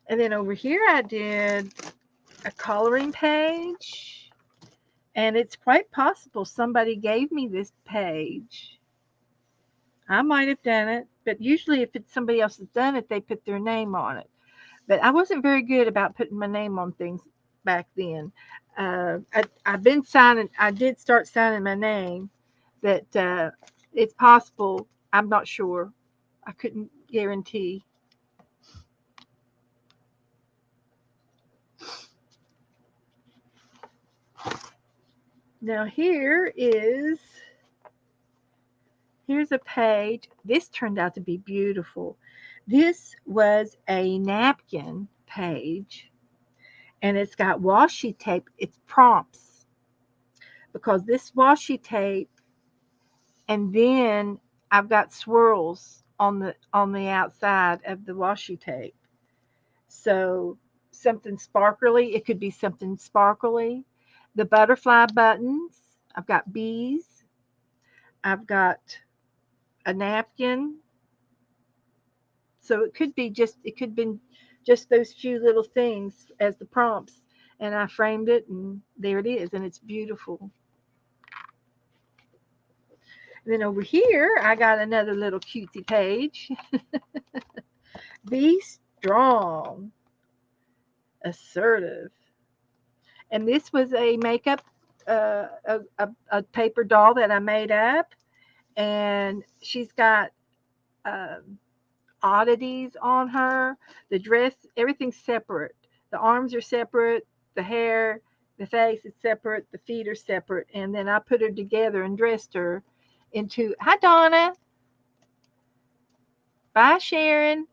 And then over here I did a coloring page. And it's quite possible somebody gave me this page. I might have done it, but usually if it's somebody else has done it, they put their name on it. But I wasn't very good about putting my name on things back then. I've been signing. I did start signing my name, but it's possible. I'm not sure. I couldn't guarantee. Now here's a page. This turned out to be beautiful. This was a napkin page, and it's got washi tape. It's prompts, because this washi tape, and then I've got swirls on the outside of the washi tape. So something sparkly. It could be something sparkly. The butterfly buttons. I've got bees. I've got a napkin. So it could be just those few little things as the prompts. And I framed it, and there it is, and it's beautiful. And then over here, I got another little cutesy page. Be strong, assertive. And this was a makeup, a paper doll that I made up. And she's got um, oddities on her. The dress, everything's separate. The arms are separate. The hair, the face is separate. The feet are separate. And then I put her together and dressed her into. Hi, Donna. Bye, Sharon.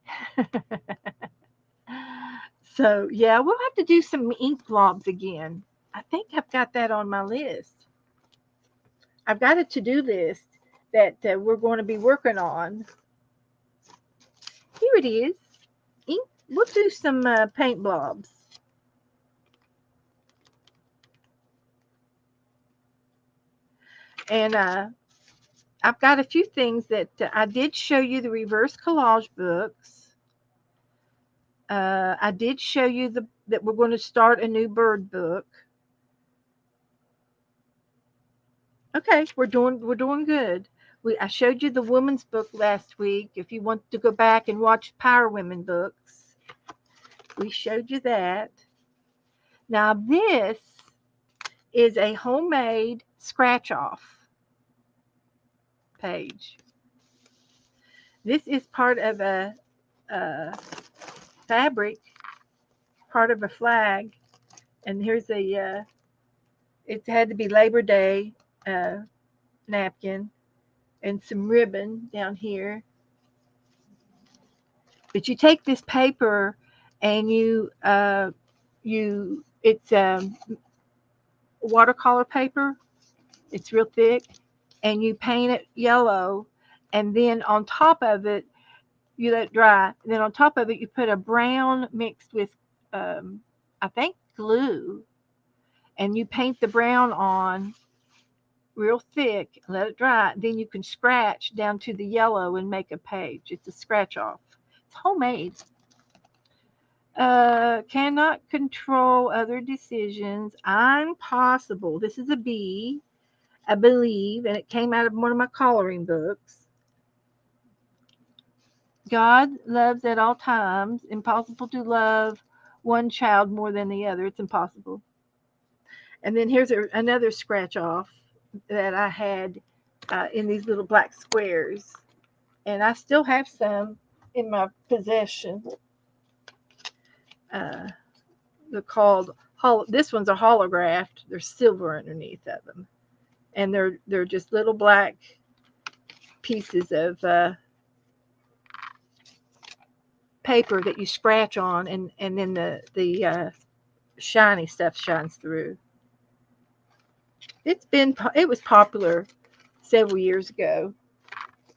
So yeah, we'll have to do some ink blobs again. I think I've got that on my list. I've got a to-do list that we're going to be working on. Here it is. Ink. We'll do some paint blobs. And I've got a few things that I did show you the reverse collage books. I did show you that we're going to start a new bird book. Okay, we're doing good. I showed you the woman's book last week. If you want to go back and watch Power Women books, we showed you that. Now this is a homemade scratch off page. This is part of a fabric, part of a flag, and here's it had to be Labor Day uh, napkin, and some ribbon down here. But you take this paper, and it's watercolor paper. It's real thick, and you paint it yellow, and then on top of it you let it dry. And then on top of it you put a brown mixed with I think glue, and you paint the brown on real thick, let it dry. Then you can scratch down to the yellow and make a page. It's a scratch off. It's homemade. Cannot control other decisions. I'm possible. This is a B, I believe, and it came out of one of my coloring books. God loves at all times. Impossible to love one child more than the other. It's impossible. And then here's another scratch off. that I had in these little black squares. And I still have some in my possession. Uh, they're called, this one's a holographed. There's silver underneath of them. And they're just little black pieces of paper that you scratch on, and then the shiny stuff shines through. It was popular several years ago,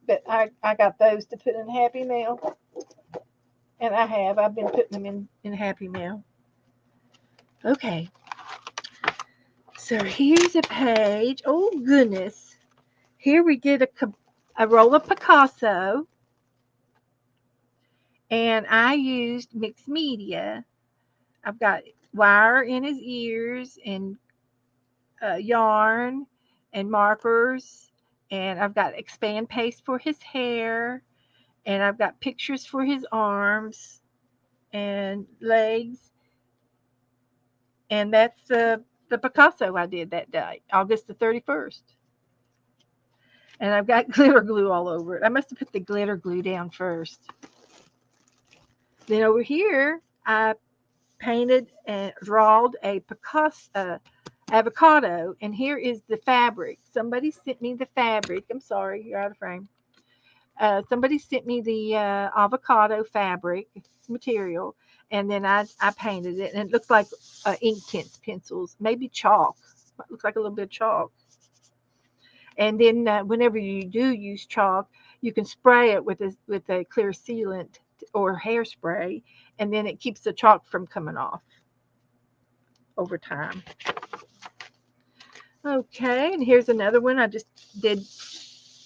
but I got those to put in Happy Mail, and I've been putting them in Happy Mail. Okay, so here's a page. Oh goodness, here we did a roll of Picasso, and I used mixed media. I've got wire in his ears and yarn and markers, and I've got expand paste for his hair, and I've got pictures for his arms and legs, and that's the Picasso I did that day, August the 31st. And I've got glitter glue all over it. I must have put the glitter glue down first. Then over here, I painted and drawed a Picasso avocado, and here is the fabric. Somebody sent me the fabric. I'm sorry, you're out of frame. Somebody sent me the avocado fabric material, and then I painted it, and it looks like ink tints pencils, maybe chalk. It looks like a little bit of chalk. And then whenever you do use chalk, you can spray it with a clear sealant or hairspray, and then it keeps the chalk from coming off over time. Okay, and here's another one. I just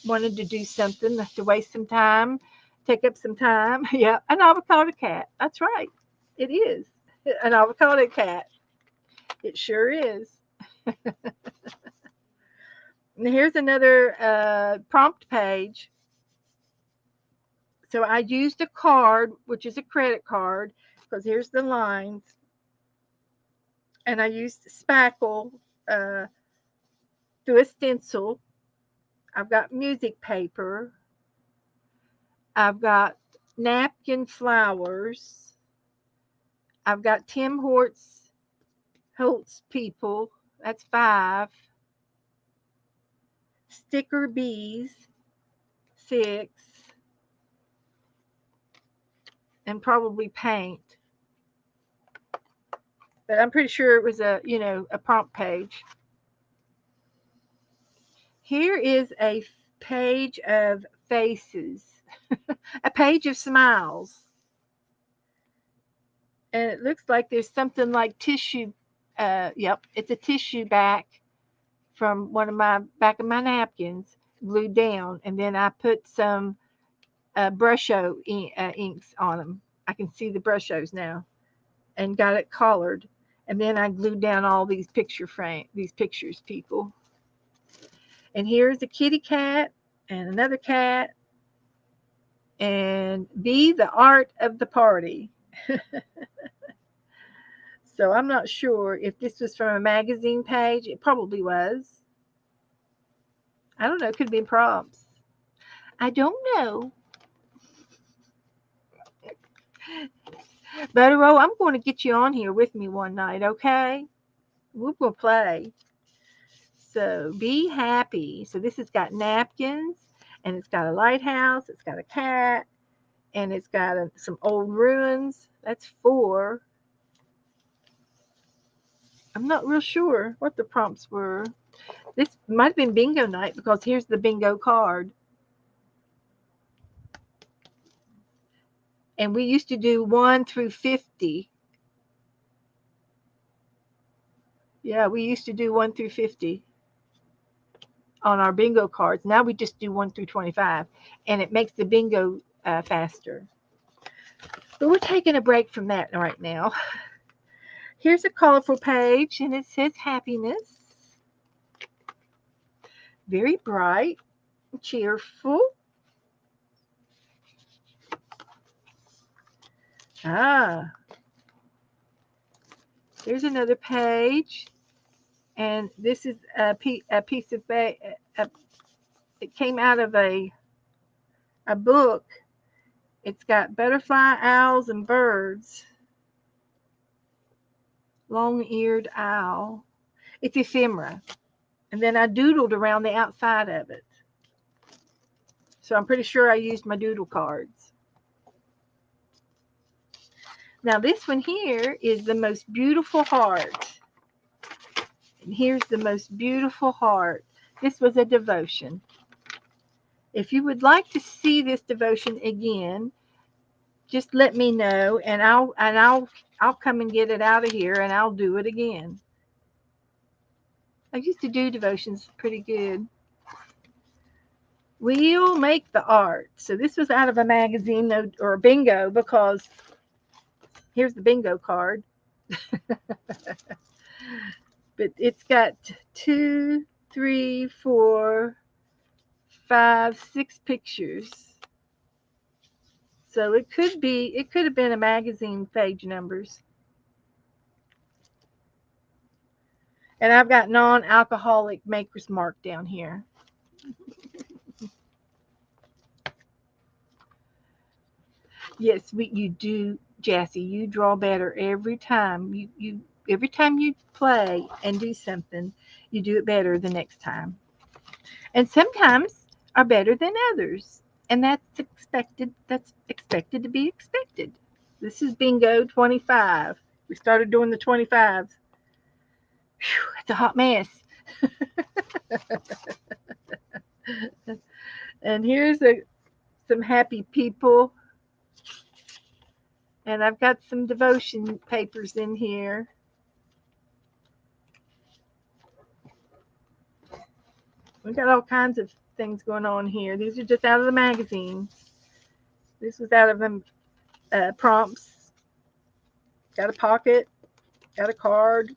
wanted to do something to waste some time, take up some time. Yeah, an avocado cat. That's right. It is an avocado cat. It sure is. And here's another prompt page. So I used a card, which is a credit card, because here's the lines. And I used spackle uh, through a stencil. I've got music paper. I've got napkin flowers. I've got Tim Holtz people. That's 5. Sticker bees, 6. And probably paint. But I'm pretty sure it was a prompt page. Here is a page of faces, a page of smiles. And it looks like there's something like tissue. Yep, it's a tissue back from one of my back of my napkins glued down, and then I put some inks on them. I can see the brushos now, and got it colored. And then I glued down all these these pictures, people. And here's a kitty cat and another cat, and be the art of the party. So I'm not sure if this was from a magazine page. It probably was. I don't know. It could have been prompts. I don't know. Butterow, I'm going to get you on here with me one night, okay? We're going to play. So be happy. So this has got napkins, and it's got a lighthouse. It's got a cat, and it's got some old ruins. That's 4. I'm not real sure what the prompts were. This might have been bingo night because here's the bingo card. And we used to do 1 through 50. Yeah, we used to do 1 through 50 on our bingo cards. Now we just do 1 through 25, and it makes the bingo faster. But we're taking a break from that right now. Here's a colorful page, and it says happiness. Very bright, cheerful. Ah, there's another page, And this is a piece of it came out of a book. It's got butterfly, owls, and birds. Long-eared owl. It's ephemera. And then I doodled around the outside of it. So I'm pretty sure I used my doodle cards. Now this one here is the most beautiful heart. And here's the most beautiful heart. This was a devotion. If you would like to see this devotion again, just let me know, and I'll come and get it out of here, and I'll do it again. I used to do devotions pretty good. We'll make the art. So this was out of a magazine or a bingo, because here's the bingo card. But it's got 2, 3, 4, 5, 6 pictures. So it could have been a magazine page numbers. And I've got non-alcoholic maker's mark down here. Yes, you do, Jassy. You draw better every time. Every time you play and do something, you do it better the next time. And sometimes are better than others. And that's expected to be expected. This is bingo 25. We started doing the 25s. Whew, it's a hot mess. And here's some happy people. And I've got some devotion papers in here. We've got all kinds of things going on here. These are just out of the magazine. This was out of the prompts. Got a pocket. Got a card.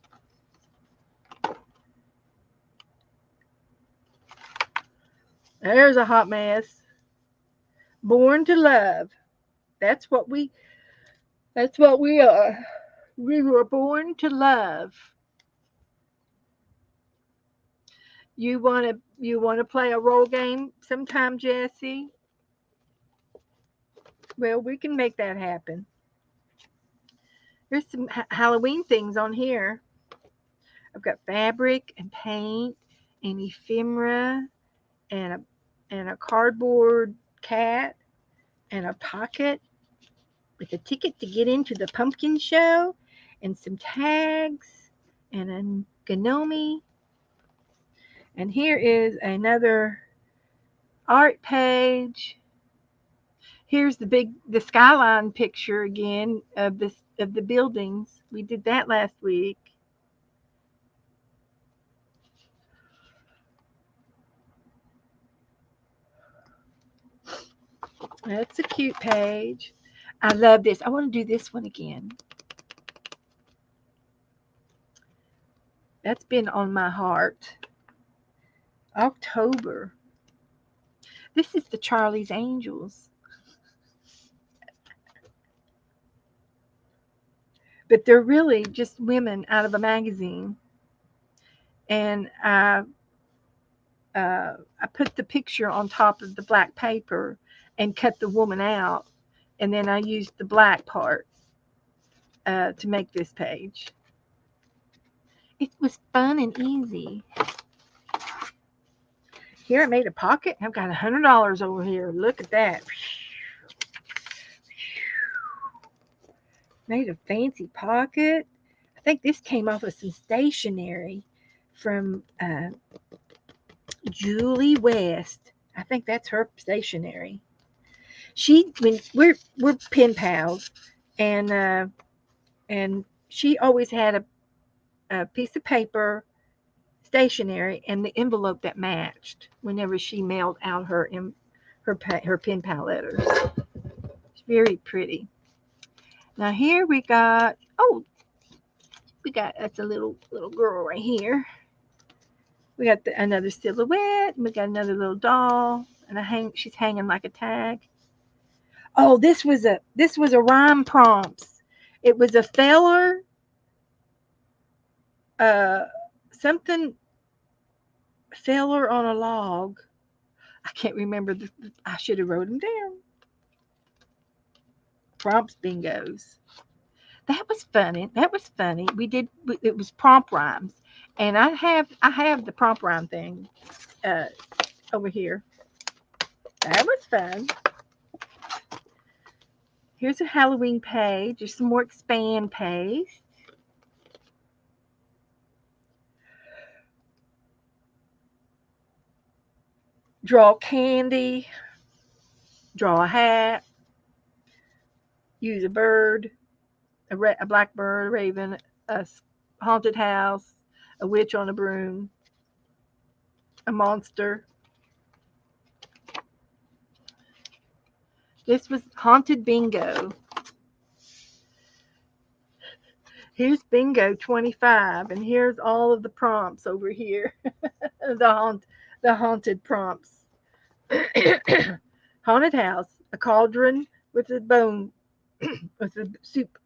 There's a hot mess. Born to love. That's what we are. We were born to love. You wanna play a role game sometime, Jesse? Well, we can make that happen. There's some Halloween things on here. I've got fabric and paint and ephemera and a cardboard cat and a pocket with a ticket to get into the pumpkin show and some tags and a gnome. And here is another art page. Here's the skyline picture again of the buildings. We did that last week. That's a cute page. I love this. I want to do this one again. That's been on my heart. October. This is the Charlie's Angels. But they're really just women out of a magazine. And I put the picture on top of the black paper and cut the woman out. And then I used the black part to make this page. It was fun and easy. Here I made a pocket. I've got $100 over here. Look at that. Made a fancy pocket. I think this came off of some stationery from Julie West. I think that's her stationery. We're pen pals, and she always had a piece of paper, stationery, and the envelope that matched whenever she mailed out her pen pal letters. It's very pretty. Now here we got that's a little girl right here. We got another silhouette, and we got another little doll, and she's hanging like a tag. Oh, this was a rhyme prompts. It was a feller, uh, something feller on a log. I can't remember. I should have wrote them down. Prompts bingos. That was funny. That was funny. We did. It was prompt rhymes, and I have the prompt rhyme thing uh, over here. That was fun. Here's a Halloween page. There's some more expand paste. Draw candy. Draw a hat. Use a bird. A black bird, a raven, a haunted house, a witch on a broom, a monster. This was haunted bingo. Here's bingo 25, and here's all of the prompts over here. The haunted prompts. Haunted house, a cauldron with a bone with a soup,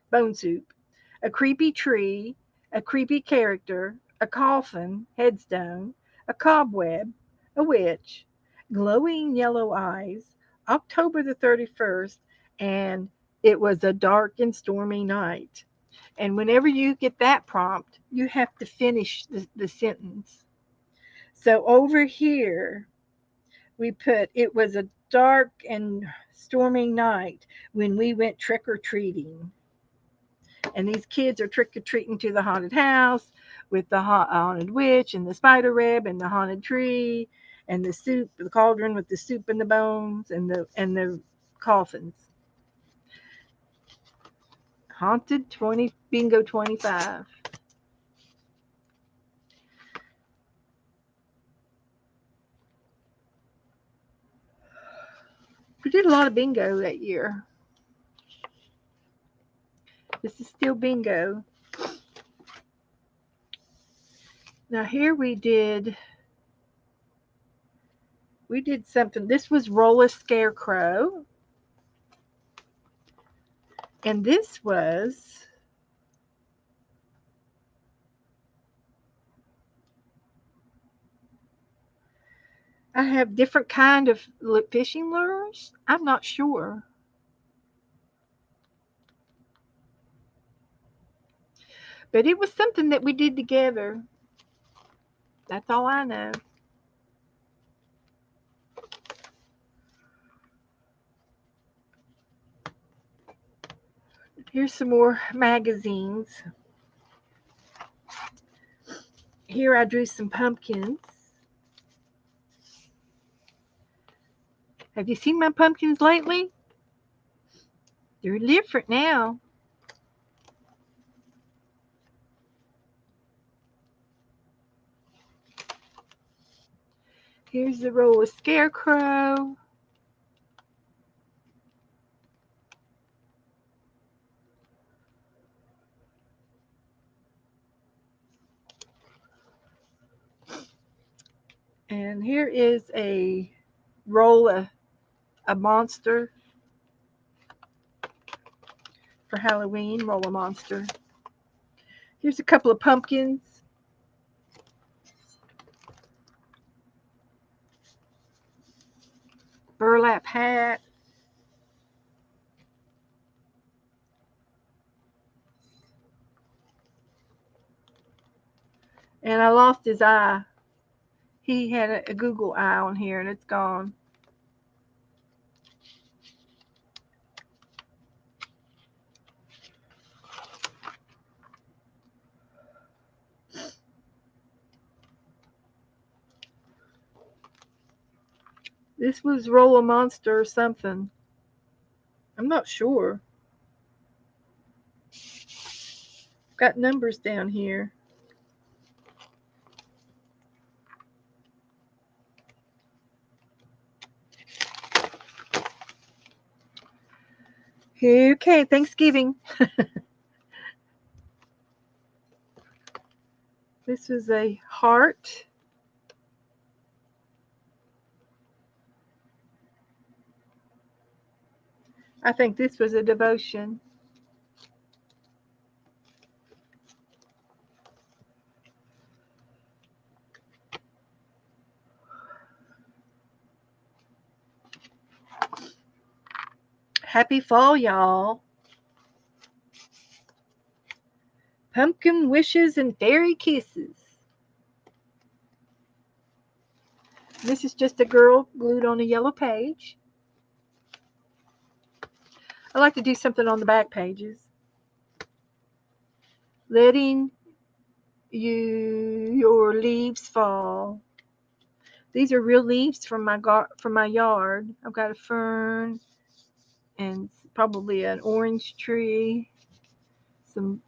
bone soup, a creepy tree, a creepy character, a coffin, headstone, a cobweb, a witch, glowing yellow eyes, October the 31st, and it was a dark and stormy night. And whenever you get that prompt, you have to finish the sentence. So over here, we put, it was a dark and stormy night when we went trick or treating. And these kids are trick or treating to the haunted house with the haunted witch and the spider web and the haunted tree and the soup, the cauldron with the soup and the bones and the coffins. Haunted 20 bingo 25. We did a lot of bingo that year. This is still bingo. Now here we did something. This was roll a scarecrow. And this was I have different kind of fishing lures. I'm not sure. But it was something that we did together. That's all I know. Here's some more magazines. Here I drew some pumpkins. Have you seen my pumpkins lately? They're different now. Here's the roll of scarecrow. And here is a roll of a monster for Halloween. Roll a monster. Here's a couple of pumpkins. Burlap hat. And I lost his eye. He had a Google eye on here and it's gone. This was Roll a Monster or something. I'm not sure. Got numbers down here. Okay, Thanksgiving. This was a heart. I think this was a devotion. Happy fall, y'all. Pumpkin wishes and fairy kisses. This is just a girl glued on a yellow page. I like to do something on the back pages. Letting your leaves fall. These are real leaves from my yard. I've got a fern and probably an orange tree, some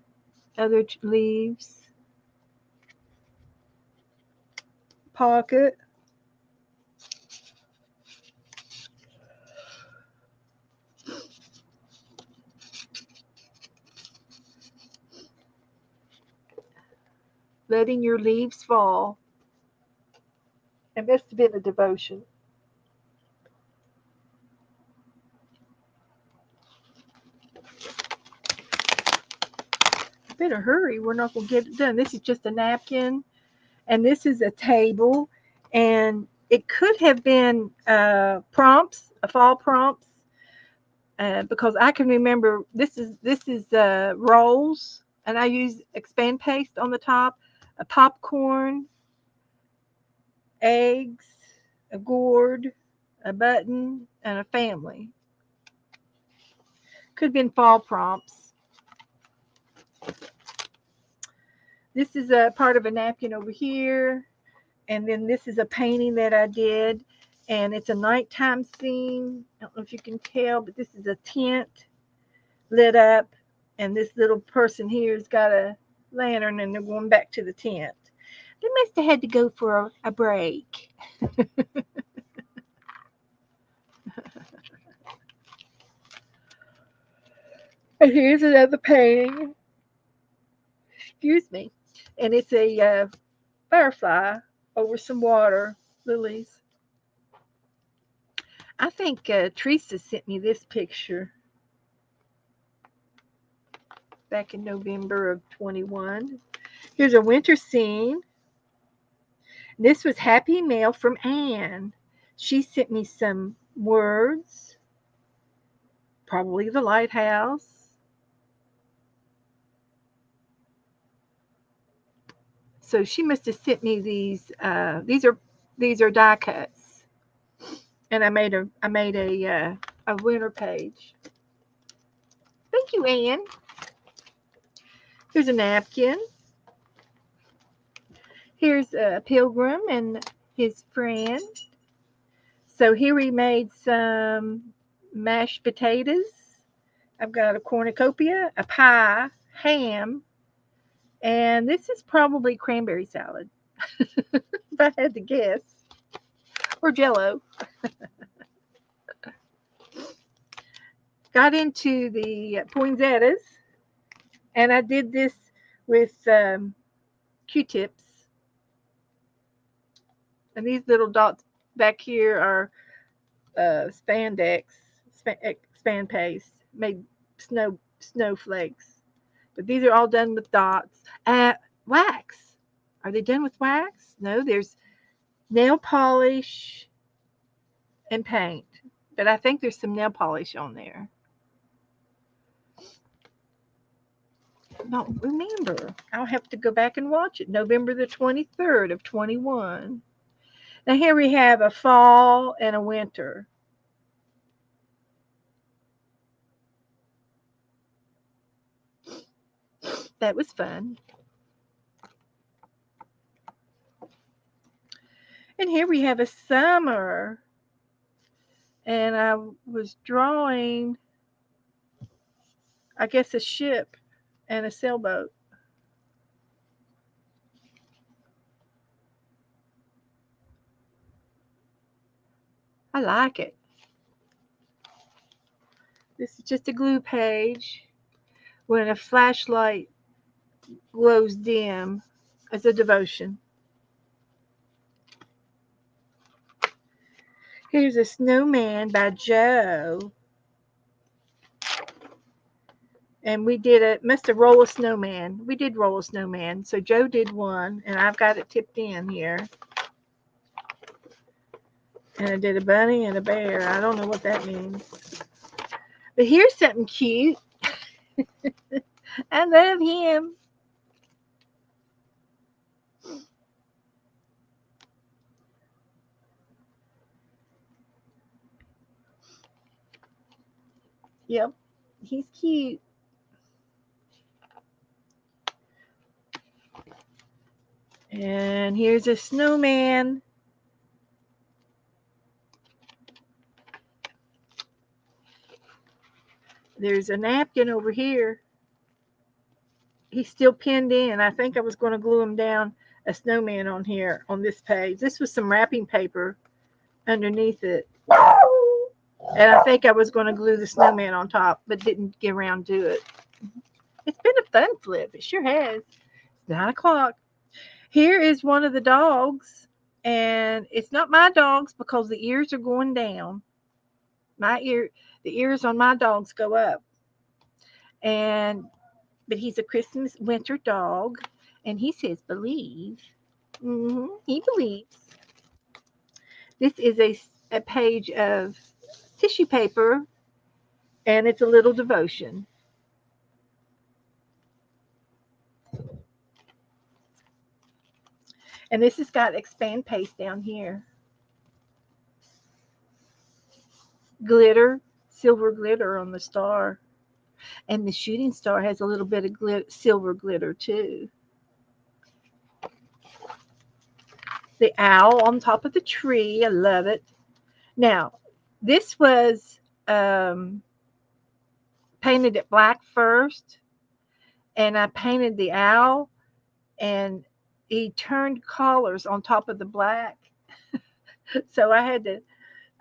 other leaves. Pocket. Letting your leaves fall. It must have been a devotion. Better hurry. We're not going to get it done. This is just a napkin, and this is a table, and it could have been prompts, fall prompts, because I can remember this is rolls, and I use expand paste on the top, a popcorn, eggs, a gourd, a button, and a family. Could have been fall prompts. This is a part of a napkin over here. And then this is a painting that I did. And it's a nighttime scene. I don't know if you can tell, but this is a tent lit up. And this little person here's got a lantern and they're going back to the tent. They must have had to go for a break. And here's another painting. Excuse me. And it's a firefly over some water lilies. I think Teresa sent me this picture back in November of 21. Here's a winter scene. This was Happy Mail from Anne. She sent me some words, probably the lighthouse. So she must have sent me these. These are die cuts, and I made a winter page. Thank you, Anne. Here's a napkin. Here's a pilgrim and his friend. So here we made some mashed potatoes. I've got a cornucopia, a pie, ham, and this is probably cranberry salad, if I had to guess, or Jello. Got into the poinsettias, and I did this with Q-tips. And these little dots back here are spandex, span paste, made snowflakes. But these are all done with dots. Wax. Are they done with wax? No, there's nail polish and paint. But I think there's some nail polish on there. I don't remember. I'll have to go back and watch it. November the 23rd of 21. Now here we have a fall and a winter. That was fun. And here we have a summer. And I was drawing, I guess, a ship and a sailboat. I like it. This is just a glue page when a flashlight glows dim as a devotion. Here's a snowman by Joe. And we did must have roll a snowman. We did roll a snowman. So Joe did one, and I've got it tipped in here. And I did a bunny and a bear. I don't know what that means. But here's something cute. I love him. Yep, he's cute. And here's a snowman. There's a napkin over here. He's still pinned in. I think I was going to glue him down, a snowman on here on this page. This was some wrapping paper underneath it. And I think I was going to glue the snowman on top, but didn't get around to it. It's been a fun flip. It sure has. It's 9 o'clock. Here is one of the dogs, and it's not my dogs because the ears are going down. The ears on my dogs go up. And but he's a Christmas winter dog, and he says believe. He believes. This is a page of tissue paper, and it's a little devotion. And this has got expand paste down here. Glitter, silver glitter on the star. And the shooting star has a little bit of silver glitter too. The owl on top of the tree. I love it. Now, this was painted it black first, and I painted the owl, and he turned colors on top of the black. So I had to,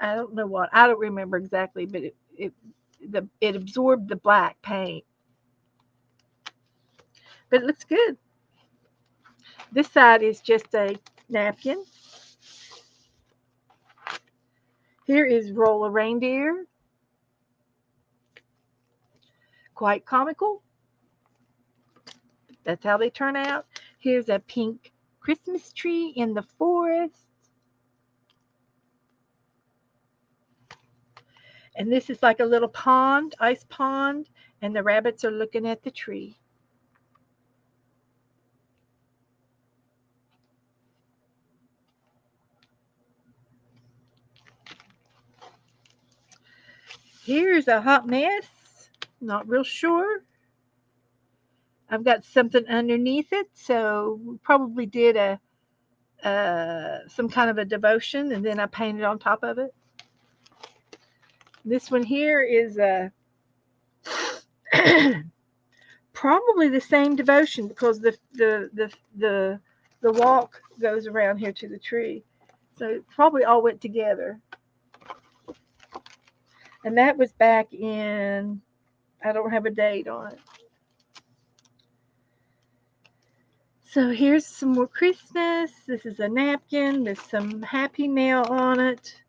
I don't know what, I don't remember exactly, but it absorbed the black paint. But it looks good. This side is just a napkin. Here is roll a reindeer. Quite comical. That's how they turn out. Here's a pink Christmas tree in the forest. And this is like a little pond, ice pond, and the rabbits are looking at the tree. Here's a hot mess. Not real sure. I've got something underneath it, so we probably did a some kind of a devotion, and then I painted on top of it. This one here is probably the same devotion because the walk goes around here to the tree, so it probably all went together. And that was back in, I don't have a date on it. So here's some more Christmas. This is a napkin with some Happy Mail on it,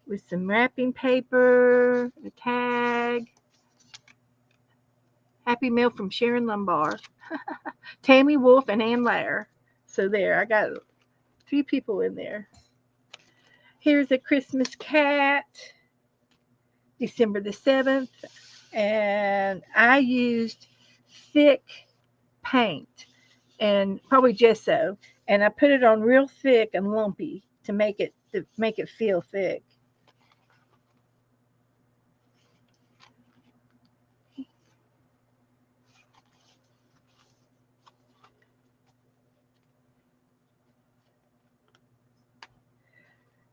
with some wrapping paper, a tag. Happy Mail from Sharon Lumbar, Tammy Wolf, and Ann Lair. So there, I got 3 people in there. Here's a Christmas cat, December the 7th, and I used thick paint and probably gesso, and I put it on real thick and lumpy to make it feel thick.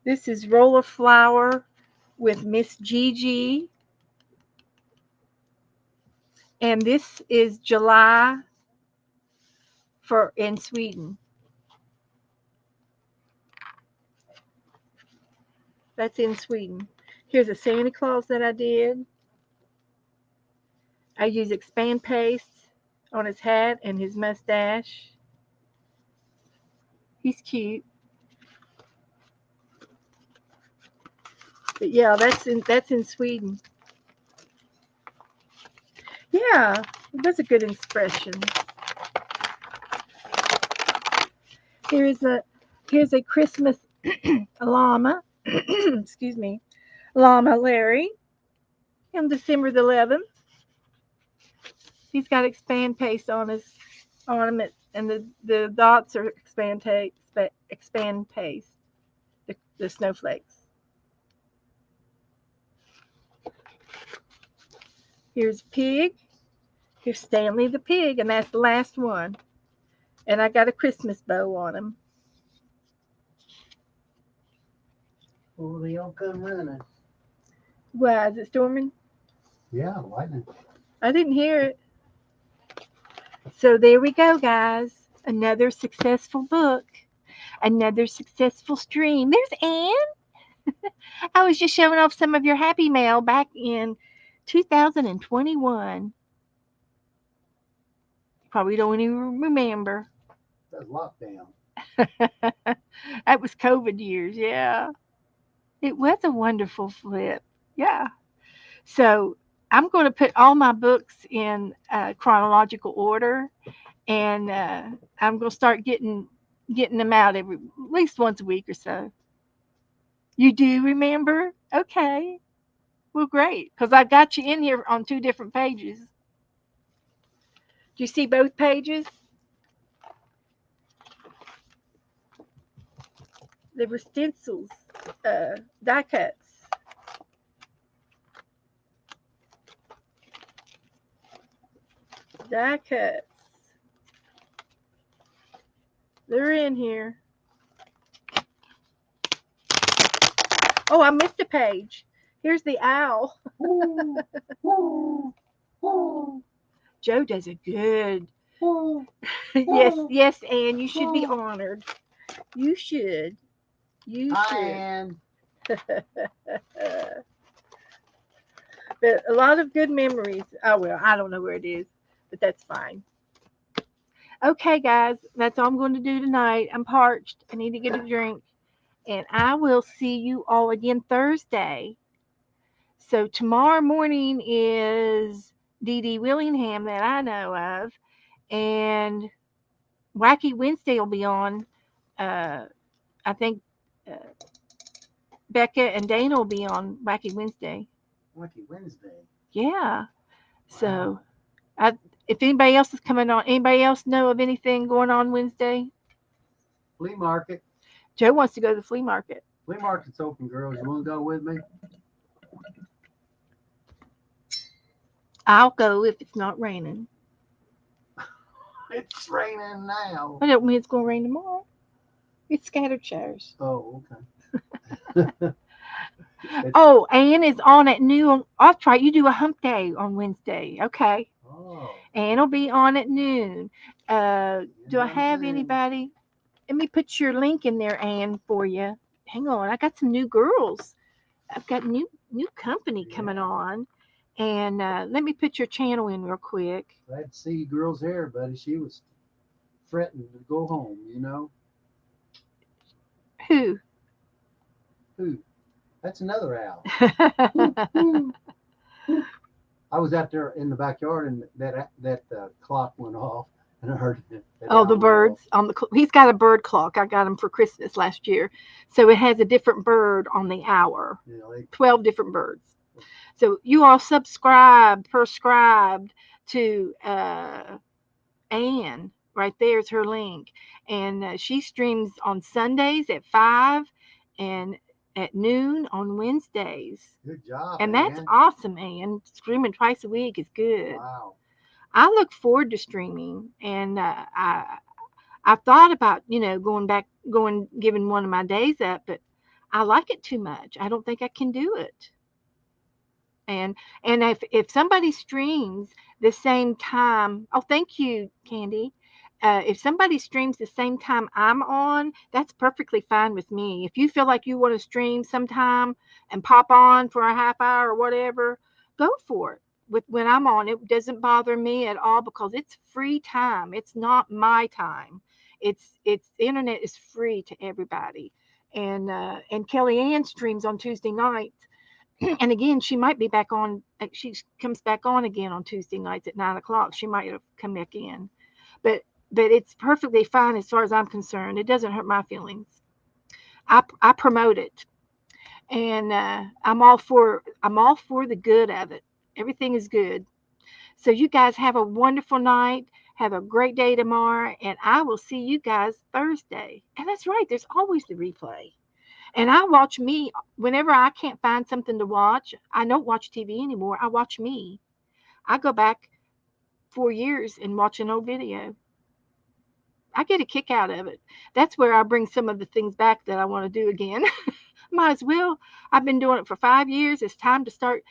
This is Roll of Flour with Miss Gigi, and this is July for in Sweden. That's in Sweden. Here's a Santa Claus that I did. I use expand paste on his hat and his mustache. He's cute. But yeah, that's in Sweden. Yeah, that's a good expression. Here's a Christmas llama. Excuse me, llama Larry. on December the 11th. He's got expand paste on his ornament, and the dots are expand paste, the snowflakes. Here's Pig. Here's Stanley the Pig, and that's the last one. And I got a Christmas bow on him. Oh, they all come running. Why, is it storming? Yeah, lightning. I didn't hear it. So there we go, guys. Another successful book. Another successful stream. There's Anne. I was just showing off some of your happy mail back in 2021. Probably don't even remember. That's lockdown. That was COVID years, yeah. It was a wonderful flip. Yeah. So I'm going to put all my books in chronological order, and I'm going to start getting them out at least once a week or so. You do remember? Okay. Well, great, because I got you in here on two different pages. Do you see both pages? They were stencils, die cuts. Die cuts. They're in here. Oh, I missed a page. Here's the owl. Joe does a good. Yes, yes, Anne, you should be honored. You should. You Hi, should. Ann. But a lot of good memories. Oh, well, I don't know where it is, but that's fine. Okay, guys, that's all I'm going to do tonight. I'm parched. I need to get a drink. And I will see you all again Thursday. So tomorrow morning is Dee Dee Willingham that I know of. And Wacky Wednesday will be on. I think uh, Becca and Dana will be on Wacky Wednesday. Wacky Wednesday. Yeah. So Wow. if anybody else is coming on, anybody else know of anything going on Wednesday? Flea market. Joe wants to go to the flea market. Flea market's open, girls. You want to go with me? I'll go if it's not raining. It's raining now. I don't mean it's going to rain tomorrow. It's scattered showers. Oh, okay. Oh, Ann is on at noon. That's right. You do a hump day on Wednesday. Okay. Oh. Ann will be on at noon. Do I Yeah, have noon. anybody? Let me put your link in there, Ann, for you. Hang on. I got some new girls. I've got new company coming Yeah. on. And let me put your channel in real quick. Glad to see you girls here, buddy. She was fretting to go home, you know? Who? Who? That's another owl. I was out there in the backyard and that clock went off and I heard that Oh, the owl birds on the. He's got a bird clock. I got him for Christmas last year, so it has a different bird on the hour. You know, 12 different birds. So you all prescribed to Anne. Right there's her link, and she streams on Sundays at 5 and at noon on Wednesdays. good job, And that's man. awesome, Anne. Streaming twice a week is good. Wow. I look forward to streaming, and I thought about giving one of my days up, but I like it too much. I don't think I can do it. And if somebody streams the same time, oh, thank you, Candy. If somebody streams the same time I'm on, that's perfectly fine with me. If you feel like you want to stream sometime and pop on for a half hour or whatever, go for it. With when I'm on, it doesn't bother me at all because it's free time. It's not my time. It's the internet is free to everybody. And Kellyanne streams on Tuesday nights, and again, she might be back on. She comes back on again on Tuesday nights at 9 o'clock. She might have come back in, but it's perfectly fine as far as I'm concerned. It doesn't hurt my feelings. I promote it, and I'm all for the good of it. Everything is good. So you guys have a wonderful night. Have a great day tomorrow, and I will see you guys Thursday. And that's right, there's always the replay. And I watch me whenever I can't find something to watch. I don't watch TV anymore. I watch me. I go back 4 years and watch an old video. I get a kick out of it. That's where I bring some of the things back that I want to do again. Might as well. I've been doing it for 5 years. It's time to start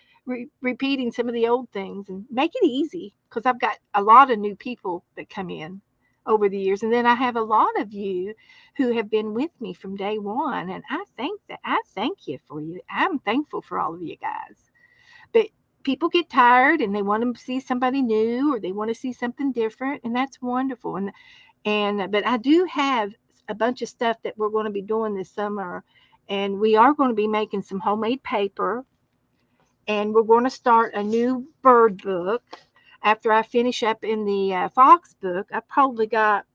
repeating some of the old things and make it easy because I've got a lot of new people that come in over the years. And then I have a lot of you who have been with me from day one. And I thank you for you. I'm thankful for all of you guys. But people get tired and they want to see somebody new or they want to see something different. And that's wonderful. And but I do have a bunch of stuff that we're going to be doing this summer, and we are going to be making some homemade paper, and we're going to start a new bird book after I finish up in the fox book. I probably got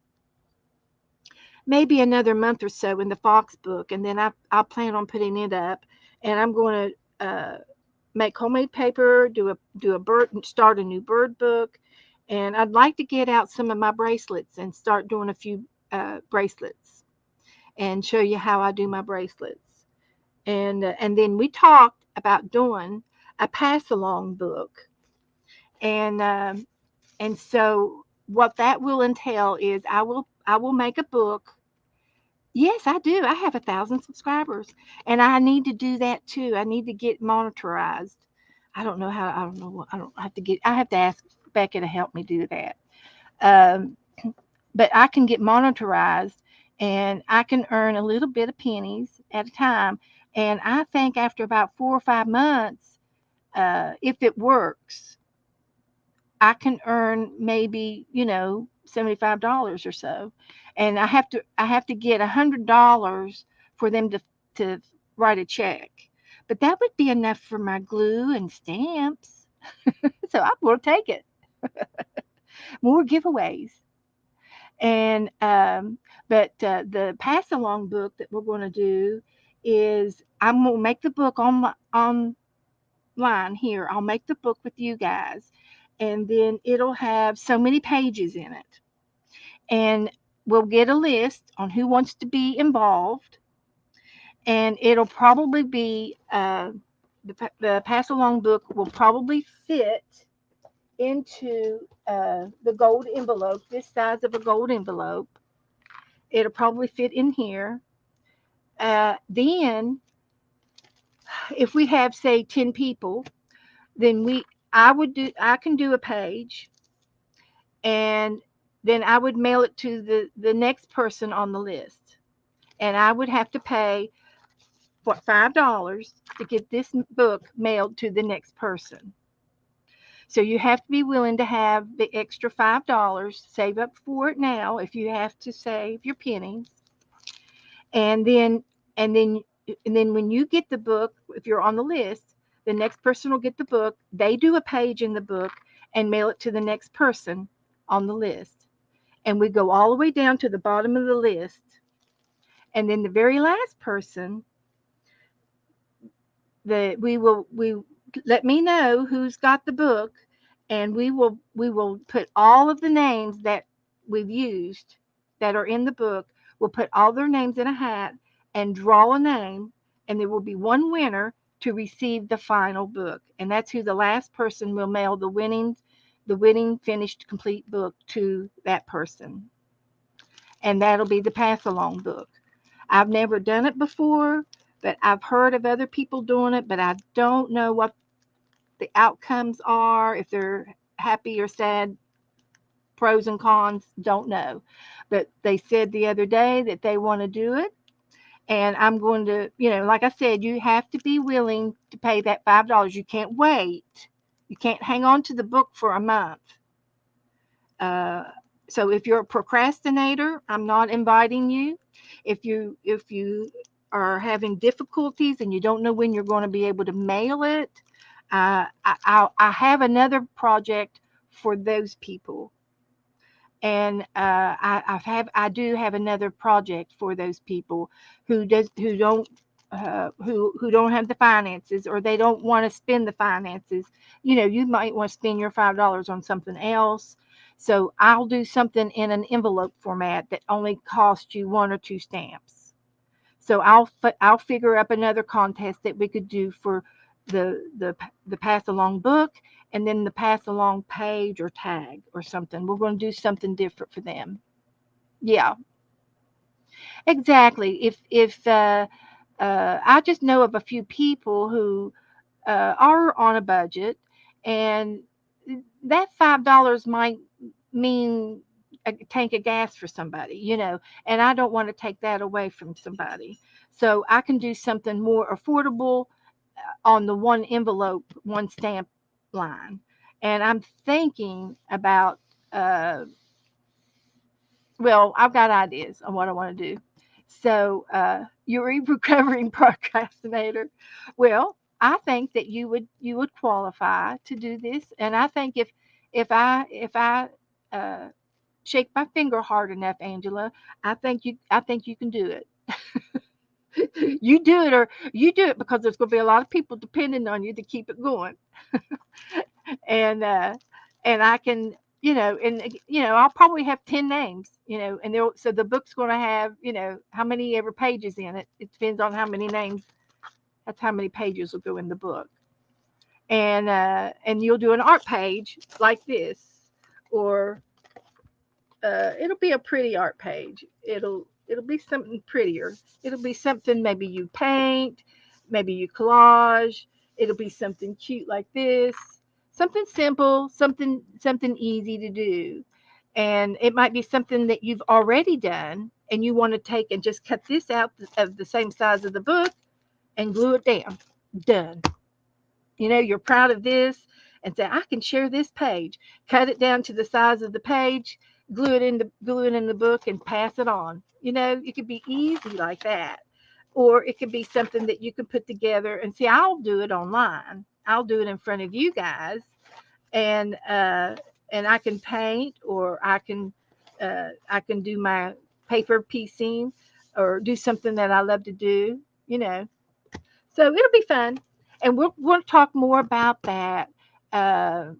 maybe another month or so in the fox book, and then I plan on putting it up, and I'm going to make homemade paper, do a bird, start a new bird book, and I'd like to get out some of my bracelets and start doing a few bracelets and show you how I do my bracelets. And then we talked about doing a pass along book, and so what that will entail is I will make a book. Yes, I do. I have 1,000 subscribers, and I need to do that too. I need to get monetized. I don't know how. I don't know. I don't have to get. I have to ask Becca to help me do that. Um, but I can get monetized, and I can earn a little bit of pennies at a time. And I think after about 4 or 5 months, if it works, I can earn maybe $75 or so, and I have to get $100 for them to write a check, but that would be enough for my glue and stamps. So I'm going to take it. More giveaways, and but the pass along book that we're going to do is I'm going to make the book online here. I'll make the book with you guys, and then it'll have so many pages in it, and we'll get a list on who wants to be involved, and it'll probably be the pass along book will probably fit into the gold envelope, this size of a gold envelope. It'll probably fit in here. Then, if we have say 10 people, then I can do a page, and then I would mail it to the next person on the list, and I would have to pay what $5 to get this book mailed to the next person. So you have to be willing to have the extra $5. Save up for it now if you have to save your pennies. And then and then and then when you get the book, if you're on the list, the next person will get the book. They do a page in the book and mail it to the next person on the list. And we go all the way down to the bottom of the list. And then the very last person that we let me know who's got the book, and we will put all of the names that we've used that are in the book. We'll put all their names in a hat and draw a name, and there will be one winner to receive the final book, and that's who the last person will mail the winning finished complete book to that person, and that'll be the pass along book. I've never done it before, but I've heard of other people doing it, but I don't know what the outcomes are, if they're happy or sad, pros and cons, don't know. But they said the other day that they want to do it. And I'm going to, like I said, you have to be willing to pay that $5. You can't wait. You can't hang on to the book for a month. Uh, so if you're a procrastinator, I'm not inviting you. If you are having difficulties and you don't know when you're going to be able to mail it, I have another project for those people, and I do have another project for those people who don't who don't have the finances, or they don't want to spend the finances. You might want to spend your $5 on something else. So I'll do something in an envelope format that only costs you one or two stamps. So I'll figure up another contest that we could do for the pass along book, and then the pass along page or tag or something. We're going to do something different for them. Yeah, exactly. If I just know of a few people who are on a budget, and that $5 might mean a tank of gas for somebody, and I don't want to take that away from somebody. So I can do something more affordable on the one envelope, one stamp line. And I'm thinking about, uh, well, I've got ideas on what I want to do. So, you're a recovering procrastinator. Well, I think that you would qualify to do this, and I think if I uh, shake my finger hard enough, Angela, I think you can do it. You do it, or you do it because there's going to be a lot of people depending on you to keep it going. And I can, I'll probably have 10 names, and there so the book's going to have, how many ever pages in it. It depends on how many names. That's how many pages will go in the book. And you'll do an art page like this, or it'll be a pretty art page. It'll be something prettier. It'll be something maybe you paint, maybe you collage. It'll be something cute like this. Something simple, something easy to do. And it might be something that you've already done, and you want to take and just cut this out of the same size of the book and glue it down. Done. You're proud of this, and say, I can share this page. Cut it down to the size of the page, glue it in the book, and pass it on. It could be easy like that. Or it could be something that you can put together and see. I'll do it online. I'll do it in front of you guys, and I can paint, or I can do my paper piecing, or do something that I love to do. You know, so it'll be fun, and we'll talk more about that uh,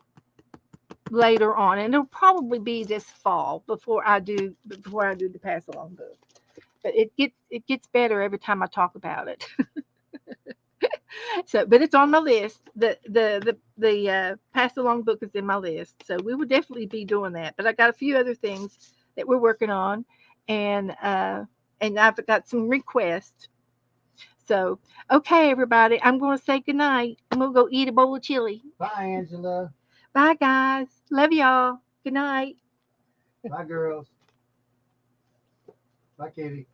later on, and it'll probably be this fall before I do the pass along book. But it gets better every time I talk about it. So, but it's on my list. The pass along book is in my list, so we will definitely be doing that. But I got a few other things that we're working on, and uh, and I've got some requests. So, okay, everybody, I'm going to say goodnight. I'm going to go eat a bowl of chili. Bye, Angela. Bye, guys. Love y'all. Good night. Bye, girls. Bye, Katie.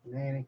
Nanny.